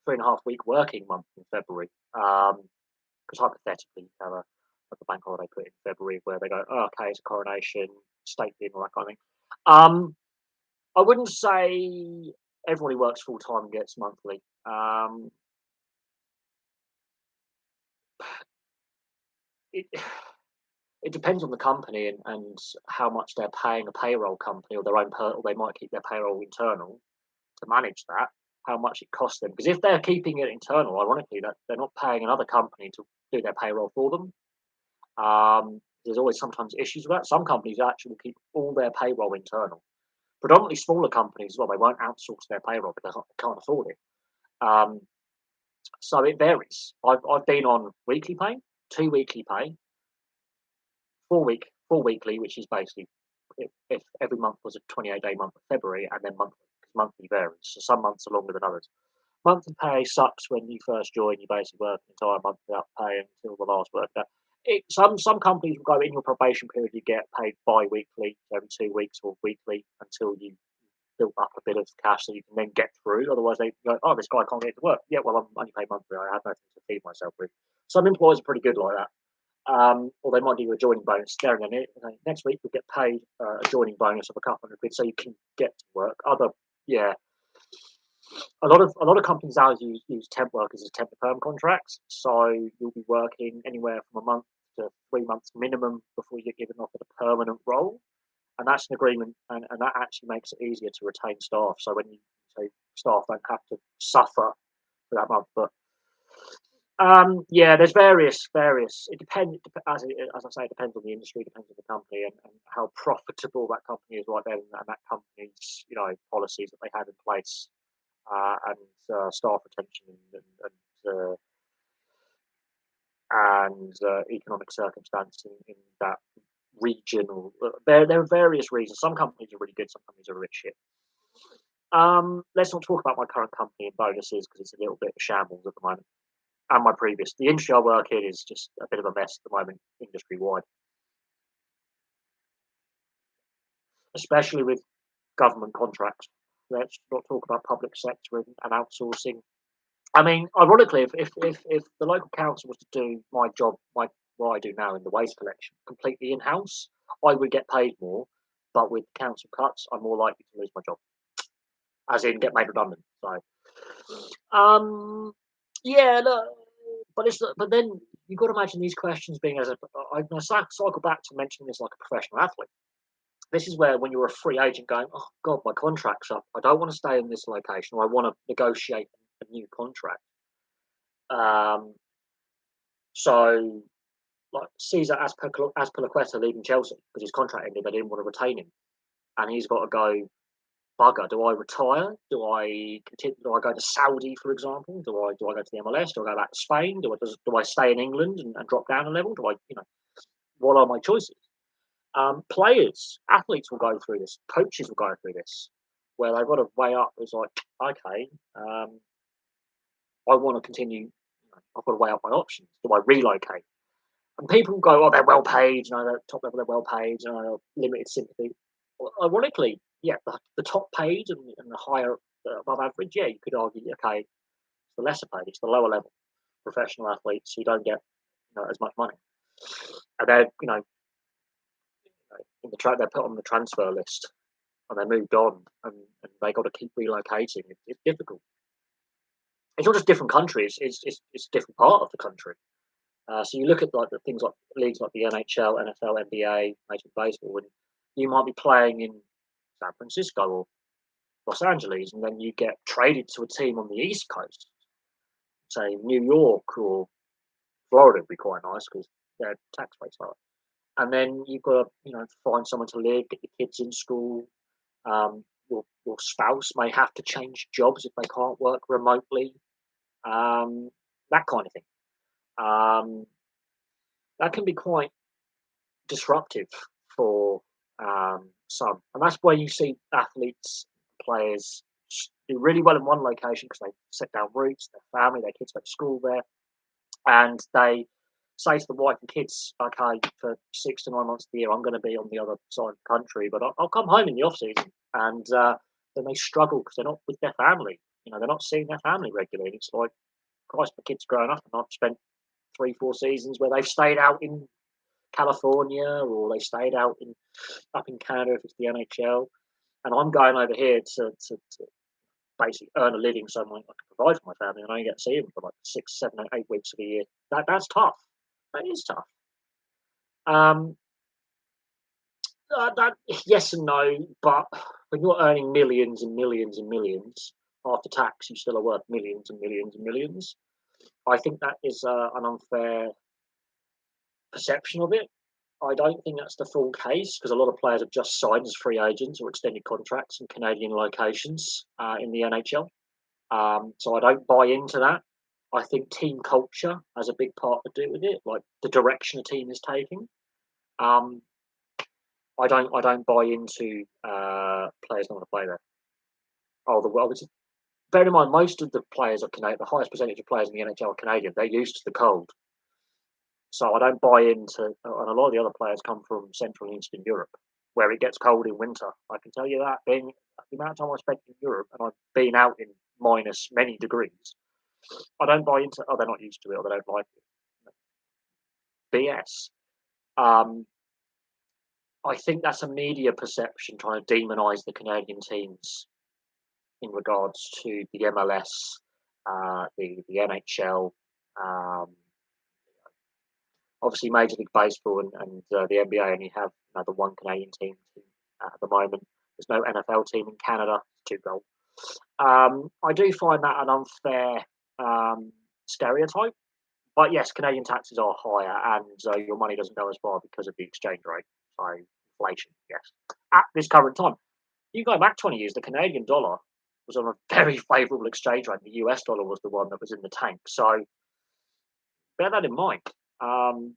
3.5 week working month in February. Because hypothetically, you have a bank holiday put in February where they go, oh, okay, it's a coronation, state dinner, all that kind of thing. I wouldn't say everybody works full time and gets monthly. It it depends on the company and how much they're paying a payroll company or their own or they might keep their payroll internal to manage that. How much it costs them because if they're keeping it internal, ironically, that they're not paying another company to do their payroll for them. There's always sometimes issues with that. Some companies actually keep all their payroll internal. Predominantly smaller companies as well. They won't outsource their payroll because they can't afford it. Um, so it varies. I've been on weekly pay, 2 weekly pay, 4 weekly, which is basically if every month was a 28-day month of February, and then monthly, because monthly varies. So some months are longer than others. Monthly pay sucks when you first join. You basically work an entire month without pay until the last work day. Some companies will go in your probation period. You get paid bi-weekly, every 2 weeks or weekly until you build up a bit of cash so you can then get through. Otherwise, they go, "Oh, this guy can't get to work." Yeah, well, I'm only paid monthly. I have nothing to feed myself with. Some employers are pretty good like that. Or they might give you a joining bonus. There and then, next week you'll get paid a joining bonus of a couple hundred quid so you can get to work. Yeah, a lot of companies now use temp workers as temp to perm contracts. So you'll be working anywhere from a month to 3 months minimum before you get given offered a permanent role, and that's an agreement, and that actually makes it easier to retain staff. So when you say staff don't have to suffer for that month, but yeah, there's various. It depends, as I say, it depends on the industry, depends on the company, and how profitable that company is right then, and that company's policies that they have in place, and staff retention and economic circumstance in that region. Or there are various reasons. Some companies are really good, some companies are a bit shit. Let's not talk about my current company and bonuses because it's a little bit of shambles at the moment. And the industry I work in is just a bit of a mess at the moment, industry wide, especially with government contracts. Let's not talk about public sector and outsourcing. I mean, ironically, if the local council was to do my job, what I do now in the waste collection, completely in house, I would get paid more. But with council cuts, I'm more likely to lose my job, as in get made redundant. So, yeah, look, but then you've got to imagine these questions being as a. I'm going to cycle back to mentioning this like a professional athlete. This is where when you're a free agent going, oh god, my contract's up. I don't want to stay in this location, or I want to negotiate a new contract. Um, so like Caesar Azpilicueta leaving Chelsea because his contract ended, they didn't want to retain him, and he's got to go. Bugger, do I retire? Do I continue? Do I go to Saudi, for example? Do I go to the MLS? Do I go back to Spain? Do I stay in England and drop down a level? What are my choices? Athletes will go through this. Coaches will go through this, where they've got to weigh up. It's like, okay, I want to continue. I've got to weigh up my options. Do I relocate? And people go, oh, they're well paid. They're top level, they're well paid. Limited sympathy. Well, ironically, yeah, the top paid and the higher above average, yeah, you could argue, okay, it's the lesser paid, it's the lower level professional athletes who don't get as much money, and they're they're put on the transfer list and they moved on and they got to keep relocating. It's difficult. It's not just different countries; it's a different part of the country. So you look at like the things like leagues like the NHL, NFL, NBA, Major League Baseball, and you might be playing in San Francisco or Los Angeles, and then you get traded to a team on the East Coast, say New York or Florida would be quite nice because their tax rates are. And then you've got to, find someone to live, get your kids in school. Your spouse may have to change jobs if they can't work remotely. That kind of thing. Um, that can be quite disruptive for some, and that's where you see athletes, players do really well in one location because they set down roots, their family, their kids go to school there, and they say to the wife and kids, okay, for 6 to 9 months of the year, I'm going to be on the other side of the country, but I'll come home in the off season. And then they struggle because they're not with their family. They're not seeing their family regularly. And it's like, Christ, my kids growing up, and I've spent 3, 4 seasons where they've stayed out in California or they stayed out in up in Canada if it's the NHL, and I'm going over here to basically earn a living so I can provide for my family, and I only get to see them for like 6, 7, 8 weeks of the year. That's tough. That is tough. Um, that yes and no, but when you're earning millions and millions and millions after tax, you still are worth millions and millions and millions. I think that is an unfair perception of it. I don't think that's the full case because a lot of players have just signed as free agents or extended contracts in Canadian locations in the NHL. So I don't buy into that. I think team culture has a big part to do with it, like the direction a team is taking. Um, I don't buy into players not want to play there. Oh, the well, bear in mind most of the players are Canadian. The highest percentage of players in the NHL are Canadian. They're used to the cold, so I don't buy into. And a lot of the other players come from Central and Eastern Europe, where it gets cold in winter. I can tell you that. Being the amount of time I spent in Europe, and I've been out in minus many degrees, I don't buy into. Oh, they're not used to it, or they don't like it. BS. Um, I think that's a media perception trying to demonise the Canadian teams in regards to the MLS, the NHL, um, obviously Major League Baseball and the NBA only have the one Canadian team at the moment. There's no NFL team in Canada. Too goal. I do find that an unfair stereotype. But yes, Canadian taxes are higher, and your money doesn't go as far because of the exchange rate. So inflation, yes. At this current time, you go back 20 years, the Canadian dollar was on a very favourable exchange rate. The US dollar was the one that was in the tank. So bear that in mind. Um,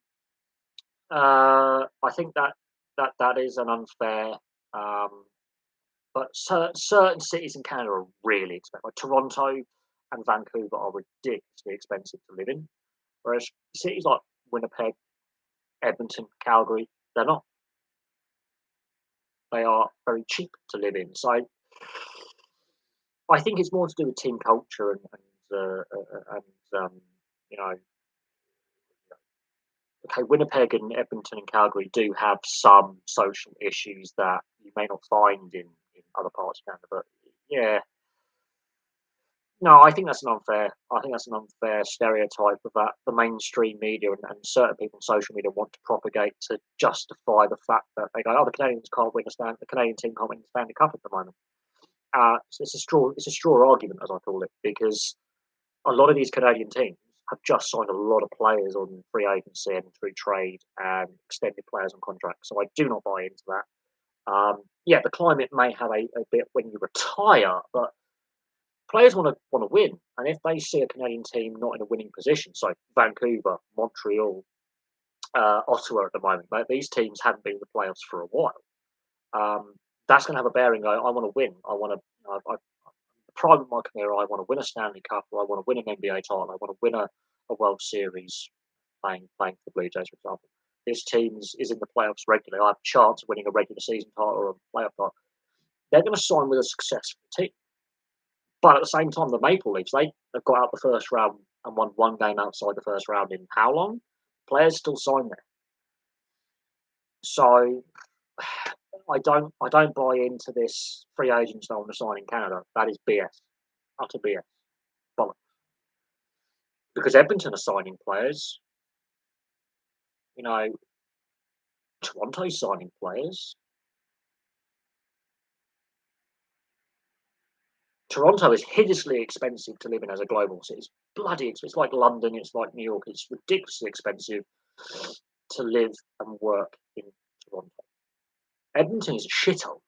I think that is an unfair. Um, but certain cities in Canada are really expensive. Like Toronto and Vancouver are ridiculously expensive to live in, whereas cities like Winnipeg, Edmonton, Calgary, they're not. They are very cheap to live in. So I think it's more to do with team culture and you know, okay, Winnipeg and Edmonton and Calgary do have some social issues that you may not find in other parts of Canada. But yeah, no, I think that's an unfair. I think that's an unfair stereotype of that the mainstream media and certain people on social media want to propagate to justify the fact that they go, "Oh, the Canadians can't win the Canadian team can't win the Stanley Cup at the moment." So it's a straw argument, as I call it, because a lot of these Canadian teams have just signed a lot of players on free agency and through trade and extended players on contracts. So I do not buy into that. Yeah, the climate may have a bit when you retire, but players want to win. And if they see a Canadian team not in a winning position, so Vancouver, Montreal, Ottawa at the moment, like these teams haven't been in the playoffs for a while. That's going to have a bearing. I want to win. I want to. The prime of my career, I want to win a Stanley Cup, or I want to win an NBA title. I want to win a World Series playing for the Blue Jays, for example. This team is in the playoffs regularly. I have a chance of winning a regular season title or a playoff title. They're going to sign with a successful team. But at the same time, the Maple Leafs, they have got out the first round and won one game outside the first round in how long? Players still sign there. So I don't buy into this free agents don't want to sign in Canada. That is BS. Utter BS. Bollocks. Because Edmonton are signing players. You know, Toronto's signing players. Toronto is hideously expensive to live in as a global city. It's bloody expensive. It's like London, it's like New York. It's ridiculously expensive to live and work in Toronto. Edmonton is a shithole,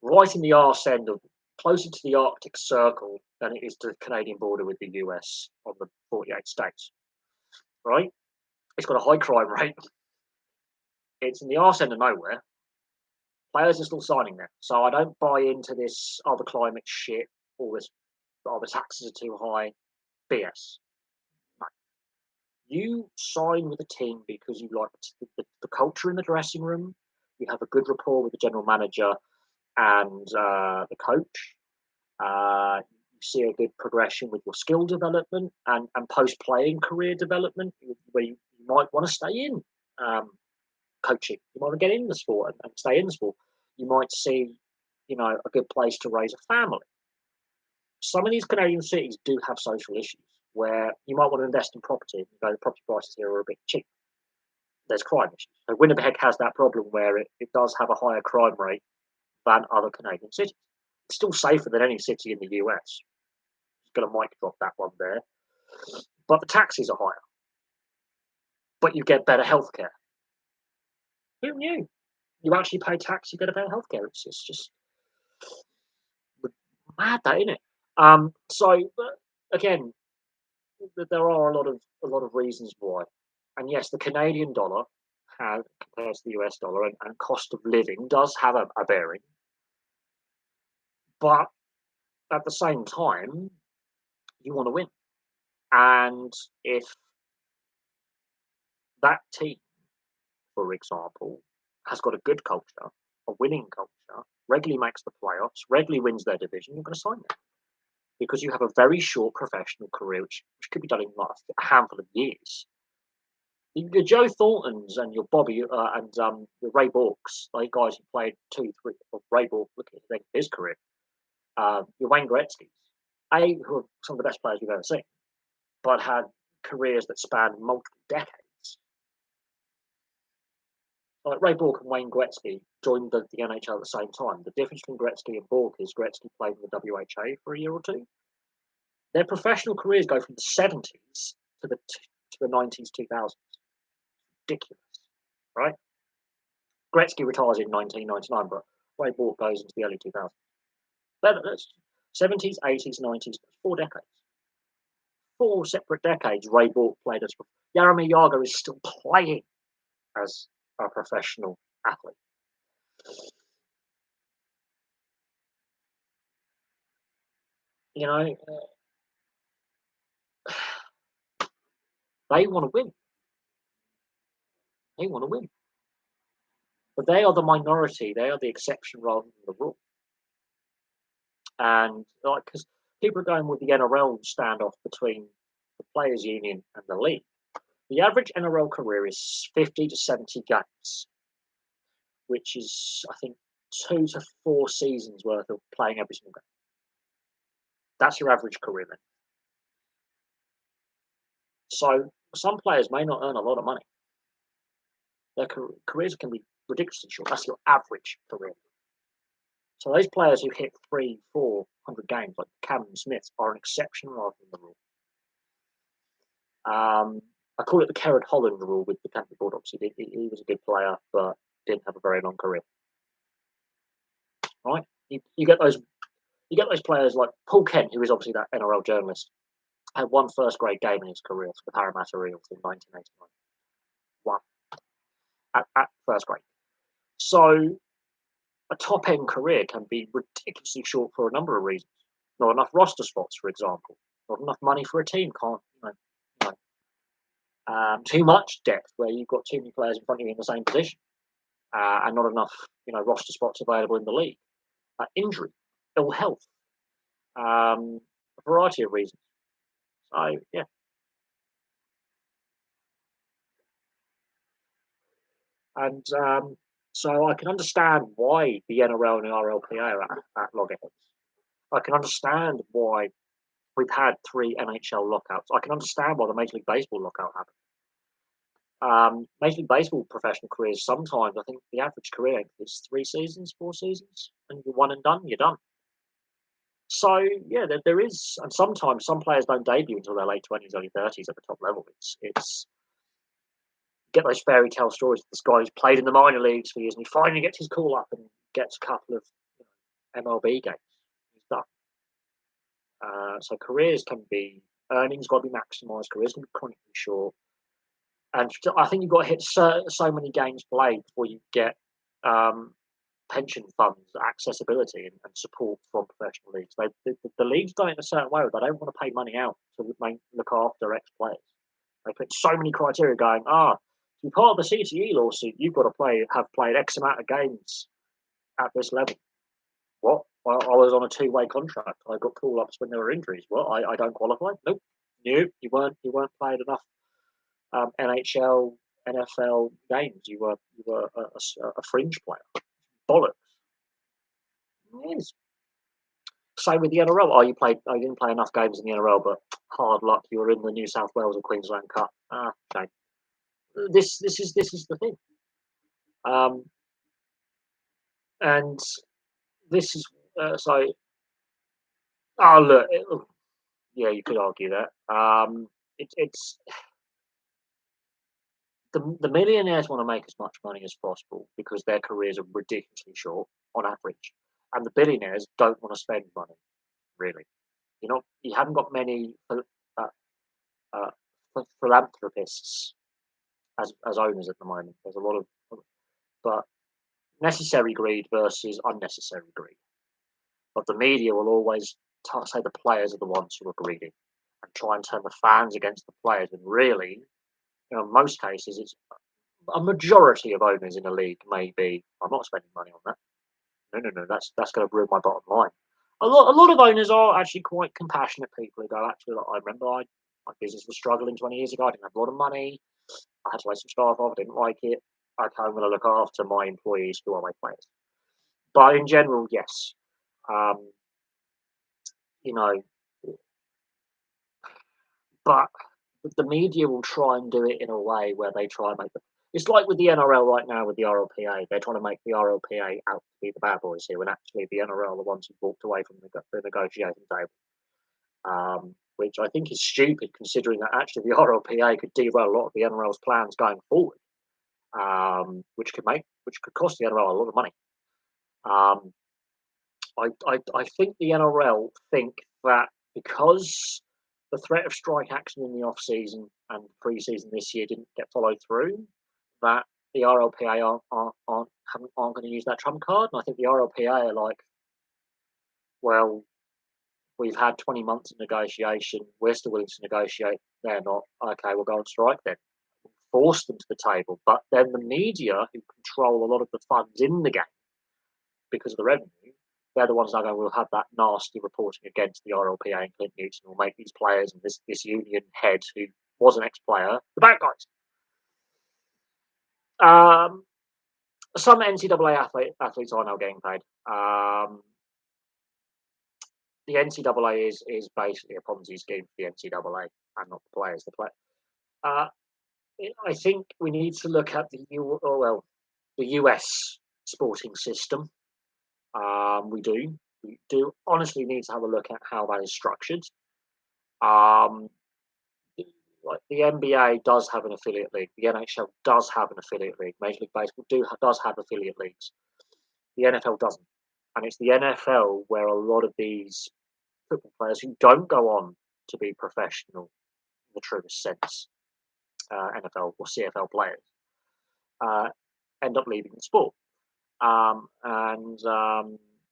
right in the arse end of closer to the Arctic Circle than it is to the Canadian border with the US on the 48 states. Right? It's got a high crime rate. It's in the arse end of nowhere. Players are still signing there. So I don't buy into this other climate shit, all this, the taxes are too high. BS. No. You sign with a team because you like the culture in the dressing room. You have a good rapport with the general manager and the coach. You see a good progression with your skill development and post-playing career development, where you might want to stay in coaching. You might want to get in the sport and stay in the sport. You might see, a good place to raise a family. Some of these Canadian cities do have social issues where you might want to invest in property. The property prices here are a bit cheap. There's crime issues. So Winnipeg has that problem where it does have a higher crime rate than other Canadian cities. It's still safer than any city in the US. Just going to mic drop that one there. But the taxes are higher. But you get better healthcare. Who knew? You actually pay tax, you get a better healthcare. It's just mad, that isn't it? So again, there are a lot of reasons why. And yes, the Canadian dollar compared to the US dollar and cost of living does have a bearing. But at the same time, you want to win. And if that team, for example, has got a good culture, a winning culture, regularly makes the playoffs, regularly wins their division, you're going to sign them because you have a very short professional career, which could be done in like a handful of years. Your Joe Thorntons and your Bobby and your Ray Borks, like guys who played 2, 3, or Ray Bork, look at his career. Your Wayne Gretzky's, who are some of the best players we've ever seen, but had careers that spanned multiple decades. Like Ray Bork and Wayne Gretzky joined the NHL at the same time. The difference between Gretzky and Bork is Gretzky played in the WHA for a year or two. Their professional careers go from the 70s to the 90s, 2000s. Ridiculous, right? Gretzky retires in 1999, but Ray Bork goes into the early 2000s. That's 70s, 80s, 90s, 4 decades. 4 separate decades Ray Bork played as. Jaromir Jagr is still playing as a professional athlete. They want to win. They want to win. But they are the minority. They are the exception rather than the rule. And because people are going with the NRL standoff between the players' union and the league. The average NRL career is 50 to 70 games, which is, I think, 2 to 4 seasons worth of playing every single game. That's your average career then. So some players may not earn a lot of money. Their careers can be ridiculously short. That's your average career. So those players who hit 300-400 games, like Cameron Smith, are an exception rather than the rule. I call it the Kerrod Holland rule with the Tampa Bulldogs. He was a good player, but didn't have a very long career. Right? You get those players like Paul Kent, who is obviously that NRL journalist, had one first grade game in his career for the Parramatta Eels in 1989. One at first grade. So a top end career can be ridiculously short for a number of reasons. Not enough roster spots, for example. Not enough money for a team. Too much depth where you've got too many players in front of you in the same position, and not enough roster spots available in the league. Injury, ill health, a variety of reasons. So yeah, And so I can understand why the NRL and the RLPA are at loggerheads. I can understand why we've had 3 NHL lockouts. I can understand why the Major League Baseball lockout happened. Major League Baseball professional careers, sometimes I think the average career is 3 seasons, 4 seasons, and you're one and done, you're done. So yeah, there is, and sometimes some players don't debut until their late 20s, early 30s at the top level. It's get those fairy tale stories. This guy who's played in the minor leagues for years, and he finally gets his call up and gets a couple of MLB games. He's done. So careers can be earnings got to be maximised. Careers can be chronically short, and I think you've got to hit so many games played before you get pension funds accessibility and support from professional leagues. The leagues done it in a certain way. They don't want to pay money out to look after ex players. They put so many criteria going. To be part of the CTE lawsuit, you've got to have played X amount of games at this level. What? I was on a 2-way contract. I got call ups when there were injuries. What? I don't qualify. Nope. You weren't played enough NHL, NFL games. You were a fringe player. Bollocks. It is. Same with the NRL. You didn't play enough games in the NRL, but hard luck, you were in the New South Wales or Queensland Cup. Okay. This is the thing. And this is so. Oh look, yeah, you could argue that. It's the millionaires want to make as much money as possible because their careers are ridiculously short on average, and the billionaires don't want to spend money. Really, you haven't got many uh, philanthropists as owners at the moment. There's a lot of, but necessary greed versus unnecessary greed. But the media will always say the players are the ones who are greedy and try and turn the fans against the players. And really, in most cases, it's a majority of owners in a league may be, I'm not spending money on that. No, that's going to ruin my bottom line. A lot of owners are actually quite compassionate people who go, actually, like, I remember my business was struggling 20 years ago. I didn't have a lot of money. I had to lay some staff off. I didn't like it. Okay, I'm going to look after my employees who are my players. But in general, yes. Um, you know, but the media will try and do it in a way where they try and make it's like with the NRL right now with the RLPA. They're trying to make the RLPA out to be the bad boys here, when actually the NRL are the ones who walked away from the negotiating table. Which I think is stupid, considering that actually the RLPA could derail a lot of the NRL's plans going forward, which could cost the NRL a lot of money. I think the NRL think that because the threat of strike action in the off season and pre-season this year didn't get followed through, that the RLPA aren't going to use that trump card. And I think the RLPA are like, well, we've had 20 months of negotiation. We're still willing to negotiate. They're not. Okay, we'll go on strike then. Force them to the table. But then the media, who control a lot of the funds in the game because of the revenue, they're the ones that are going, we'll have that nasty reporting against the RLPA and Clint Newton will make these players and this union head who was an ex-player the bad guys. Some NCAA athletes are now getting paid. The NCAA is basically a Ponzi scheme for the NCAA and not the players. I think we need to look at the US sporting system. We do honestly need to have a look at how that is structured. Like the NBA does have an affiliate league. The NHL does have an affiliate league. Major League Baseball does have affiliate leagues. The NFL doesn't, and it's the NFL where a lot of these football players who don't go on to be professional in the truest sense, NFL or CFL players, end up leaving the sport, and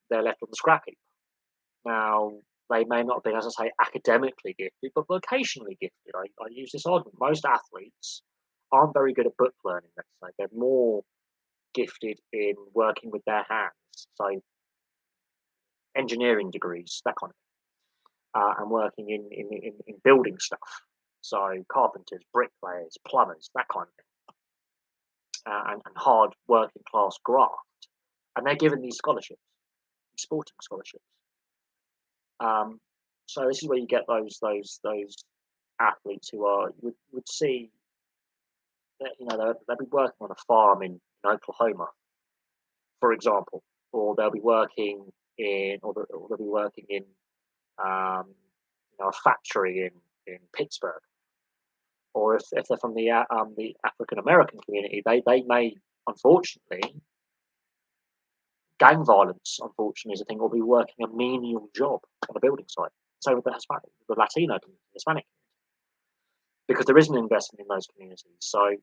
they're left on the scrap heap. Now, they may not be, as I say, academically gifted, but vocationally gifted. I use this argument. Most athletes aren't very good at book learning, let's say. They're more gifted in working with their hands, so engineering degrees, that kind of thing, and working in building stuff. So carpenters, bricklayers, plumbers, that kind of thing. and hard working class graft, and they're given these scholarships, these sporting scholarships. Um, so this is where you get those athletes who are would see that, they'll be working on a farm in Oklahoma, for example, or they'll be working or they'll be working in um, a factory in Pittsburgh, or if they're from the African American community, they may, unfortunately, gang violence, unfortunately, is a thing, or be working a menial job on a building site. So with the Hispanic, the Latino community, Hispanic, because there is an investment in those communities. So,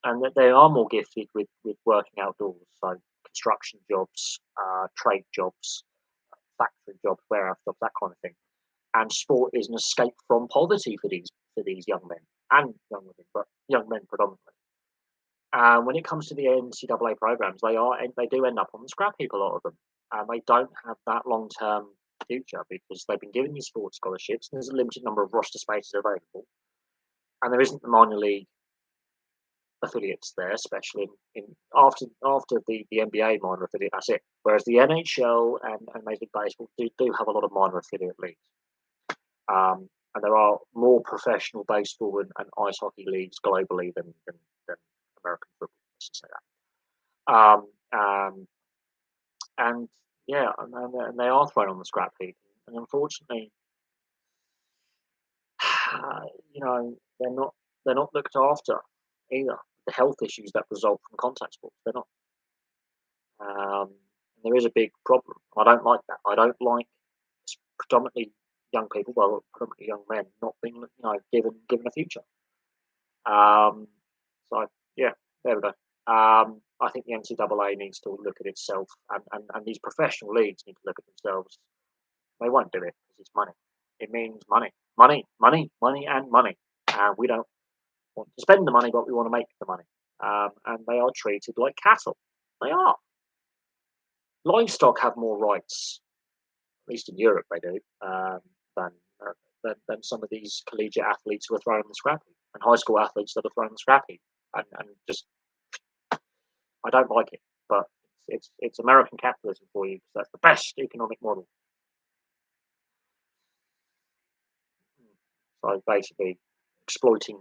and that they are more gifted with working outdoors. So construction jobs, trade jobs, factory jobs, warehouse jobs, that kind of thing. And sport is an escape from poverty for these young men and young women, but young men predominantly. And when it comes to the NCAA programs, they do end up on the scrap heap, a lot of them, and they don't have that long term future because they've been given these sports scholarships. And there's a limited number of roster spaces available, and there isn't the minor league affiliates there, especially in after the NBA minor affiliate. That's it. Whereas the NHL and Major League Baseball do have a lot of minor affiliate leagues. And there are more professional baseball and ice hockey leagues globally than American football. Let's just say that. And yeah, and they are thrown on the scrap heap. And unfortunately, they're not looked after either. The health issues that result from contact sports, they're not. There is a big problem. I don't like that. I don't like predominantly young people, well, predominantly young men, not being given a future. So yeah, there we go. I think the NCAA needs to look at itself, and these professional leagues need to look at themselves. They won't do it because it's money. It means money, money, money, money, and money. And we don't want to spend the money, but we want to make the money. And they are treated like cattle. They are. Livestock have more rights, at least in Europe, they do, than, uh, than some of these collegiate athletes who are thrown in the scrap heap, and high school athletes that are thrown in the scrap heap. And just, I don't like it, but it's American capitalism for you because that's the best economic model. So basically, exploiting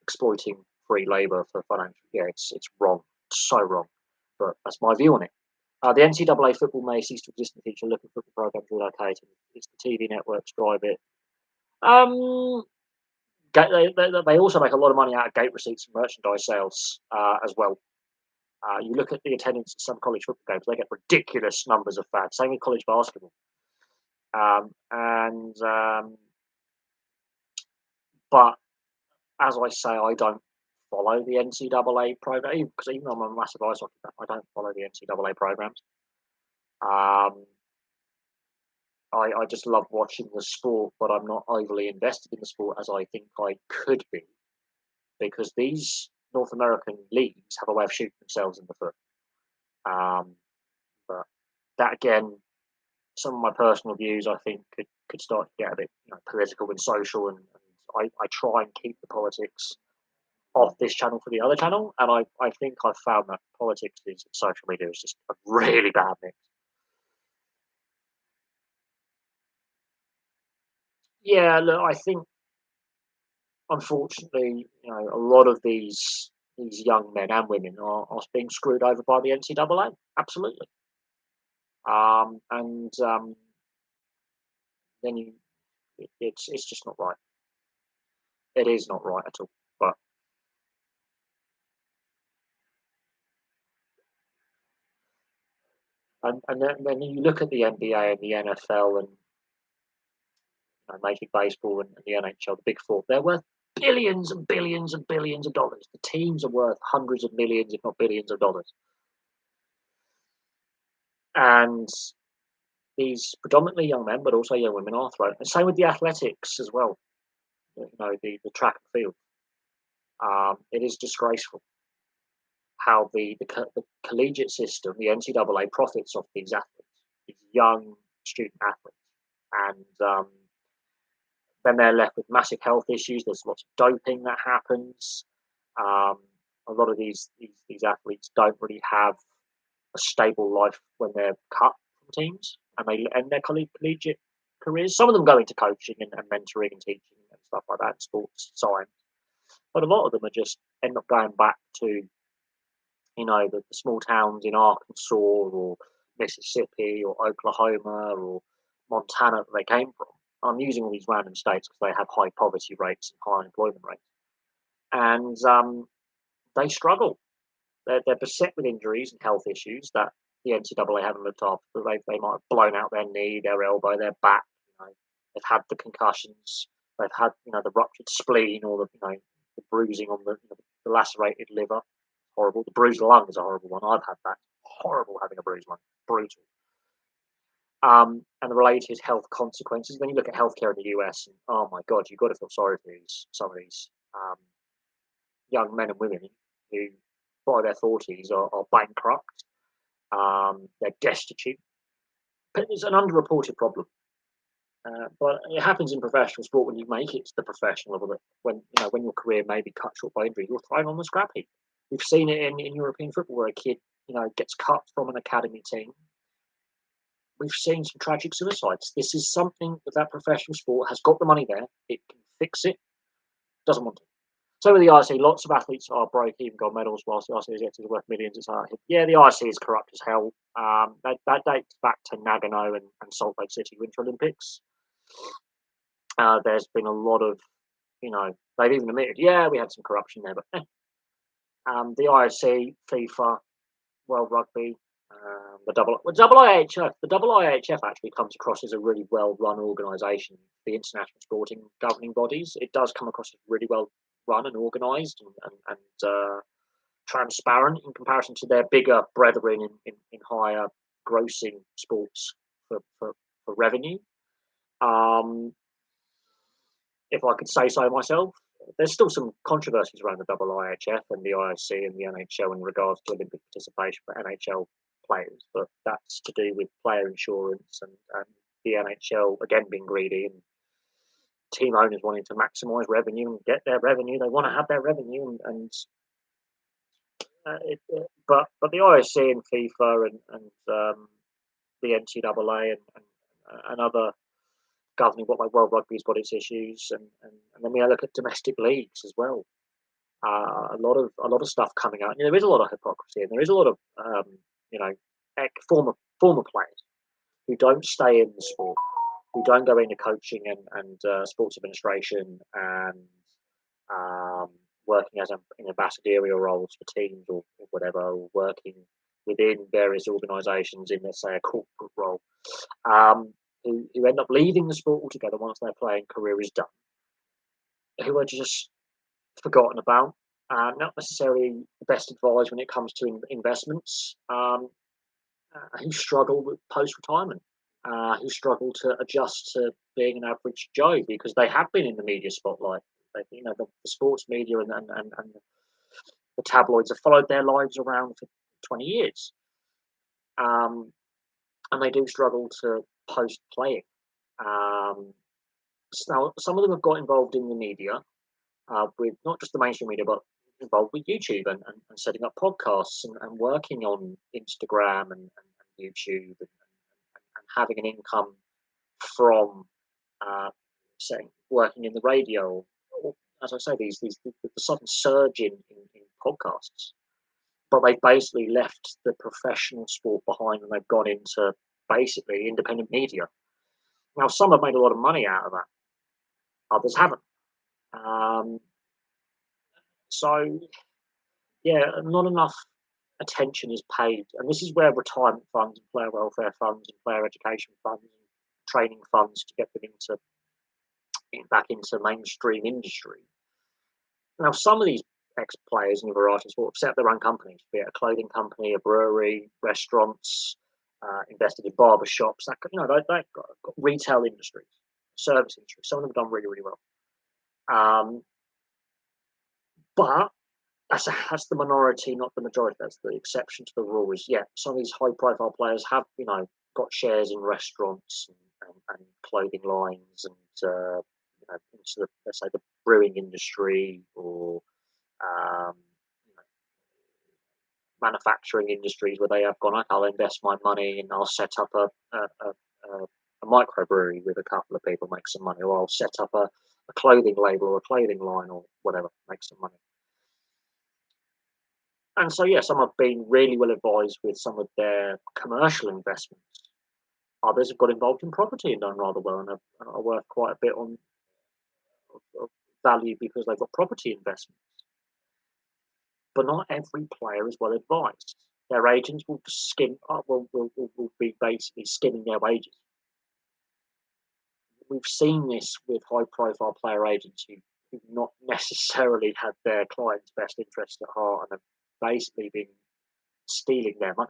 exploiting free labour for financial. Yeah, it's wrong. It's so wrong. But that's my view on it. The NCAA football may cease to exist in the future. Local football programs relocate. It's the TV networks drive it. Um, they also make a lot of money out of gate receipts and merchandise sales as well. You look at the attendance at some college football games; they get ridiculous numbers of fans. Same with college basketball. But as I say, I don't follow the NCAA program because even though I'm a massive ice hockey fan, I don't follow the NCAA programs. Um, I just love watching the sport, but I'm not overly invested in the sport as I think I could be because these North American leagues have a way of shooting themselves in the foot. But that again, some of my personal views I think could start to get a bit political and social, and I try and keep the politics off this channel for the other channel, and I think I've found that politics is social media is just a really bad mix. Yeah, look, I think unfortunately, a lot of these young men and women are being screwed over by the NCAA. Absolutely. And then it's just not right. It is not right at all. But and then you look at the NBA and the NFL and Major League Baseball and the NHL, the Big Four. They're worth billions and billions and billions of dollars. The teams are worth hundreds of millions, if not billions of dollars. And these predominantly young men, but also young women are thrown. And same with the athletics as well. The track and field. It is disgraceful how the collegiate system, the NCAA, profits off these athletes, these young student athletes, and then they're left with massive health issues. There's lots of doping that happens, um, A lot of these athletes don't really have a stable life when they're cut from teams and they end their collegiate careers. Some of them go into coaching and mentoring and teaching and stuff like that, sports science. But a lot of them are just end up going back to the small towns in Arkansas or Mississippi or Oklahoma or Montana that they came from. I'm using all these random states because they have high poverty rates and high unemployment rates, and they struggle. They're beset with injuries and health issues that the NCAA haven't looked after. They might have blown out their knee, their elbow, their back. They've had the concussions. They've had the ruptured spleen or the bruising on the lacerated liver. Horrible. The bruised lung is a horrible one. I've had that. Horrible having a bruised lung. Brutal. And the related health consequences. When you look at healthcare in the US, and, oh my God, you've got to feel sorry for some of these young men and women who, by their 40s, are bankrupt. They're destitute. But it's an underreported problem. But it happens in professional sport when you make it to the professional level. That when your career may be cut short by injury, you're thrown on the scrap heap. We've seen it in European football where a kid gets cut from an academy team. We've seen some tragic suicides. This is something that professional sport has got the money there. It can fix it. Doesn't want to. So with the IC, lots of athletes are broke, even gold medals, whilst the IC is worth millions. It's yeah, the IC is corrupt as hell. That dates back to Nagano and Salt Lake City Winter Olympics. There's been a lot of, they've even admitted, yeah, we had some corruption there, but the IOC, FIFA, World Rugby, the IHF. The IHF actually comes across as a really well-run organisation. The international sporting governing bodies, it does come across as really well run and organised and transparent in comparison to their bigger brethren in higher grossing sports for revenue. If I could say so myself, there's still some controversies around the IHF and the IOC and the NHL in regards to Olympic participation for NHL players, but that's to do with player insurance and the NHL again being greedy and team owners wanting to maximise revenue and get their revenue. They want to have their revenue, but the IOC and FIFA and the NCAA and other governing what like World Rugby's got its issues, and then we look at domestic leagues as well. A lot of stuff coming out. There is a lot of hypocrisy, and there is a lot of former players who don't stay in the sport, who don't go into coaching and sports administration and working as in ambassadorial roles for teams or whatever, or working within various organisations in, let's say, a corporate role, who end up leaving the sport altogether once their playing career is done, who are just forgotten about, not necessarily the best advised when it comes to investments, who struggle with post-retirement, who struggle to adjust to being an average Joe because they have been in the media spotlight. The sports media and the tabloids have followed their lives around for 20 years. And they do struggle to post-playing. So some of them have got involved in the media, with not just the mainstream media, but involved with YouTube and setting up podcasts and working on Instagram and YouTube and having an income from saying working in the radio. Or, as I say, the sudden surge in podcasts, but they've basically left the professional sport behind and they've gone into basically independent media. Now, some have made a lot of money out of that, others haven't. So, yeah, not enough attention is paid, and this is where retirement funds and player welfare funds and player education funds and training funds to get them back into mainstream industry. Now, some of these ex-players in a variety of sports set up their own companies, be it a clothing company, a brewery, restaurants, invested in barber shops. They've got retail industries, service industries. Some of them have done really, really well. But that's the minority, not the majority. That's the exception to the rule. Is some of these high-profile players have got shares in restaurants and clothing lines and into let's say the brewing industry or manufacturing industries where they have gone, okay, I'll invest my money and I'll set up a microbrewery with a couple of people, make some money, or I'll set up a clothing label or a clothing line or whatever, make some money. And so, yeah, some have been really well advised with some of their commercial investments. Others have got involved in property and done rather well and are worth quite a bit on of value because they've got property investments. But not every player is well advised. Their agents will skim will be basically skimming their wages. We've seen this with high-profile player agents who've not necessarily had their clients' best interests at heart and have basically been stealing their money.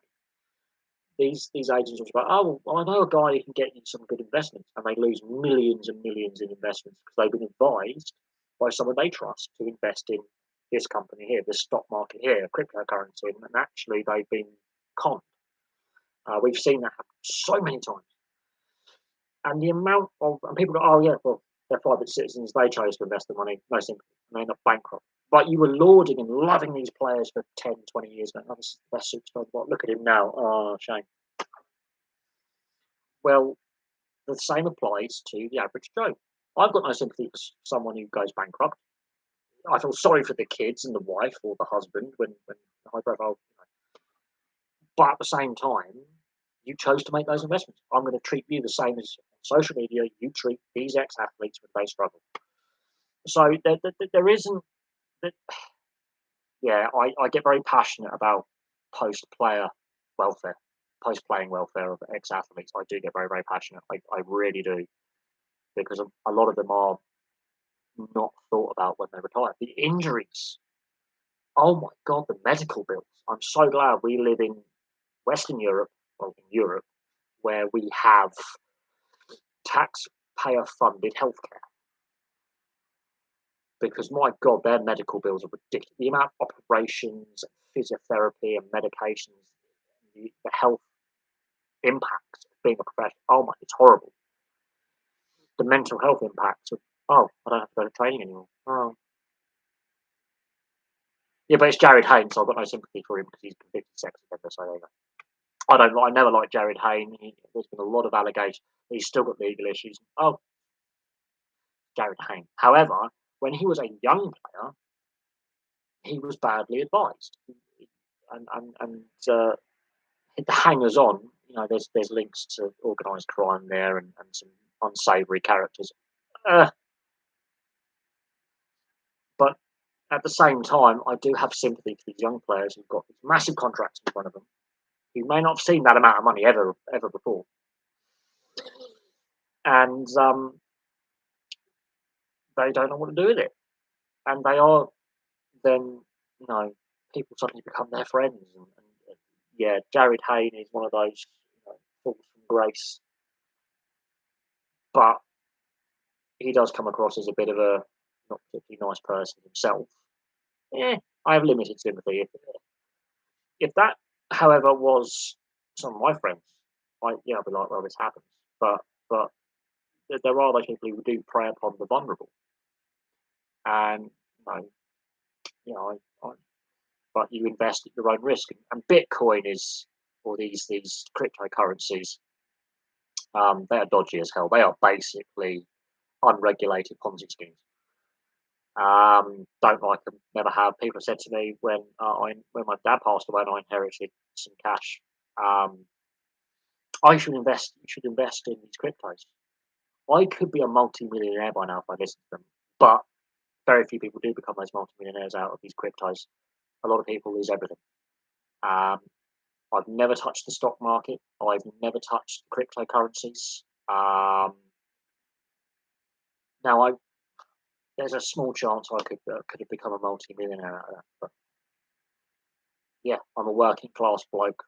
These agents will go, oh, well, I know a guy who can get you some good investments, and they lose millions and millions in investments because they've been advised by someone they trust to invest in this company here, this stock market here, cryptocurrency, and actually they've been conned. We've seen that happen so many times. And the amount of, and people go, oh yeah, well, they're private citizens, they chose to invest the money, no sympathy, and they end up bankrupt. But you were lauding and loving these players for 10, 20 years, going, oh, this is the best superstar. Well, look at him now. Oh, shame. Well, the same applies to the average Joe. I've got no sympathy for someone who goes bankrupt. I feel sorry for the kids and the wife or the husband when high profile. But at the same time, you chose to make those investments. I'm going to treat you the same as on social media you treat these ex-athletes when they struggle. So there isn't. Yeah, I get very passionate about post-player welfare, post-playing welfare of ex-athletes. I do get very, very passionate. I really do, because a lot of them are not thought about when they retire. The injuries, oh my God, the medical bills. I'm so glad we live in Western Europe, well, in Europe, where we have taxpayer-funded healthcare. Because my God, their medical bills are ridiculous. The amount of operations, physiotherapy, and medications, the health impact of being a professional. Oh my, it's horrible. The mental health impact of, oh, I don't have to go to training anymore. Oh, yeah, but it's Jared Hayne, so I've got no sympathy for him because he's a convicted sex offender. So there you go. I never liked Jared Hayne. There's been a lot of allegations. He's still got legal issues. Oh, Jared Hayne. However, when he was a young player, he was badly advised, and the hangers on. You know, there's links to organised crime there and some unsavoury characters. But at the same time, I do have sympathy for these young players who've got these massive contracts in front of them, who may not have seen that amount of money ever before, and they don't know what to do with it, and they are then, people suddenly become their friends, and yeah, Jared Hayne is one of those, falls from grace, but he does come across as a bit of a not particularly nice person himself. Yeah, I have limited sympathy. If that, however, was some of my friends, I'd be like, well, this happens. But there are those people who do prey upon the vulnerable, and I but you invest at your own risk. And Bitcoin is, or these cryptocurrencies, they are dodgy as hell. They are basically unregulated Ponzi schemes. Don't like them. Never have. People have said to me when my dad passed away and I inherited some cash, I should invest. You should invest in these cryptos. I could be a multi-millionaire by now if I listen to them, but very few people do become those multi-millionaires out of these cryptos. A lot of people lose everything. Um, I've never touched the stock market. I've never touched cryptocurrencies. Now, there's a small chance I could have become a multi-millionaire out of that, but yeah, I'm a working class bloke.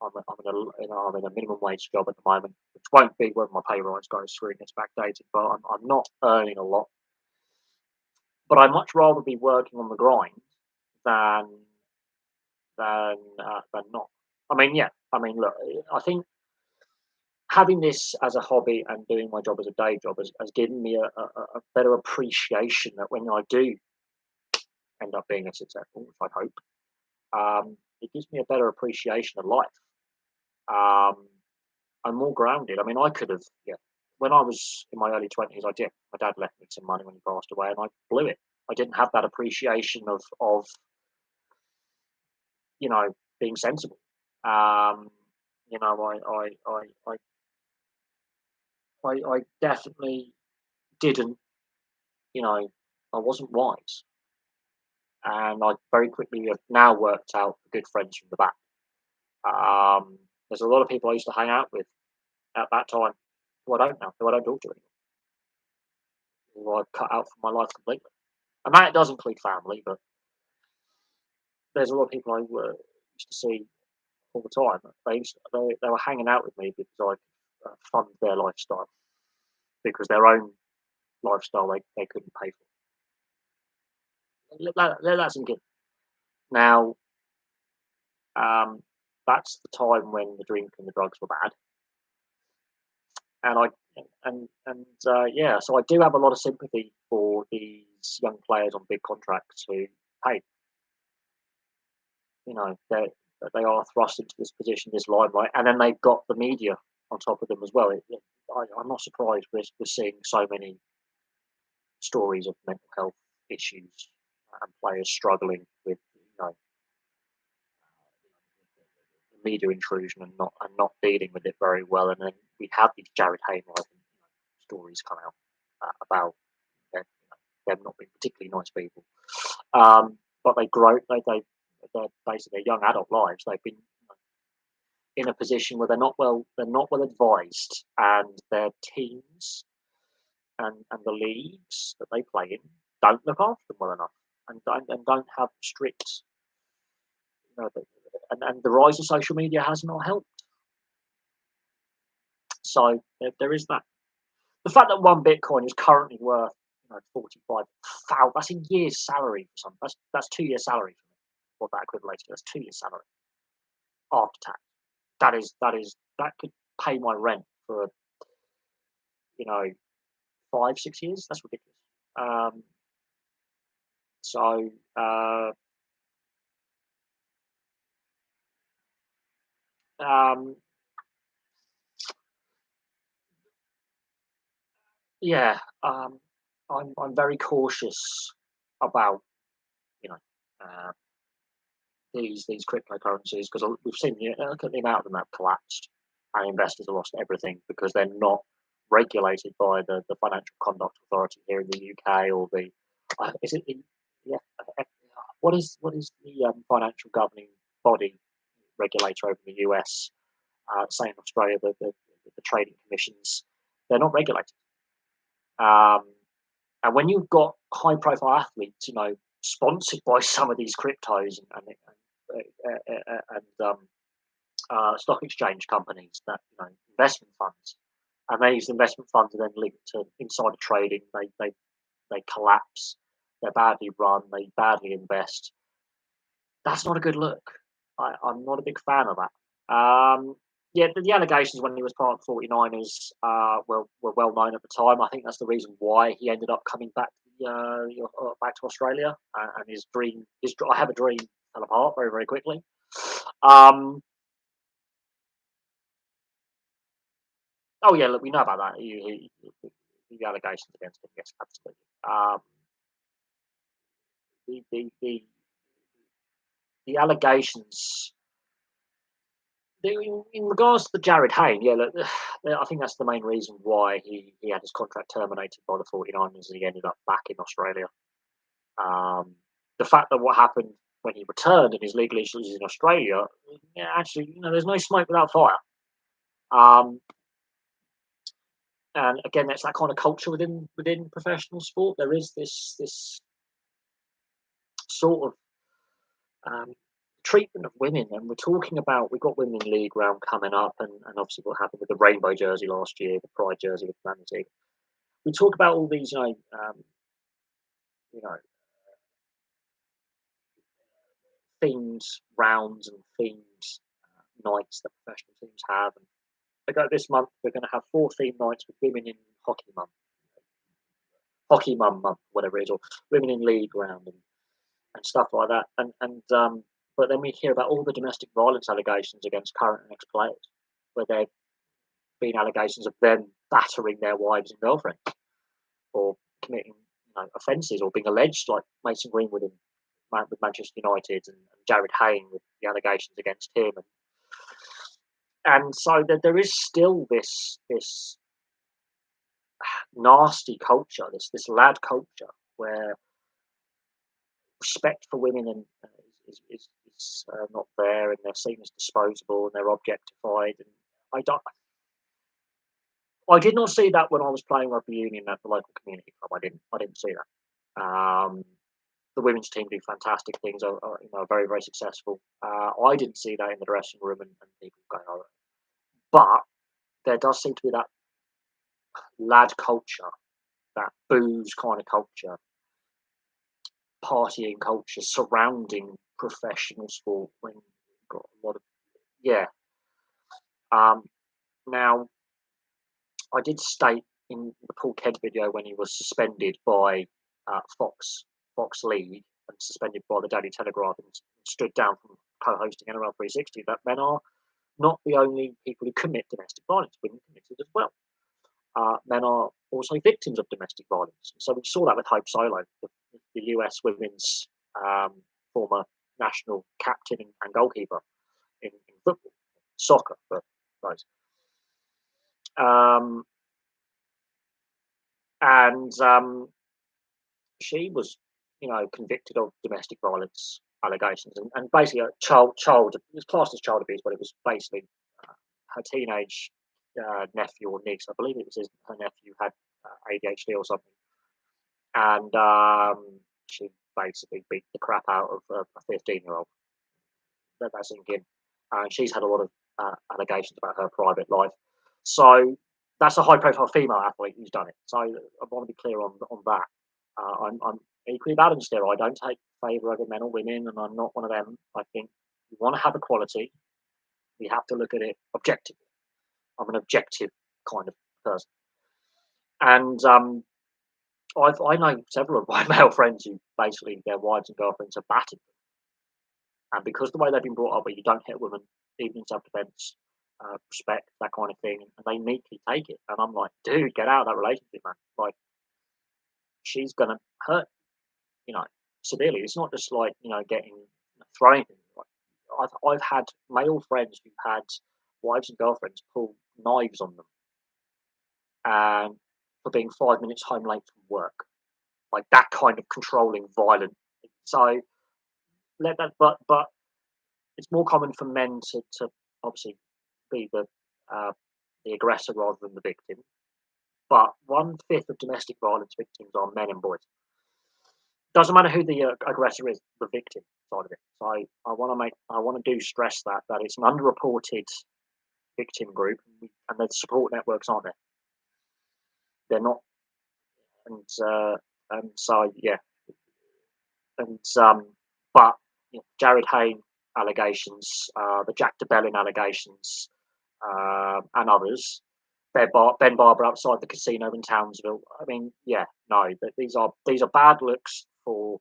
I'm in a minimum wage job at the moment, which won't be when my pay rise goes through and it's backdated. But I'm not earning a lot. But I'd much rather be working on the grind than than not. I mean, yeah. I mean, look. I think having this as a hobby and doing my job as a day job has given me a better appreciation that when I do end up being a successful, which I hope, it gives me a better appreciation of life. Um, I'm more grounded. I mean, I could have, yeah. When I was in my early 20s, I did. My dad left me some money when he passed away, and I blew it. I didn't have that appreciation of you know being sensible. Um, you know, I definitely didn't. You know, I wasn't wise, and I very quickly have now worked out the good friends from the back. There's a lot of people I used to hang out with at that time who I don't now, who I don't talk to anymore, who I've cut out from my life completely. And that does include family, but there's a lot of people I used to see all the time. They were hanging out with me because I could fund their lifestyle, because their own lifestyle they couldn't pay for. Let that sink in. Now, um, that's the time when the drink and the drugs were bad, and yeah, so I do have a lot of sympathy for these young players on big contracts who, hey, they are thrust into this position, this limelight, and then they've got the media on top of them as well. I'm not surprised we're seeing so many stories of mental health issues and players struggling with media intrusion and not dealing with it very well. And then we have these Jared Hayner stories come out about them, them not being particularly nice people. But they grow, they're basically young adult lives. They've been in a position where they're not well advised, and their teams and the leagues that they play in don't look after them well enough, and don't have strict, and the rise of social media has not helped. So there is that. The fact that one Bitcoin is currently worth 45,000, that's a year's salary for some. That's 2 years' salary for me. What that equates to, that's 2 years' salary after tax. That could pay my rent for you know 5 6 years. That's ridiculous. Um, so um, yeah, I'm very cautious about you know uh, these cryptocurrencies, because we've seen look at the amount of them that have collapsed, and investors have lost everything because they're not regulated by the Financial Conduct Authority here in the UK, or the is it the yeah what is the financial governing body regulator over in the US? Say in Australia, the trading commissions, they're not regulated. Um, and when you've got high profile athletes, sponsored by some of these cryptos and stock exchange companies, that investment funds, and these investment funds are then linked to insider trading. They collapse. They're badly run. They badly invest. That's not a good look. I'm not a big fan of that. Yeah, the allegations when he was part of 49ers were well known at the time. I think that's the reason why he ended up coming back to Australia, and his dream, I have a dream, fell apart very very quickly. Um, oh yeah, look, we know about that. The allegations against him, yes, absolutely. The, the the the allegations in regards to the Jared Hayne, yeah, look, I think that's the main reason why he had his contract terminated by the 49ers, and he ended up back in Australia. Um, the fact that what happened when he returned and his legal issues in Australia, yeah, actually, there's no smoke without fire. Um, and again, that's that kind of culture within professional sport. There is this sort of treatment of women, and we're talking about, we've got women in league round coming up, and obviously what happened with the rainbow jersey last year, the pride jersey with the Man team. We talk about all these, you know, themed rounds and themed nights that professional teams have. And they go, this month we're going to have 4 themed nights with women in hockey mum month, whatever it is, or women in league round, and stuff like that. And But then we hear about all the domestic violence allegations against current and ex-players, where there have been allegations of them battering their wives and girlfriends, or committing offences, or being alleged, like Mason Greenwood with Manchester United, and Jared Hayne with the allegations against him, and so there is still this nasty culture, this lad culture, where respect for women is not there, and they're seen as disposable, and they're objectified. And I did not see that when I was playing rugby union at the local community club. I didn't see that. The women's team do fantastic things, are very, very successful. I didn't see that in the dressing room, and people going over. But there does seem to be that lad culture, that booze kind of culture, partying culture surrounding professional sport, when you've got a lot of, yeah. Now, I did state in the Paul Kent video, when he was suspended by Fox League, and suspended by the Daily Telegraph, and stood down from co-hosting NRL 360, that men are not the only people who commit domestic violence. Women commit it as well. Men are also victims of domestic violence. So we saw that with Hope Solo, the US women's former national captain and goalkeeper in football, soccer for those. And she was, convicted of domestic violence allegations, and basically a child. It was classed as child abuse, but it was basically her teenage nephew or niece. I believe it was her nephew had ADHD or something, and she basically beat the crap out of a 15-year-old. Let that sink in. She's had a lot of allegations about her private life. So that's a high-profile female athlete who's done it. So I want to be clear on that. I'm equally balanced here. I don't take favour over men or women, and I'm not one of them. I think we want to have equality. We have to look at it objectively. I'm an objective kind of person, and I know several of my male friends who basically their wives and girlfriends have battered them, and because the way they've been brought up, where you don't hit a woman even in self-defense, respect, that kind of thing, and they meekly take it. And I'm like, dude, get out of that relationship, man. Like, she's gonna hurt, severely. It's not just like getting thrown. Like, I've had male friends who've had wives and girlfriends pull knives on them, and for being 5 minutes home late from work, like that kind of controlling, violent. So let that, but it's more common for men to obviously be the aggressor rather than the victim. But 1/5 of domestic violence victims are men and boys. Doesn't matter who the aggressor is, the victim side of it. So I want to stress that it's an underreported victim group, and the support networks aren't there. They're not, and so yeah, and but Jared Hayne allegations, the Jack DeBellin allegations, and others. Ben Barber outside the casino in Townsville. I mean, yeah, no, these are bad looks for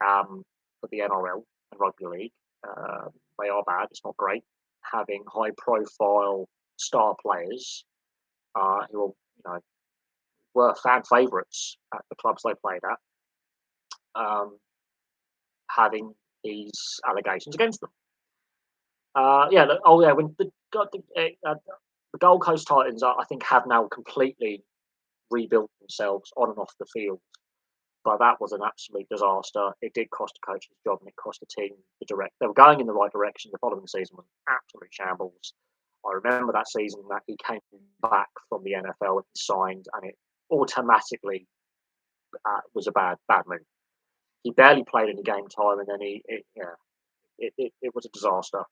the NRL and rugby league. They are bad. It's not great having high profile star players who are, were fan favourites at the clubs they played at, having these allegations against them. When the Gold Coast Titans, I think, have now completely rebuilt themselves on and off the field. But that was an absolute disaster. It did cost a coach his job, and it cost a team the direct. They were going in the right direction. The following season was absolute shambles. I remember that season that he came back from the NFL and he signed, and it automatically was a bad move. He barely played any game time, and then it was a disaster.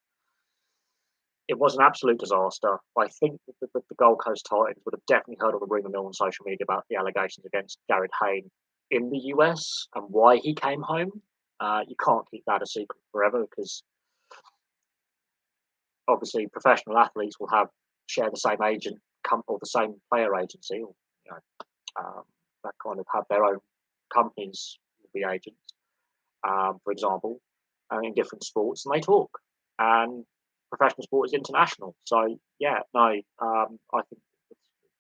It was an absolute disaster. I think that the Gold Coast Titans would have definitely heard of the rumour mill on social media about the allegations against Jared Hayne in the US and why he came home. You can't keep that a secret forever, because obviously professional athletes will share the same agent or the same player agency, or that kind of have their own companies will be agents, for example. in different sports, and they talk. And professional sport is international. So yeah, no, I think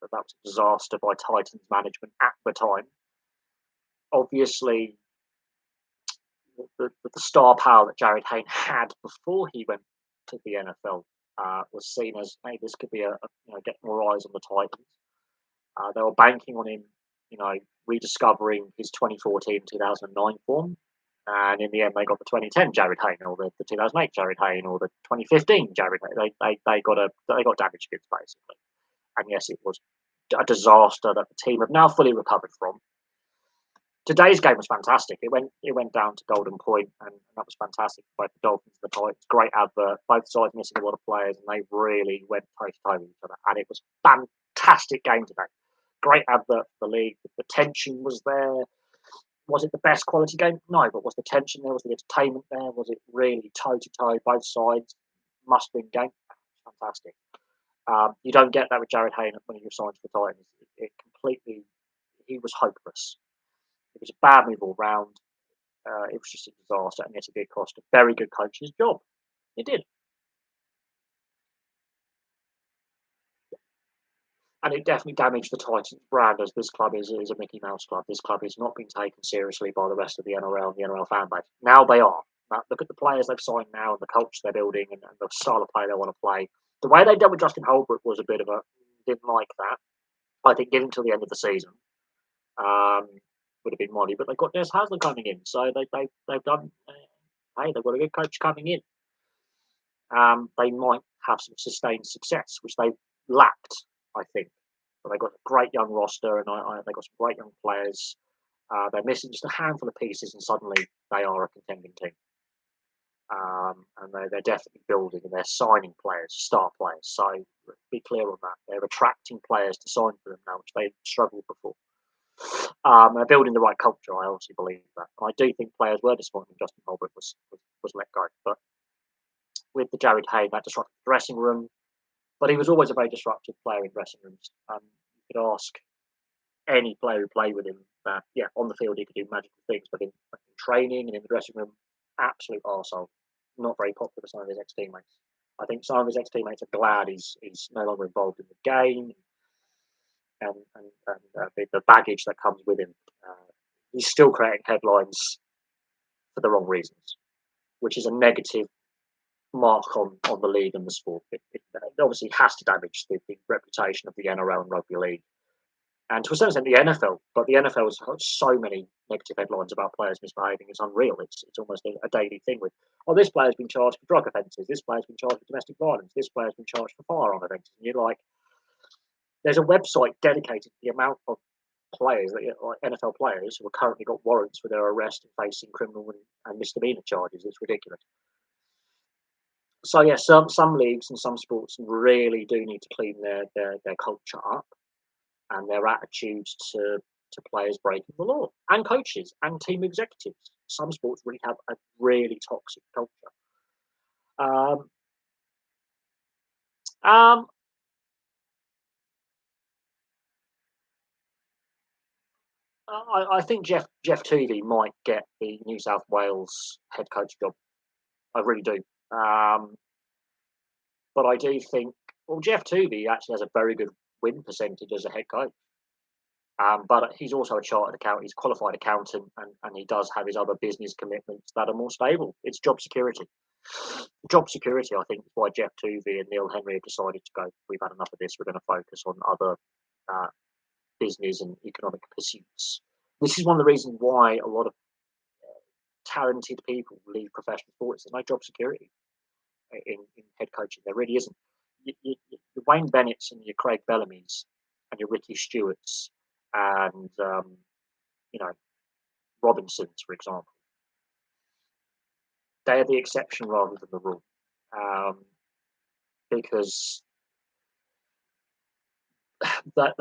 that was a disaster by Titans management at the time. Obviously, the star power that Jared Hayne had before he went to the NFL was seen as, hey, this could be get more eyes on the Titans. They were banking on him, rediscovering his 2014-2009 form. And in the end, they got the 2010 Jared Hayne, or the 2008 Jared Hayne, or the 2015 Jared Hayne. They got damaged goods basically. And yes, it was a disaster that the team have now fully recovered from. Today's game was fantastic. It went down to Golden Point, and that was fantastic for both the Dolphins and the Titans. Great advert. Both sides missing a lot of players, and they really went toe to toe with each other. And it was fantastic game today. Great advert for the league. The tension was there. Was it the best quality game? No, but was the tension there? Was the entertainment there? Was it really toe to toe, both sides? Must win game. Fantastic. You don't get that with Jared Hayne when he was signed to the Titans. He was hopeless. It was a bad move all round. It was just a disaster, and yet it did cost a very good coach his job. It did. And it definitely damaged the Titans brand, as this club is a Mickey Mouse club. This club is not being taken seriously by the rest of the NRL and the NRL fan base. Now they are. Now, look at the players they've signed now and the culture they're building and the style of play they want to play. The way they dealt with Justin Holbrook was a bit of a... Didn't like that. I think give him till the end of the season. Would have been money, but they've got Des Hasler coming in, so they've done. Hey, they've got a good coach coming in. They might have some sustained success, which they lacked, I think. But they've got a great young roster, and they've got some great young players. They're missing just a handful of pieces, and suddenly they are a contending team. And they're definitely building, and they're signing players, star players. So be clear on that. They're attracting players to sign for them now, which they struggled before. They're building the right culture. I obviously believe that. And I do think players were disappointed when Justin Holbrook was let go. But with the Jared Hayne, that disrupted the dressing room. But he was always a very disruptive player in dressing rooms. You could ask any player who played with him that, yeah, on the field he could do magical things, but in training and in the dressing room, absolute arsehole. Not very popular with some of his ex-teammates. I think some of his ex-teammates are glad he's no longer involved in the game and the baggage that comes with him. He's still creating headlines for the wrong reasons, which is a negative mark on the league and the sport. It obviously has to damage the reputation of the NRL and rugby league, and to a certain extent the NFL. But the NFL has so many negative headlines about players misbehaving. It's unreal. It's almost a daily thing with, oh, this player's been charged for drug offences. This player's been charged for domestic violence. This player's been charged for firearm offences. And you're like, there's a website dedicated to the amount of players, like NFL players, who have currently got warrants for their arrest and facing criminal and misdemeanor charges. It's ridiculous. So yeah, some leagues and some sports really do need to clean their culture up and their attitudes to players breaking the law, and coaches and team executives. Some sports really have a really toxic culture. Um, um, I think Jeff Tuvey might get the New South Wales head coach job. I really do. But I do think, well, Jeff Tuvey actually has a very good win percentage as a head coach. But he's also a chartered accountant. He's a qualified accountant, and he does have his other business commitments that are more stable. It's job security. Job security, I think, is why Jeff Tuvey and Neil Henry have decided to go, we've had enough of this. We're going to focus on other business and economic pursuits. This is one of the reasons why a lot of talented people leave professional sports. There's no job security in head coaching. There really isn't. Your Wayne Bennett's and your Craig Bellamy's and your Ricky Stewart's and Robinsons, for example, they are the exception rather than the rule, because that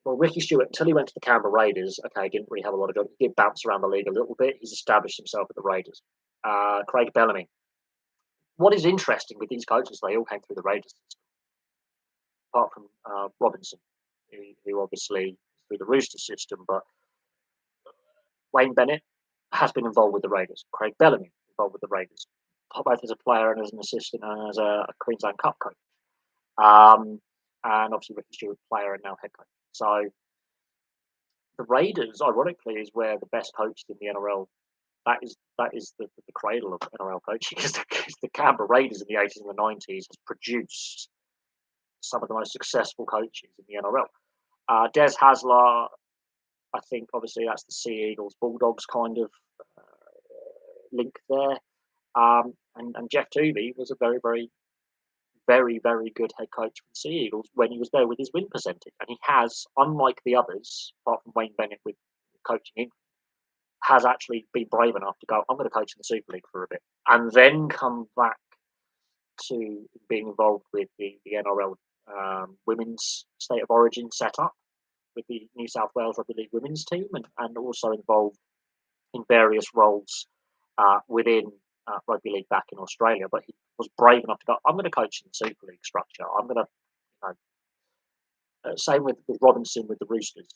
Ricky Stewart, until he went to the Canberra Raiders, okay, didn't really have a lot of job. He did bounce around the league a little bit. He's established himself at the Raiders. Craig Bellamy. What is interesting with these coaches, they all came through the Raiders system, apart from Robinson, who obviously through the Rooster system, but Wayne Bennett has been involved with the Raiders. Craig Bellamy involved with the Raiders, both as a player and as an assistant and as a Queensland Cup coach. And obviously Ricky Stewart, player and now head coach. So the Raiders, ironically, is where the best coaches in the NRL. That is the cradle of NRL coaching. Because the Canberra Raiders in the 80s and the 90s has produced some of the most successful coaches in the NRL. Des Hasler, I think, obviously that's the Sea Eagles Bulldogs kind of link there. And Jeff Toomey was a very, very, very, very good head coach for the Sea Eagles when he was there with his win percentage. And he has, unlike the others, apart from Wayne Bennett with coaching England, has actually been brave enough to go, I'm going to coach in the Super League for a bit. And then come back to being involved with the NRL women's state of origin setup with the New South Wales Rugby League women's team, and also involved in various roles within rugby league back in Australia. But he was brave enough to go, I'm going to coach in the Super League structure. I'm going to, same with Robinson with the Roosters.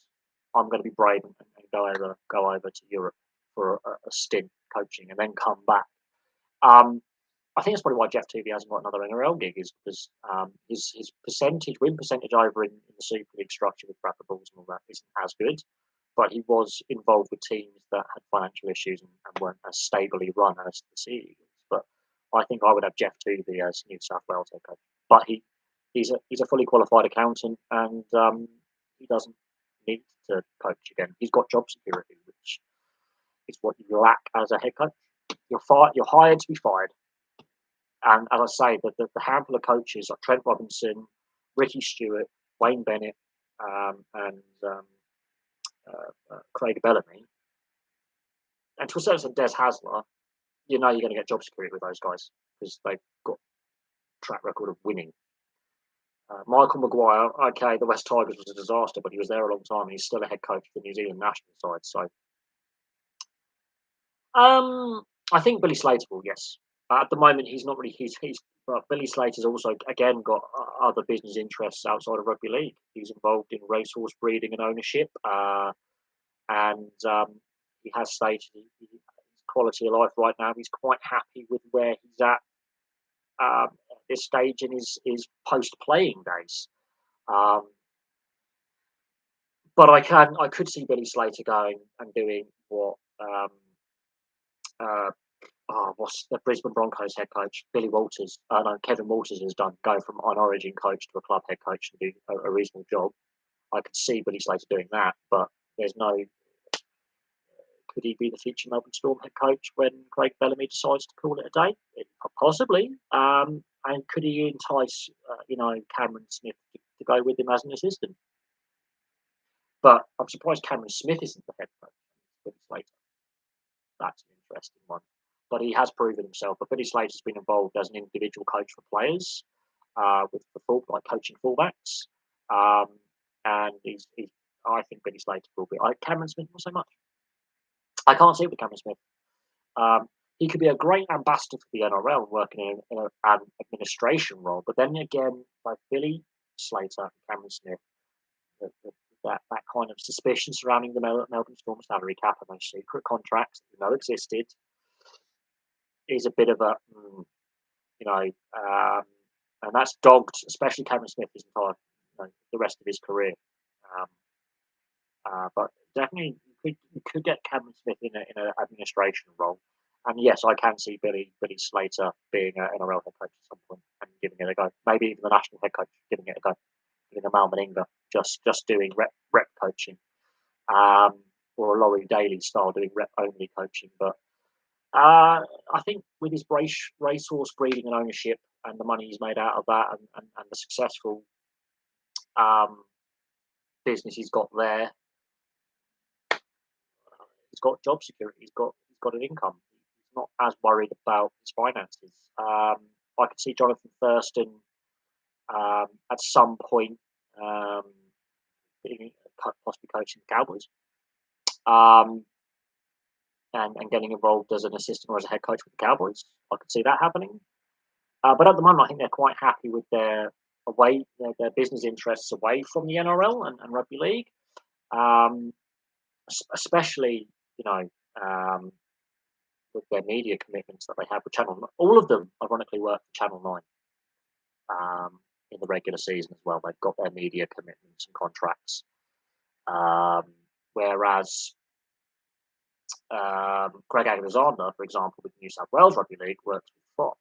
I'm going to be brave and go over to Europe for a stint coaching and then come back. I think that's probably why Jeff Toomey hasn't got another NRL gig, is because his win percentage over in the Super League structure with Bradford Bulls and all that isn't as good. But he was involved with teams that had financial issues and weren't as stably run as the Sea Eagles. But I think I would have Jeff Toomey as New South Wales head coach. But he's a fully qualified accountant, and he doesn't need to coach again. He's got job security, which is what you lack as a head coach. You're hired to be fired. And as I say, the handful of coaches like Trent Robinson, Ricky Stewart, Wayne Bennett, and Craig Bellamy, and to a certain extent Des Hasler, you're going to get job security with those guys because they've got a track record of winning. Michael Maguire, okay, the West Tigers was a disaster, but he was there a long time and he's still a head coach for the New Zealand national side. So I think Billy Slater will, yes. At the moment, he's not really. But Billy Slater's also again got other business interests outside of rugby league. He's involved in racehorse breeding and ownership, and he has stated his quality of life right now. He's quite happy with where he's at this stage in his post-playing days. But I could see Billy Slater going and doing what. What's the Brisbane Broncos head coach, Kevin Walters has done, go from an origin coach to a club head coach and do a reasonable job. I could see Billy Slater doing that, but there's no. Could he be the future Melbourne Storm head coach when Craig Bellamy decides to call it a day? Possibly. And could he entice, Cameron Smith to go with him as an assistant? But I'm surprised Cameron Smith isn't the head coach. Billy Slater. That's an interesting one. But he has proven himself. But Billy Slater's been involved as an individual coach for players, with like coaching fullbacks, and I think Billy Slater will be. Cameron Smith not so much. I can't see it with Cameron Smith. He could be a great ambassador for the NRL, working in an administration role. But then again, like Billy Slater and Cameron Smith, that kind of suspicion surrounding the Melbourne Storm salary cap and those secret contracts that we know existed is a bit of a, and that's dogged, especially Cameron Smith, his entire, the rest of his career. But definitely, you could get Cameron Smith in an administration role. And yes, I can see Billy Slater being an NRL head coach at some point and giving it a go. Maybe even the national head coach giving it a go. In a Mal Meninga, just doing rep coaching, or a Laurie Daly style doing rep only coaching. But I think with his racehorse breeding and ownership and the money he's made out of that, and the successful business he's got there, he's got job security. He's got an income. He's not as worried about his finances. I could see Jonathan Thurston at some point possibly coaching the Cowboys, and getting involved as an assistant or as a head coach with the Cowboys. I could see that happening. But at the moment, I think they're quite happy with their business interests away from the NRL and rugby league, especially their media commitments that they have with Channel. All of them, ironically, work for Channel 9 in the regular season as well. They've got their media commitments and contracts. Whereas Greg Alexander, for example, with New South Wales Rugby League, works with Fox,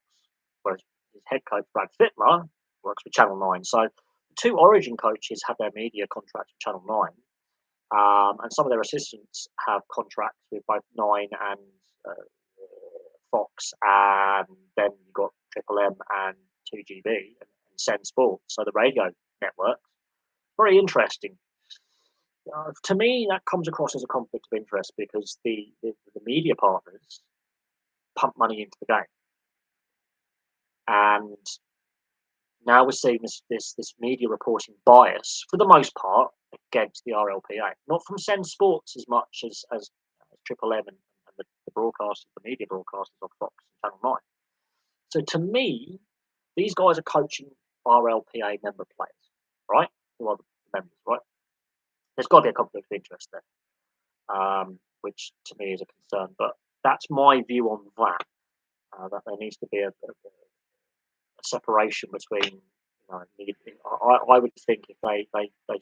whereas his head coach, Brad Fittler, works with Channel 9. So the two Origin coaches have their media contracts with Channel 9. And some of their assistants have contracts with both Nine and Fox, and then you've got Triple M and 2GB and Sen Sports, so the radio network. Very interesting. To me, that comes across as a conflict of interest because the media partners pump money into the game, and now we're seeing this media reporting bias for the most part against the RLPA, not from Sen Sports as much as Triple M and the broadcasters, the media broadcasters of Fox and Channel 9. So to me, these guys are coaching RLPA member players, right? Who are the members, right? There's got to be a conflict of interest there, which to me is a concern. But that's my view on that. That there needs to be a separation between. I would think if they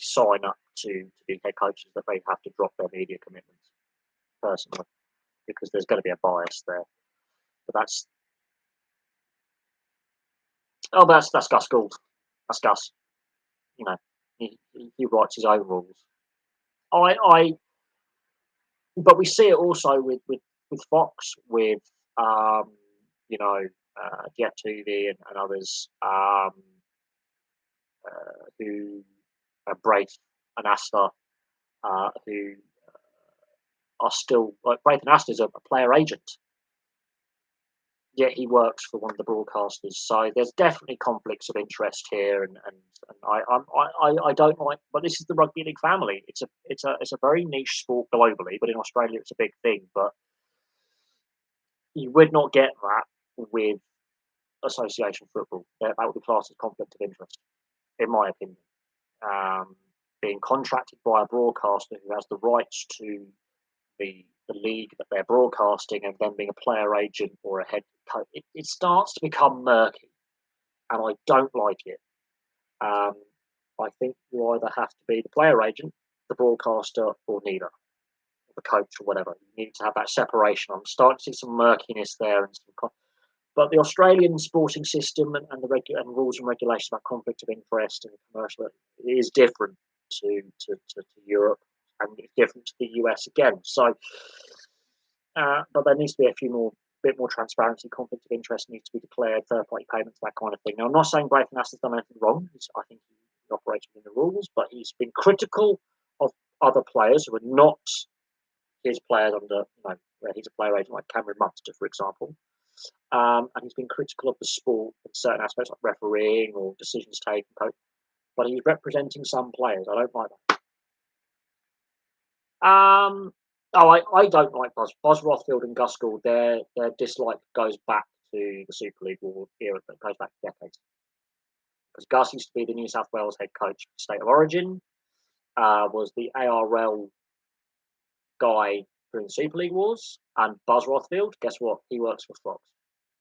sign up to be head coaches that they have to drop their media commitments personally, because there's going to be a bias there. But that's Gus Gould. That's Gus. He writes his own rules. But we see it also with Fox, with Jet TV and others who Braith and Asta, who are still like Braith and Asta is a player agent, yet he works for one of the broadcasters. So there's definitely conflicts of interest here, and I don't like. But this is the rugby league family. It's a very niche sport globally, but in Australia it's a big thing. But you would not get that with association football. That would be classed as conflict of interest, in my opinion. Being contracted by a broadcaster who has the rights to the league that they're broadcasting, and then being a player agent or a head coach, it starts to become murky, and I don't like it. I think you either have to be the player agent, the broadcaster, or neither, the coach or whatever. You need to have that separation. I'm starting to see some murkiness there, and but the Australian sporting system and the rules and regulations about conflict of interest and commercial is different to Europe, and it's different to the US again. So, but there needs to be bit more transparency. Conflict of interest needs to be declared, third-party payments, that kind of thing. Now, I'm not saying Braith has done anything wrong. I think he operates within the rules, but he's been critical of other players who are not his players under, where he's a player agent, like Cameron Munster, for example. And he's been critical of the sport in certain aspects, like refereeing or decisions taken. But he's representing some players. I don't like that. I don't like Buzz Rothfield and Gus Gould. Their dislike goes back to the Super League War era. That goes back decades. Because Gus used to be the New South Wales head coach, State of Origin, was the ARL guy during the Super League Wars, and Buzz Rothfield, guess what? He works for Fox.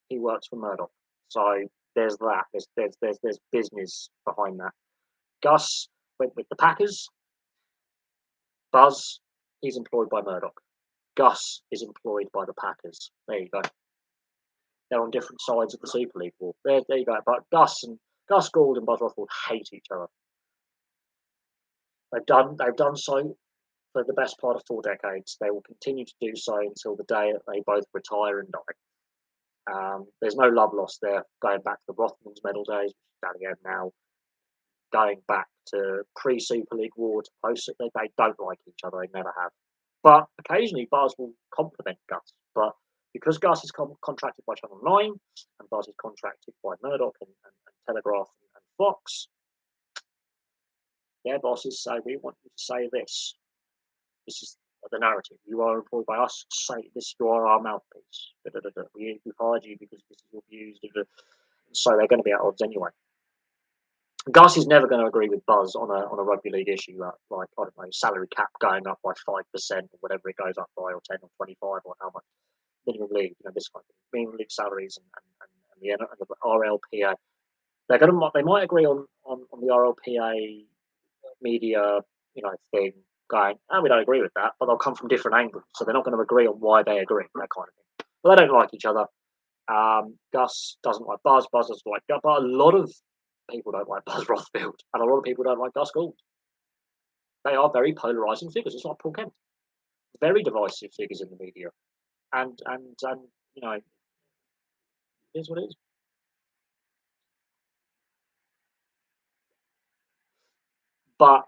He works for Murdoch. So there's that. There's business behind that. Gus went with the Packers. Buzz, he's employed by Murdoch. Gus is employed by the Packers. There you go. They're on different sides of the Super League War. There you go. But Gus Gould and Buzz Rothfield hate each other. They've done so for the best part of 4 decades. They will continue to do so until the day that they both retire and die. There's no love lost there, going back to the Rothmans medal days, down again now, going back to pre-Super League War to post it. They don't like each other, they never have. But occasionally Buzz will compliment Gus. But because Gus is contracted by Channel 9 and Buzz is contracted by Murdoch and Telegraph and Fox, their bosses say, we want you to say this. This is the narrative. You are employed by us. Say this. You are our mouthpiece. We hired you because this is your views. So they're going to be at odds anyway. Gus is never going to agree with Buzz on a rugby league issue, like I don't know, salary cap going up by 5% or whatever it goes up by, or 10 or 25 or how much. minimum league, this kind of thing, minimum league salaries and the RLPA. They might agree on the RLPA media, thing, going, oh, we don't agree with that, but they'll come from different angles, so they're not going to agree on why they agree, that kind of thing. But they don't like each other. Gus doesn't like Buzz. Buzz doesn't like Gus. But a lot of people don't like Buzz Rothfield, and a lot of people don't like Gus Gould. They are very polarising figures. It's like Paul Kent, very divisive figures in the media, and it is what it is. But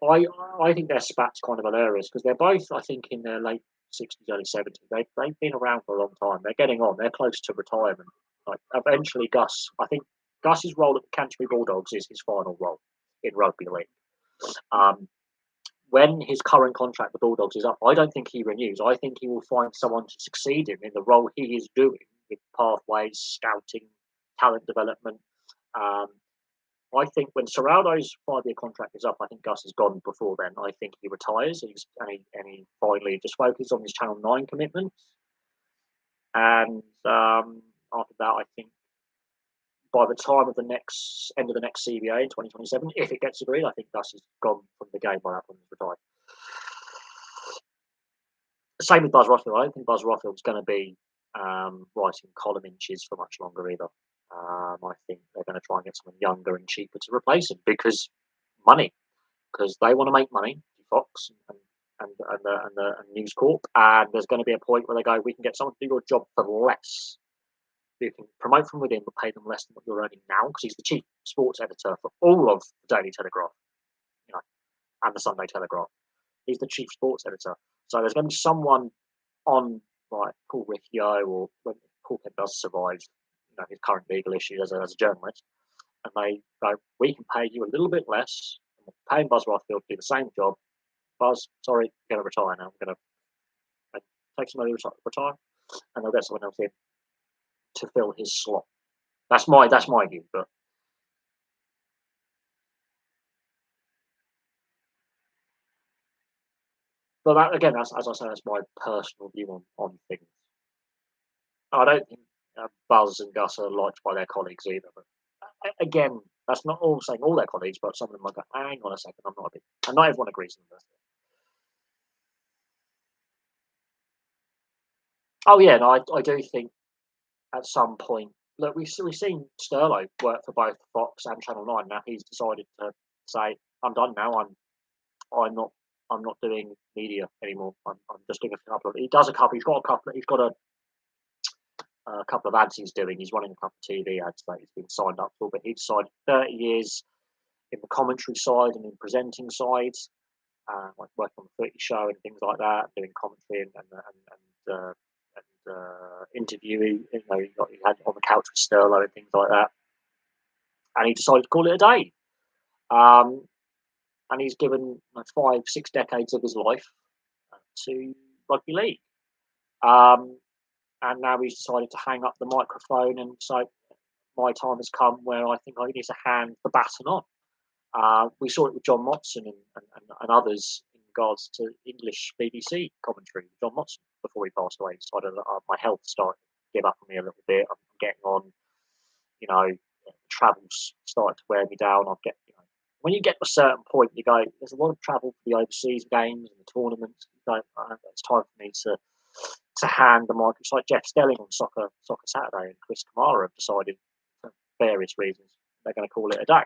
I think their spat's kind of hilarious because they're both, I think, in their late 60s, early 70s. They've been around for a long time. They're getting on. They're close to retirement. Like eventually, I think Gus's role at the Canterbury Bulldogs is his final role in rugby league. Um, when his current contract with Bulldogs is up, I don't think he renews. I think he will find someone to succeed him in the role he is doing with pathways, scouting, talent development. Um, I think when Serraldo's 5-year contract is up, I think Gus is gone before then. I think he retires and he finally just focuses on his Channel 9 commitments. And after that, I think by the time of the end of the next CBA in 2027, if it gets agreed, I think Gus is gone from the game by that point. He's retired. Same with Buzz Rothfield. I don't think Buzz Rothfield's going to be writing column inches for much longer either. I think they're going to try and get someone younger and cheaper to replace him because they want to make money, Fox and News Corp, and there's going to be a point where they go, we can get someone to do your job for less. You can promote from within, but pay them less than what you're earning now, because he's the chief sports editor for all of the Daily Telegraph, and the Sunday Telegraph. He's the chief sports editor, so there's going to be someone on like Paul Riccio, or when Paul Kent does survive, his current legal issues as a journalist, and they go, we can pay you a little bit less, and we're paying Buzz Rothfield to do the same job. Buzz, sorry, you're going to retire now. I'm going to take somebody to retire, and they'll get someone else in to fill his slot. That's my view, but that again, as I say, that's my personal view on things. I don't think Buzz and Gus are liked by their colleagues either. But again, that's not all saying all their colleagues, but some of them might go, hang on a second, I'm not a big, and not everyone agrees on this. Oh yeah, no, I do think at some point, look, we've seen Sterlo work for both Fox and Channel 9. Now he's decided to say, I'm done now. I'm not doing media anymore. I'm just doing a couple of. He does a couple. He's got a couple. He's got a couple of ads he's doing. He's running a couple of TV ads that he's been signed up for. But he decided 30 years in the commentary side and in presenting side, like working on the footy show and things like that, doing commentary and interviewing. He had on the couch with Sterlo and things like that. And he decided to call it a day. And he's given 5-6 decades of his life to rugby league. And now he's decided to hang up the microphone, and so my time has come where I think I need to hand the baton on. We saw it with John Motson and others in regards to English BBC commentary. John Motson, before he passed away, decided my health started to give up on me a little bit. I'm getting on, travel's started to wear me down. When you get to a certain point, you go, there's a lot of travel for the overseas games and the tournaments. It's time for me to hand the mic. It's like Jeff Stelling on Soccer Saturday, and Chris Kamara have decided, for various reasons, they're going to call it a day.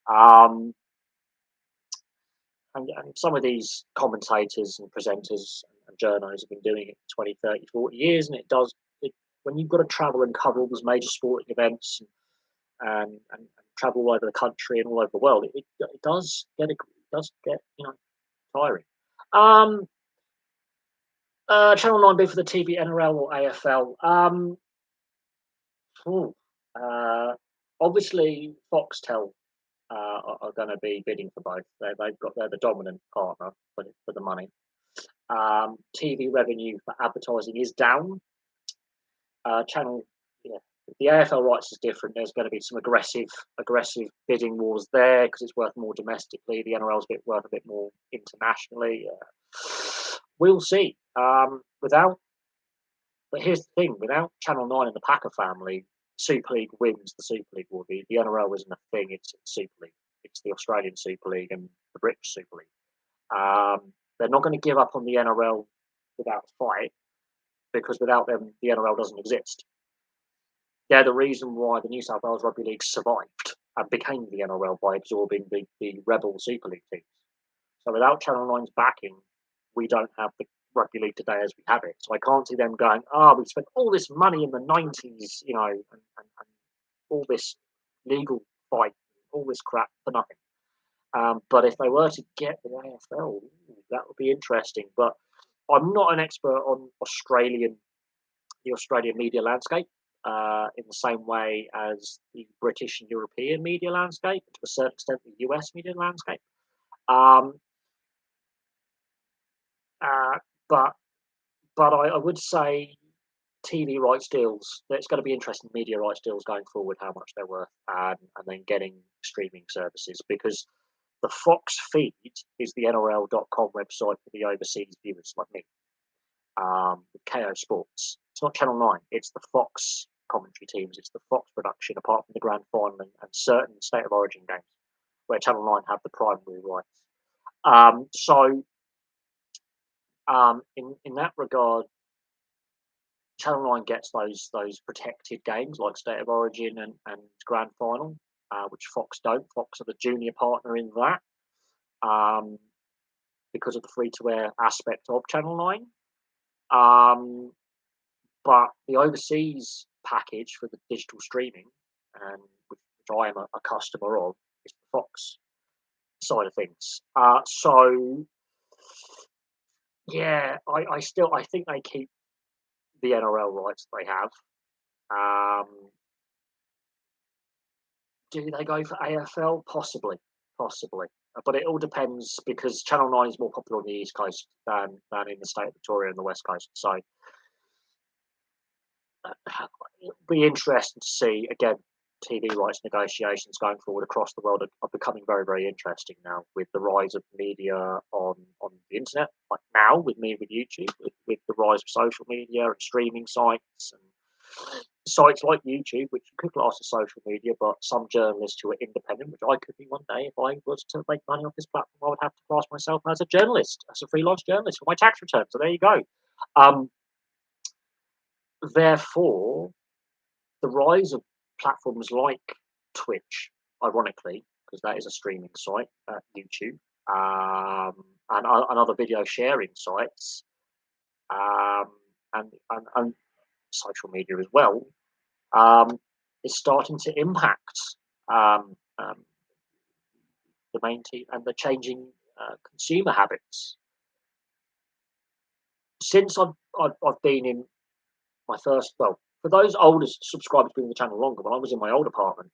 And some of these commentators and presenters and journos have been doing it for 20, 30, 40 years, and when you've got to travel and cover all those major sporting events and travel all over the country and all over the world, it does get tiring. Channel 9 bid for the TV, NRL or AFL? Obviously, Foxtel are going to be bidding for both. They're the dominant partner for the money. TV revenue for advertising is down. The AFL rights is different. There's going to be some aggressive bidding wars there because it's worth more domestically. The NRL is worth a bit more internationally. We'll see. Without But here's the thing: without Channel 9 and the Packer family, Super League wins the Super League war. The NRL isn't a thing; it's Super League. It's the Australian Super League and the British Super League. They're not going to give up on the NRL without a fight, because without them, the NRL doesn't exist. They're the reason why the New South Wales Rugby League survived and became the NRL by absorbing the rebel Super League teams. So without Channel 9's backing, we don't have the rugby league today as we have it. So I can't see them going, we spent all this money in the 90s, and all this legal fight, all this crap for nothing. But if they were to get the AFL, that would be interesting. But I'm not an expert on the Australian media landscape, in the same way as the British and European media landscape, to a certain extent, the US media landscape. Um, uh, but I would say TV rights deals. There's going to be interesting media rights deals going forward, how much they're worth, and then getting streaming services, because the Fox feed is the NRL.com website for the overseas viewers like me, with KO Sports. It's not Channel 9, it's the Fox commentary teams, it's the Fox production, apart from the grand final and certain State of Origin games, where Channel 9 have the primary rights. In that regard, Channel 9 gets those protected games like State of Origin and Grand Final, which Fox don't. Fox are the junior partner in that, because of the free-to-air aspect of Channel 9. But the overseas package for the digital streaming, and which I am a customer of, is the Fox side of things. Yeah, I think they keep the NRL rights they have. Um, do they go for AFL? Possibly. But it all depends, because Channel 9 is more popular on the East Coast than in the state of Victoria and the West Coast. So it'll be interesting to see, again, TV rights negotiations going forward across the world are becoming very, very interesting now, with the rise of media on the internet, like now with YouTube, with the rise of social media and streaming sites, and sites like YouTube, which you could class as social media, but some journalists who are independent, which I could be one day if I was to make money off this platform, I would have to class myself as a journalist, as a freelance journalist for my tax return. So there you go. Therefore, the rise of platforms like Twitch, ironically, because that is a streaming site, YouTube, and other video sharing sites, um, and social media as well, is starting to impact, um, um, the main team and the changing consumer habits. Since I've been in my first, well, for those older subscribers being the channel longer, when I was in my old apartment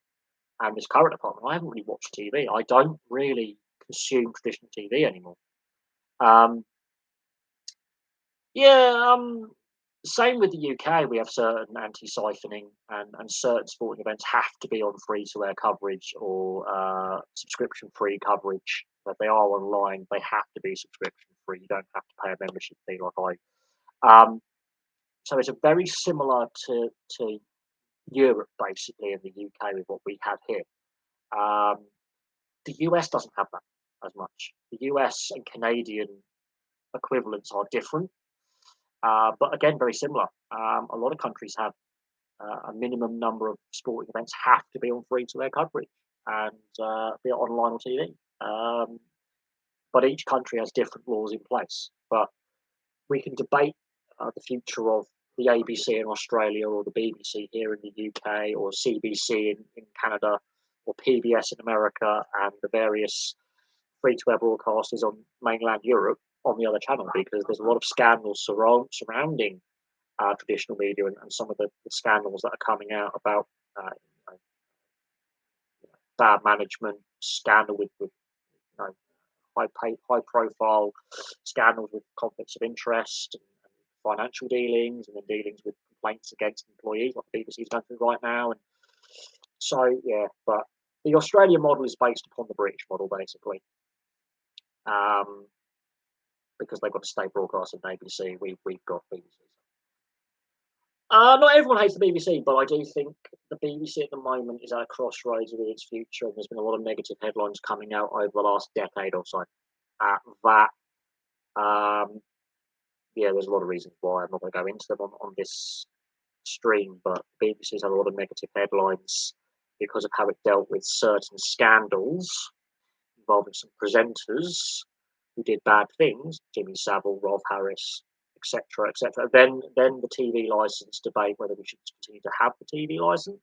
and this current apartment, I haven't really watched TV. I don't really consume traditional TV anymore. Um, yeah, same with the UK. We have certain anti-siphoning, and certain sporting events have to be on free-to-air coverage or subscription-free coverage. But they are online, they have to be subscription-free. You don't have to pay a membership fee like I. So it's a very similar to Europe, basically, in the UK with what we have here. The US doesn't have that as much. The US and Canadian equivalents are different, but again, very similar. A lot of countries have a minimum number of sporting events have to be on free-to-air coverage, and be it online or TV. But each country has different laws in place. But we can debate the future of the ABC in Australia, or the BBC here in the UK, or CBC in Canada, or PBS in America, and the various free-to-air broadcasters on mainland Europe on the other channel, because there's a lot of scandals surrounding traditional media, and some of the scandals that are coming out about uh, you know, bad management, scandal with high profile scandals with conflicts of interest, and financial dealings, and then dealings with complaints against employees, like the BBC is going through right now. And so, yeah, but the Australian model is based upon the British model, basically, because they've got a state broadcast in ABC. We've got BBC. Not everyone hates the BBC, but I do think the BBC at the moment is at a crossroads with its future, and there's been a lot of negative headlines coming out over the last decade or so. That um, yeah, there's a lot of reasons why. I'm not going to go into them on this stream, but the BBC's had a lot of negative headlines because of how it dealt with certain scandals involving some presenters who did bad things, Jimmy Savile, Rolf Harris, etc., etc. Then the TV license debate, whether we should continue to have the TV license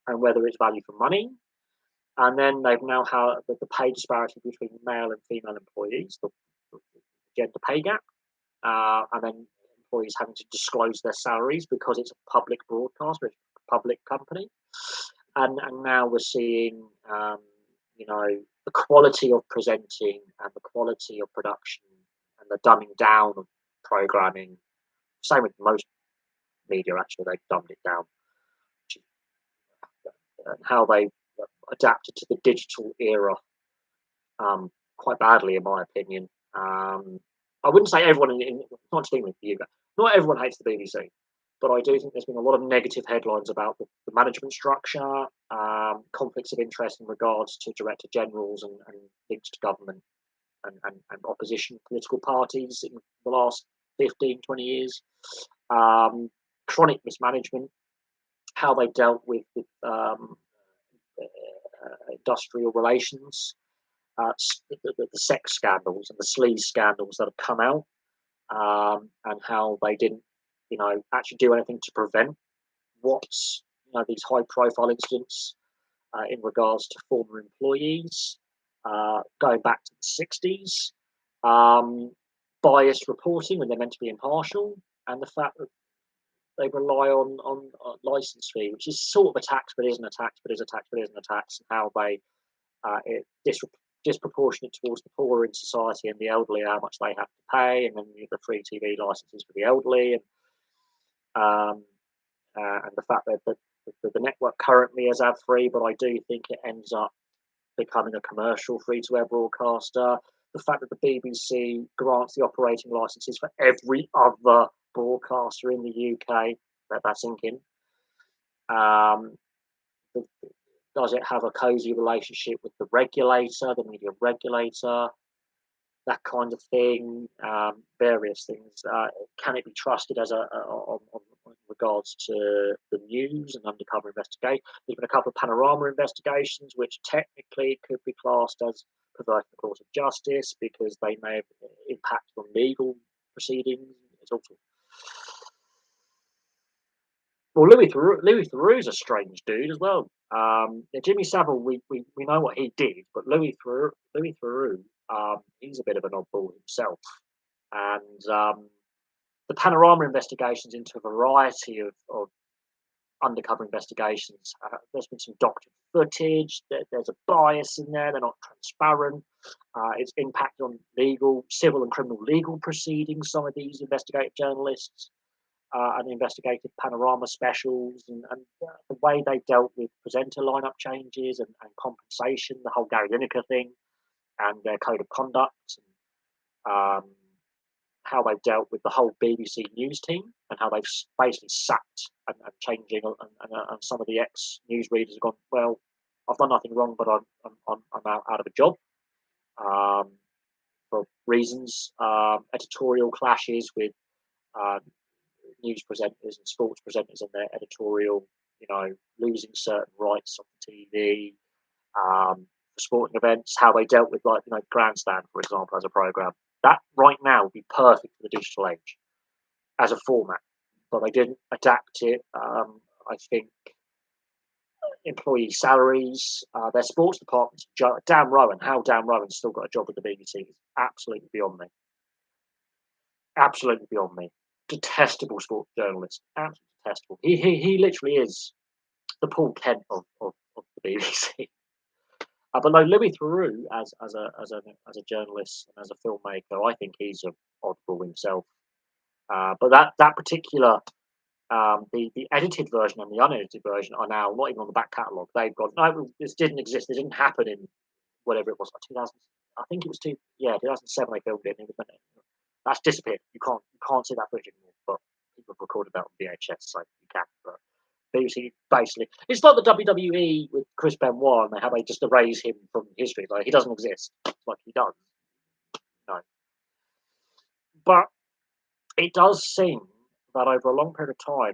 and whether it's value for money. And then they've now had the pay disparity between male and female employees, the gender pay gap, and then employees having to disclose their salaries because it's a public broadcaster, it's a public company. And now we're seeing, you know, the quality of presenting and the quality of production and the dumbing down of programming. Same with most media, actually, they've dumbed it down. And how they adapted to the digital era quite badly, in my opinion. I wouldn't say everyone not to with you, not everyone hates the BBC, but I do think there's been a lot of negative headlines about the management structure, conflicts of interest in regards to director generals and links to government and opposition political parties in the last 15, 20 years. Chronic mismanagement, how they dealt with industrial relations, the sex scandals and the sleaze scandals that have come out, and how they didn't, you know, actually do anything to prevent what's, you know, these high-profile incidents in regards to former employees going back to the 60s, biased reporting when they're meant to be impartial, and the fact that they rely on license fee, which is sort of a tax, but isn't a tax, but is a tax, but isn't a tax, and how they it disproportionate towards the poorer in society and the elderly, how much they have to pay, and then the free TV licenses for the elderly, and the fact that the network currently is ad free, but I do think it ends up becoming a commercial free to air broadcaster. The fact that the BBC grants the operating licenses for every other broadcaster in the UK, that's sinking. Does it have a cozy relationship with the regulator, the media regulator, that kind of thing? Various things. Can it be trusted as on regards to the news and undercover investigation? There's been a couple of panorama investigations, which technically could be classed as perverting the course of justice because they may have impacted on legal proceedings. It's also well, Louis Theroux's a strange dude as well. Jimmy Savile, we know what he did, but Louis Theroux, he's a bit of an oddball himself. And the panorama investigations into a variety of undercover investigations. There's been some doctored footage. There's a bias in there. They're not transparent. It's impacted on civil and criminal legal proceedings. Some of these investigative journalists. And investigative panorama specials and the way they dealt with presenter lineup changes and compensation, the whole Gary Lineker thing, and their code of conduct, and how they've dealt with the whole BBC News team and how they've basically sacked and changing, and some of the ex-newsreaders have gone, well, I've done nothing wrong, but I'm out of a job for reasons, editorial clashes with news presenters and sports presenters and their editorial, you know, losing certain rights on TV, for sporting events, how they dealt with, like, you know, Grandstand, for example, as a program. That right now would be perfect for the digital age as a format, but they didn't adapt it. I think employee salaries, their sports departments, Dan Rowan, how Dan Rowan's still got a job at the BBC is absolutely beyond me. Absolutely beyond me. Detestable sports journalist. Absolutely detestable. He literally is the Paul Kent of the BBC. But no, Louis Theroux as a journalist and as a filmmaker, I think he's an oddball himself. But that particular the edited version and the unedited version are now not even on the back catalogue. They've got no, this didn't exist. This didn't happen in whatever it was, like 2000. I think it was 2007 they filmed it. And it was, that's disappeared. You can't see that footage anymore. But people have recorded that on VHS, so you can. But BBC basically, it's like the WWE with Chris Benoit and how they just erase him from history. Like he doesn't exist. Like he does. No, but it does seem that over a long period of time,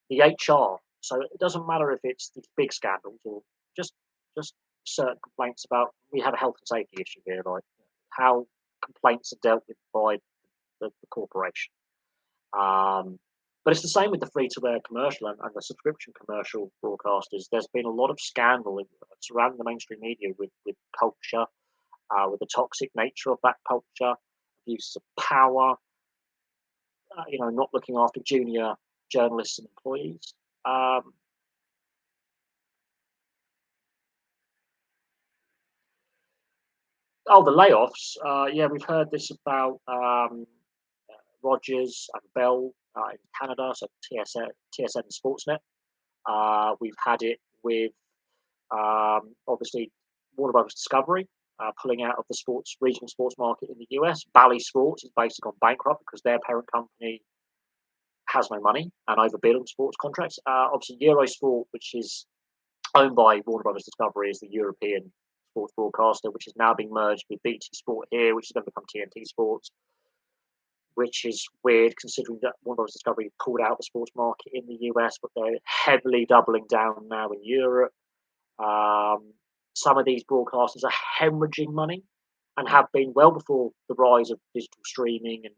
the HR. So it doesn't matter if it's these big scandals or just just certain complaints about we have a health and safety issue here, like how complaints are dealt with by the corporation. Um, but it's the same with the free-to-air commercial and the subscription commercial broadcasters. There's been a lot of scandal surrounding the mainstream media with culture, with the toxic nature of that culture, abuses of power, not looking after junior journalists and employees. Um, the layoffs. Yeah, we've heard this about Rogers and Bell in Canada, so TSN and Sportsnet. We've had it with obviously Warner Brothers Discovery pulling out of the regional sports market in the US. Bally Sports is basically gone bankrupt because their parent company has no money and overbid on sports contracts. Obviously, Eurosport, which is owned by Warner Brothers Discovery, is the European sports broadcaster, which is now being merged with BT Sport here, which is going to become TNT Sports, which is weird considering that Warner Brothers Discovery pulled out the sports market in the US, but they're heavily doubling down now in Europe. Some of these broadcasters are hemorrhaging money and have been well before the rise of digital streaming and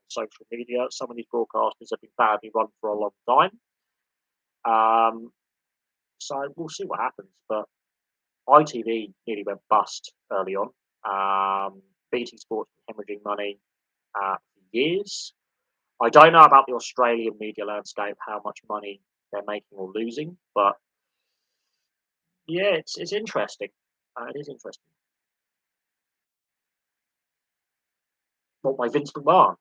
social media. Some of these broadcasters have been badly run for a long time. So we'll see what happens. But ITV nearly went bust early on. BT Sports hemorrhaging money for years. I don't know about the Australian media landscape, how much money they're making or losing, but yeah, it's interesting. It is interesting. What, my Vince McMahon?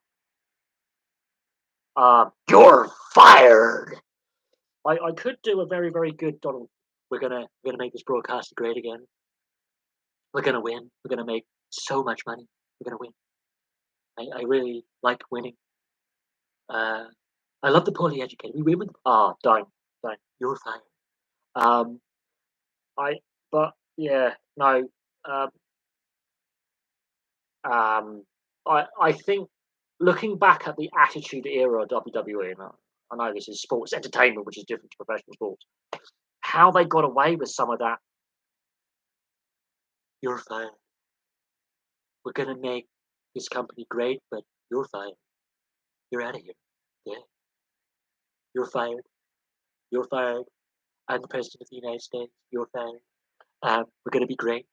You're fired. I could do a very very good Donald. We're gonna make this broadcast great again. We're gonna win. We're gonna make so much money. We're gonna win. I really like winning. Uh, I love the poorly educated. We win with. Don't. You're fired. Um, I. But yeah, no. Um, I think looking back at the Attitude Era of WWE, and I know this is sports entertainment, which is different to professional sports, how they got away with some of that. You're fired. We're gonna make this company great, but you're fired. You're out of here. Yeah, you're fired. You're fired. I'm the president of the United States. You're fired. We're gonna be great.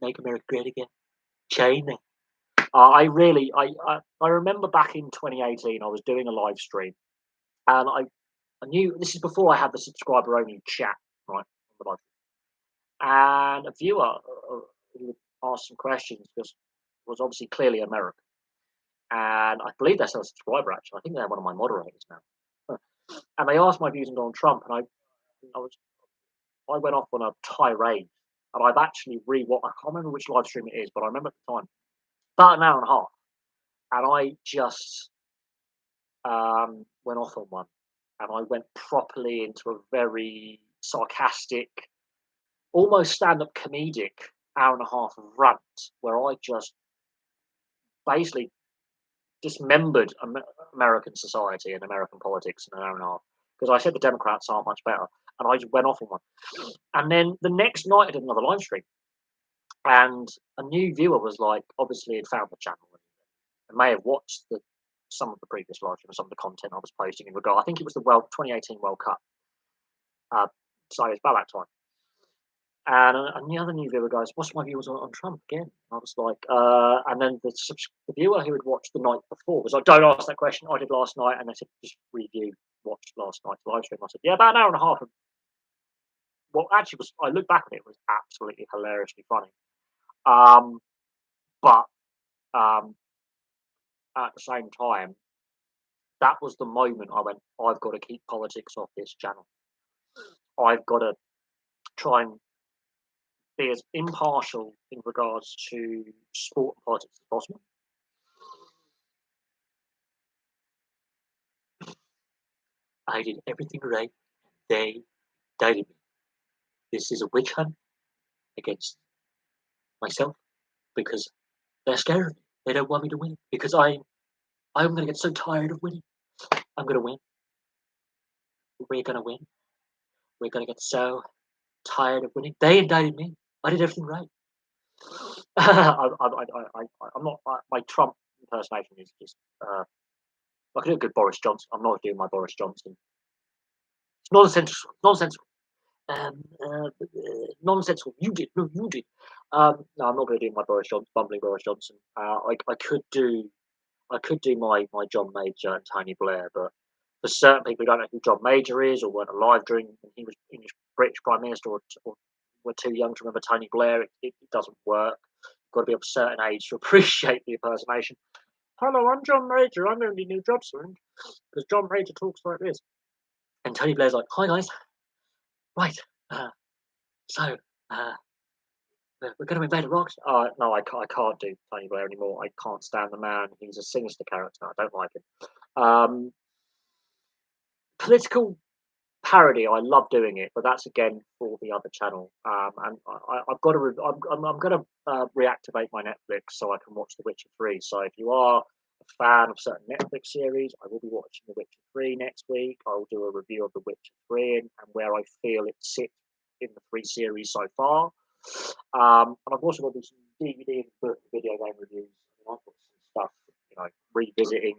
Make America great again. China. I remember back in 2018, I was doing a live stream, and I knew this is before I had the subscriber only chat, right, on the live, and a viewer who asked some questions was obviously clearly American, and I believe they're still a subscriber actually. I think they're one of my moderators now, and they asked my views on Donald Trump, and I went off on a tirade, and I've actually I can't remember which live stream it is, but I remember at the time about an hour and a half, and I just went off on one, and I went properly into a very sarcastic, almost stand-up comedic hour and a half of rant where I just basically dismembered American society and American politics in an hour and a half because I said the Democrats aren't much better, and I just went off on one. And then the next night I did another live stream, and a new viewer was like, obviously had found the channel and may have watched some of the previous live streams, some of the content I was posting in regard. I think it was the 2018 World Cup. So it's about that time. And another new viewer goes, "What's my views on Trump again?" I was like, and then the viewer who had watched the night before was like, "Don't ask that question. I did last night." And they said, "Just review, watch last night's live stream." I said, "Yeah, about an hour and a half." Well, actually, I look back on it, it was absolutely hilariously funny. But at the same time, that was the moment I went, "I've got to keep politics off this channel. I've got to try and be as impartial in regards to sport and politics as possible." I did everything right. They indicted me. This is a witch hunt against myself because they're scared of me. They don't want me to win because I'm gonna get so tired of winning. I'm gonna win. We're gonna win. We're gonna get so tired of winning. They indicted me. I did everything right. I'm not. My Trump impersonation is just. I can do a good Boris Johnson. I'm not doing my Boris Johnson. It's nonsensical. Nonsensical. Nonsensical. You did. No, you did. No, I'm not going to do my Boris Johnson. Bumbling Boris Johnson. I could do. I could do my John Major and Tony Blair, but for certain people who don't know who John Major is or weren't alive during when he was English British Prime Minister or were too young to remember Tony Blair, it doesn't work. You've got to be of a certain age to appreciate the impersonation. Hello, I'm John Major. I'm only New Jobson because John Major talks like this. And Tony Blair's like, "Hi guys, right, uh, so uh, we're going to invade Iraq." No, I can't do Tony Blair anymore. I can't stand the man. He's a sinister character. I don't like him. Political parody, I love doing it, but that's again for the other channel. And I've got to, I'm going to reactivate my Netflix so I can watch The Witcher 3. So if you are a fan of certain Netflix series, I will be watching The Witcher 3 next week. I will do a review of The Witcher 3 and where I feel it sits in the three series so far. And I've also got to do some DVD and book video game reviews. I've got some stuff, revisiting,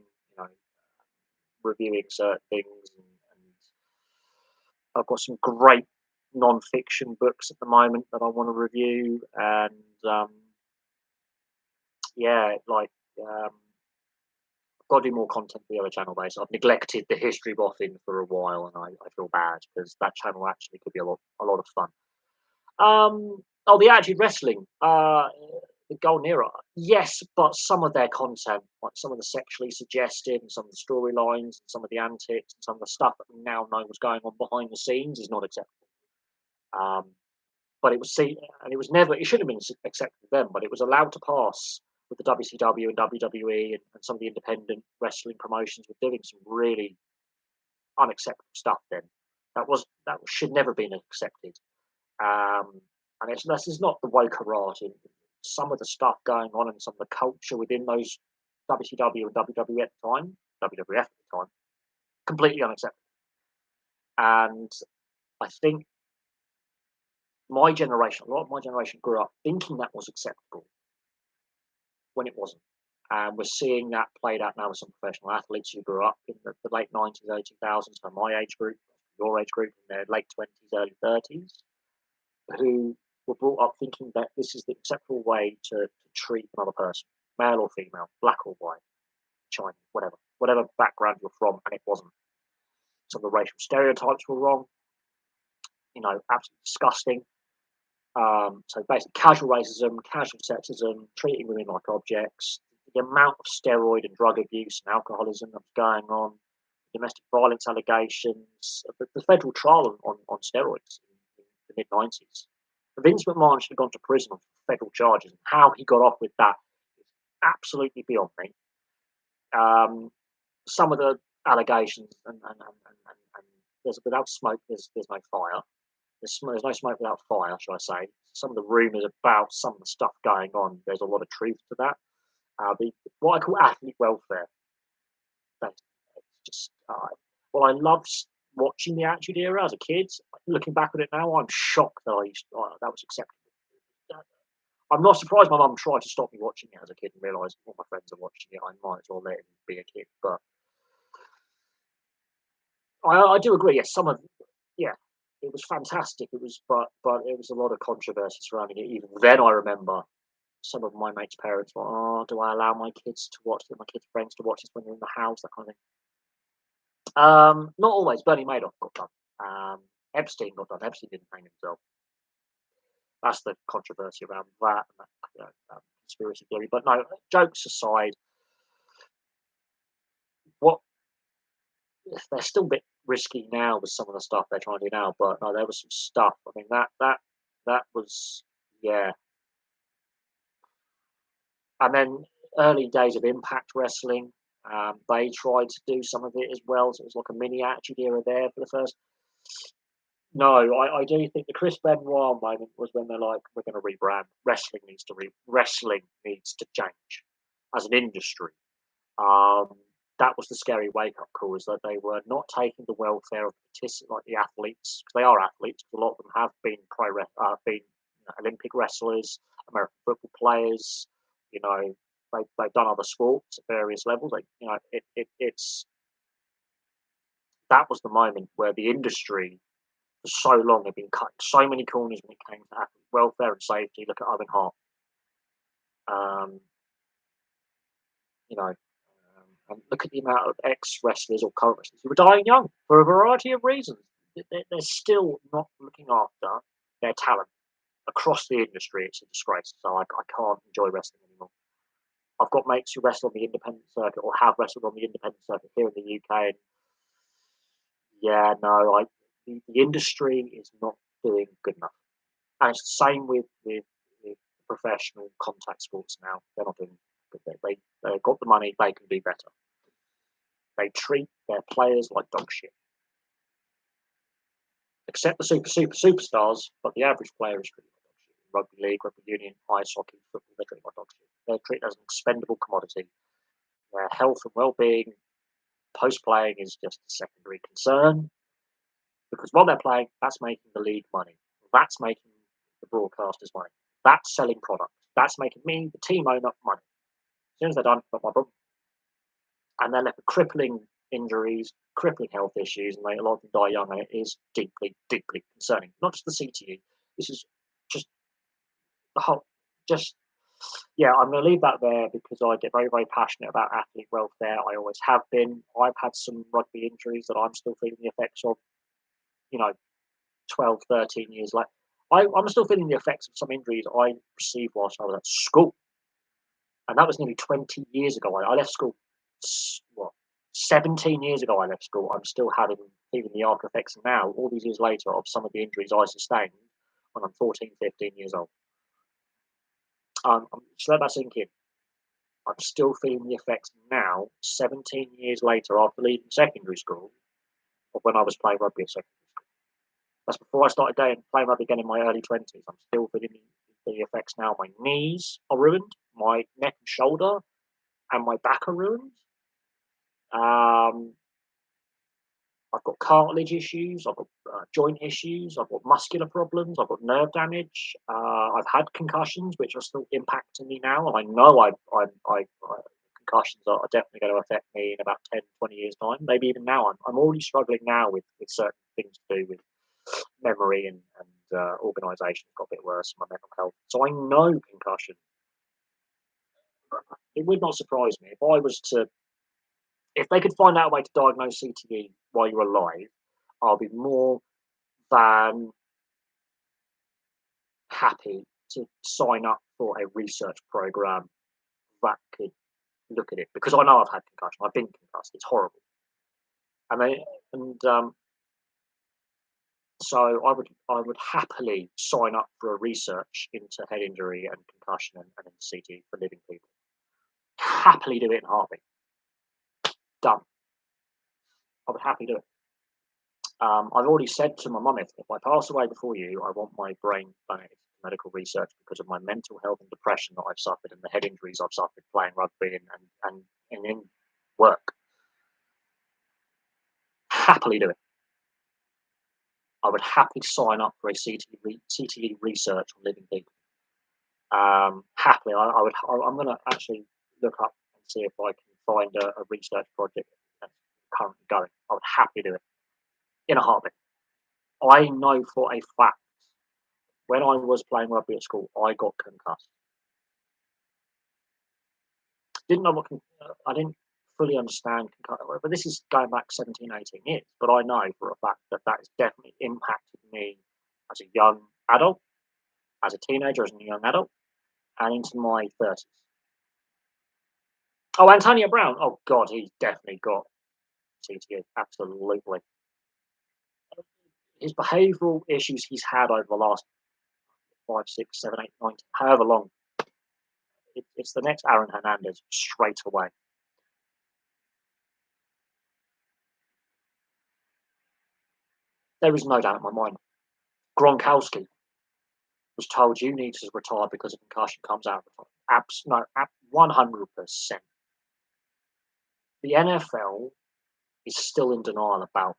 reviewing certain things and I've got some great non-fiction books at the moment that I want to review, and yeah, I've got to do more content for the other channel base. I've neglected the history boffin for a while, and I feel bad because that channel actually could be a lot of fun. The Attitude Wrestling, the Golden Era, yes, but some of their content, like some of the sexually suggestive, and some of the storylines, and some of the antics, and some of the stuff that we now know was going on behind the scenes, is not acceptable. But it was seen, and it was never. It should have been accepted then, but it was allowed to pass with the WCW and WWE and some of the independent wrestling promotions were doing some really unacceptable stuff. Then that should never have been accepted. And this is not the woke karate. Some of the stuff going on and some of the culture within those WCW and WWE at the time, WWF at the time, completely unacceptable. And I think a lot of my generation grew up thinking that was acceptable when it wasn't. And we're seeing that played out now with some professional athletes who grew up in the late 90s, early 2000s, so my age group, your age group, in their late 20s, early 30s, who were brought up thinking that this is the acceptable way to treat another person, male or female, black or white, Chinese, whatever background you're from, and it wasn't. Some of the racial stereotypes were wrong, absolutely disgusting. So basically, casual racism, casual sexism, treating women like objects, the amount of steroid and drug abuse and alcoholism that's going on, domestic violence allegations, the federal trial on steroids in the mid 90s. Vince McMahon should have gone to prison on federal charges. How he got off with that is absolutely beyond me. Some of the allegations and there's without smoke, there's no fire. There's no smoke without fire, shall I say. Some of the rumours about some of the stuff going on, there's a lot of truth to that. What I call athlete welfare. That's just, I loved watching the Attitude Era as a kid. Looking back on it now, I'm shocked that that was acceptable. I'm not surprised my mum tried to stop me watching it as a kid and realised all my friends are watching it. I might as well let him be a kid. But I do agree. Yes, it was fantastic. It was, but there was a lot of controversy surrounding it. Even then, I remember some of my mates' parents were, "Oh, do I allow my kids to watch it? My kids' friends to watch this when they're in the house?" That kind of thing. Not always. Bernie Madoff got done. Epstein got done. Epstein didn't hang himself. That's the controversy around that and that conspiracy theory. But no, jokes aside, what they're still a bit risky now with some of the stuff they're trying to do now. But no, there was some stuff. I mean, that was, yeah. And then early days of Impact Wrestling. They tried to do some of it as well, so it was like a mini attitude era there for the first. No, I do think the Chris Benoit moment was when they're like, we're going to rebrand. Wrestling needs to change as an industry. Um, that was the scary wake up call, is that they were not taking the welfare of the participants, like the athletes, because they are athletes. A lot of them have been Olympic wrestlers, American football players. You know, they've done other sports at various levels. Like, you know, it's that was the moment where the industry for so long had been cutting so many corners when it came to athlete welfare and safety. Look at Owen Hart. Um, you know, and look at the amount of ex wrestlers or current wrestlers who are dying young for a variety of reasons. They're still not looking after their talent across the industry. It's a disgrace. So I can't enjoy wrestling anymore. I've got mates who wrestle on the independent circuit or have wrestled on the independent circuit here in the UK. And yeah, no, the industry is not doing good enough. And it's the same with professional contact sports now. They're not doing good. They've got the money, they can do better. They treat their players like dog shit. Except the superstars, but the average player is treated like dog shit. Rugby league, rugby union, ice hockey, football, they're treated like dog shit. They're treated as an expendable commodity. Their health and well-being post playing is just a secondary concern, because while they're playing, that's making the league money. That's making the broadcasters money. That's selling product. That's making me, the team owner, money. As soon as they're done, got my book. And they're left with crippling injuries, crippling health issues, and a lot of them die young, and it is deeply, deeply concerning. Not just the CTE, this is just the whole, just, yeah, I'm going to leave that there because I get very, very passionate about athlete welfare. I always have been. I've had some rugby injuries that I'm still feeling the effects of, you know, 12, 13 years later. I'm still feeling the effects of some injuries I received whilst I was at school. And that was nearly 20 years ago. I left school, what, 17 years ago I left school. I'm still feeling the after effects now, all these years later, of some of the injuries I sustained when I'm 14, 15 years old. Just let that sink in. I'm still feeling the effects now, 17 years later, after leaving secondary school, of when I was playing rugby at secondary school. That's before I started playing rugby again in my early 20s. I'm still feeling the effects now. My knees are ruined, my neck and shoulder and my back are ruined. I've got cartilage issues, I've got joint issues, I've got muscular problems, I've got nerve damage. I've had concussions, which are still impacting me now, and I know concussions are definitely going to affect me in about 10, 20 years' time. Maybe even now. I'm already struggling now with certain things to do with memory and organisation. Got a bit worse, my mental health. So I know concussion. It would not surprise me if they could find out a way to diagnose CTE while you're alive. I'll be more than happy to sign up for a research program that could look at it, because I know I've had concussion. I've been concussed. It's horrible, and they and so I would happily sign up for a research into head injury and concussion and CTE for living people. Happily do it in a heartbeat. Done. I would happily do it. I've already said to my mum, if I pass away before you, I want my brain donated to medical research because of my mental health and depression that I've suffered and the head injuries I've suffered playing rugby and in work. Happily do it. I would happily sign up for a CTE research on living people. Happily, I'm going to actually look up and see if I can find a research project that's currently going. I would happily do it in a heartbeat. I know for a fact when I was playing rugby at school, I got concussed. Didn't know I didn't fully understand concussion, but this is going back 17, 18 years. But I know for a fact that has definitely impacted me as a young adult, as a teenager, as a young adult, and into my 30s. Oh, Antonio Brown. Oh, God, he's definitely got CTE. Absolutely. His behavioural issues he's had over the last 5, 6, 7, 8, 9, however long, it's the next Aaron Hernandez straight away. There is no doubt in my mind. Gronkowski was told you need to retire because a concussion comes out. No, 100%. The NFL is still in denial about.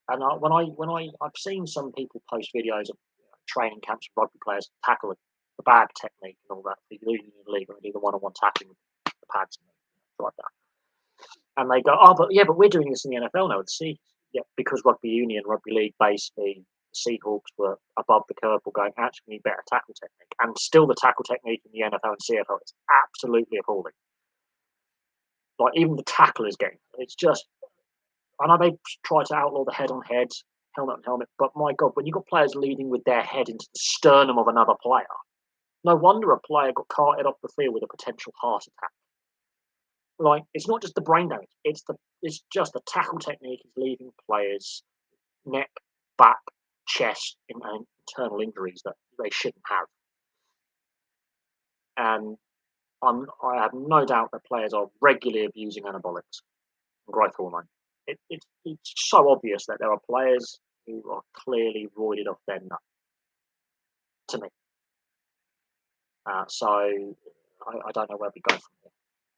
And I've seen some people post videos of training camps of rugby players tackle the bag technique and all that. The union league and do the one-on-one tackling with the pads and like that. And they go, oh, but we're doing this in the NFL now. Yeah, because rugby union, rugby league, basically, the Seahawks were above the curve, were going, actually, we need better tackle technique. And still, the tackle technique in the NFL and CFL is absolutely appalling. Like, even the tackle is getting, it's just, I know they try to outlaw the head on head, helmet on helmet, but my God, when you've got players leading with their head into the sternum of another player, no wonder a player got carted off the field with a potential heart attack. Like, it's not just the brain damage, it's just the tackle technique is leaving players neck, back, chest, and internal injuries that they shouldn't have. And I have no doubt that players are regularly abusing anabolics and growth hormone. It's so obvious that there are players who are clearly roided off their nut, to me. So I don't know where we go from here.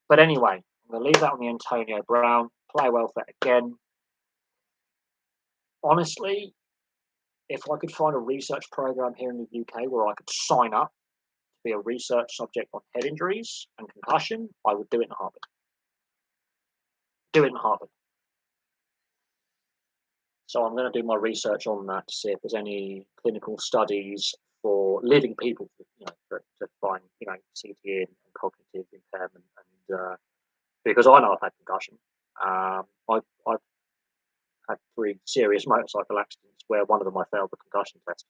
But anyway, I'm going to leave that on the Antonio Brown. Player welfare again. Honestly, if I could find a research program here in the UK where I could sign up to be a research subject on head injuries and concussion, I would do it in a heartbeat. Do it in a heartbeat. So I'm going to do my research on that to see if there's any clinical studies for living people, to find, CTE and cognitive impairment, and because I know I've had concussion. I've had 3 serious motorcycle accidents where one of them I failed the concussion test.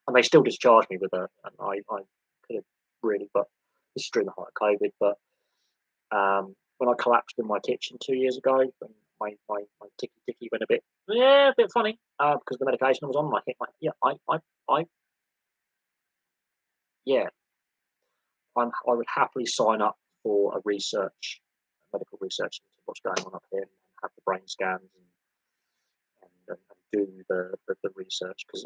And they still discharged me with and I could have really, but this is during the height of COVID. But when I collapsed in my kitchen 2 years ago, and my ticky went a bit funny because of the medication I was on. I would happily sign up for a medical research into what's going on up here, and have the brain scans and do the research, because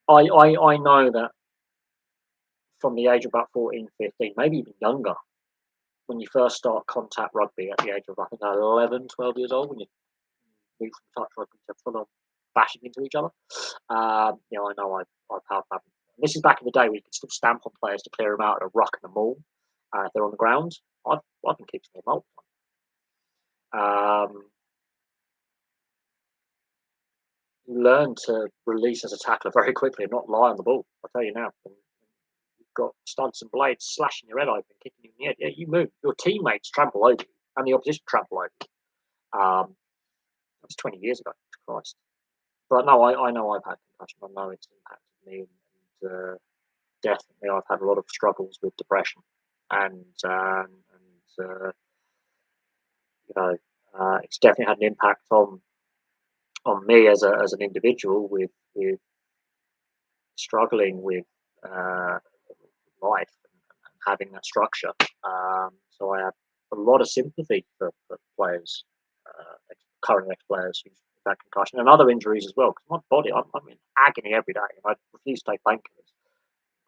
I know that from the age of about 14, 15, maybe even younger, when you first start contact rugby at the age of, I think, 11, 12 years old, when you move from touch rugby to full on bashing into each other. I know I've had. This is back in the day where you could still stamp on players to clear them out at a ruck and a maul if they're on the ground. I've been kicked in the mouth. You learn to release as a tackler very quickly and not lie on the ball. I'll tell you now. You've got studs and blades slashing your head open, kicking you in the head. Yeah, you move. Your teammates trample over you, and the opposition trample over you. That was 20 years ago. Christ. But no, I know I've had concussion. I know it's impacted me, and definitely I've had a lot of struggles with depression, and it's definitely had an impact on me as an individual with struggling with life and having that structure. So I have a lot of sympathy for players, current ex-players who've had concussion and other injuries as well. Because my body, I'm in agony every day, and I refuse to take painkillers.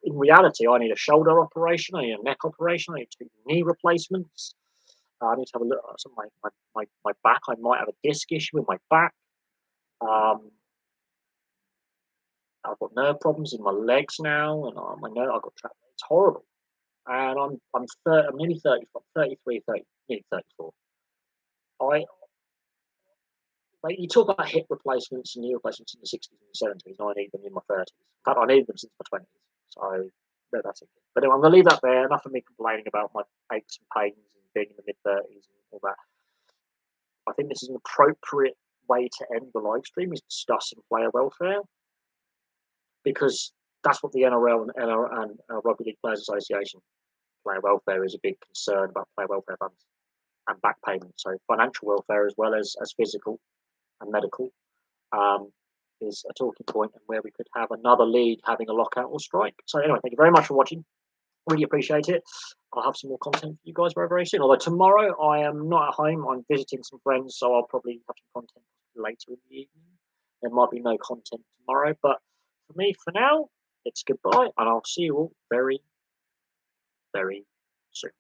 In reality, I need a shoulder operation, I need a neck operation, I need 2 knee replacements. I need to have a look at some of my back. I might have a disc issue with my back. I've got nerve problems in my legs now, and my nerve. I've got it's horrible. And I'm nearly 30, 33, 30, nearly 34. You talk about hip replacements and knee replacements in the 60s and 70s, and I need them in my 30s. In fact, I need them since my 20s. So that's it. But anyway, I'm going to leave that there. Enough of me complaining about my aches and pains and being in the mid-30s and all that. I think this is an appropriate way to end the live stream, is discussing player welfare, because that's what the NRL and Rugby League Players Association, player welfare is a big concern about player welfare funds and back payments. So financial welfare as well as physical and medical is a talking point, and where we could have another league having a lockout or strike. So anyway, thank you very much for watching. Really appreciate it. I'll have some more content for you guys very, very soon. Although tomorrow I am not at home, I'm visiting some friends, so I'll probably have some content later in the evening. There might be no content tomorrow, but for me, for now, it's goodbye, and I'll see you all very, very soon.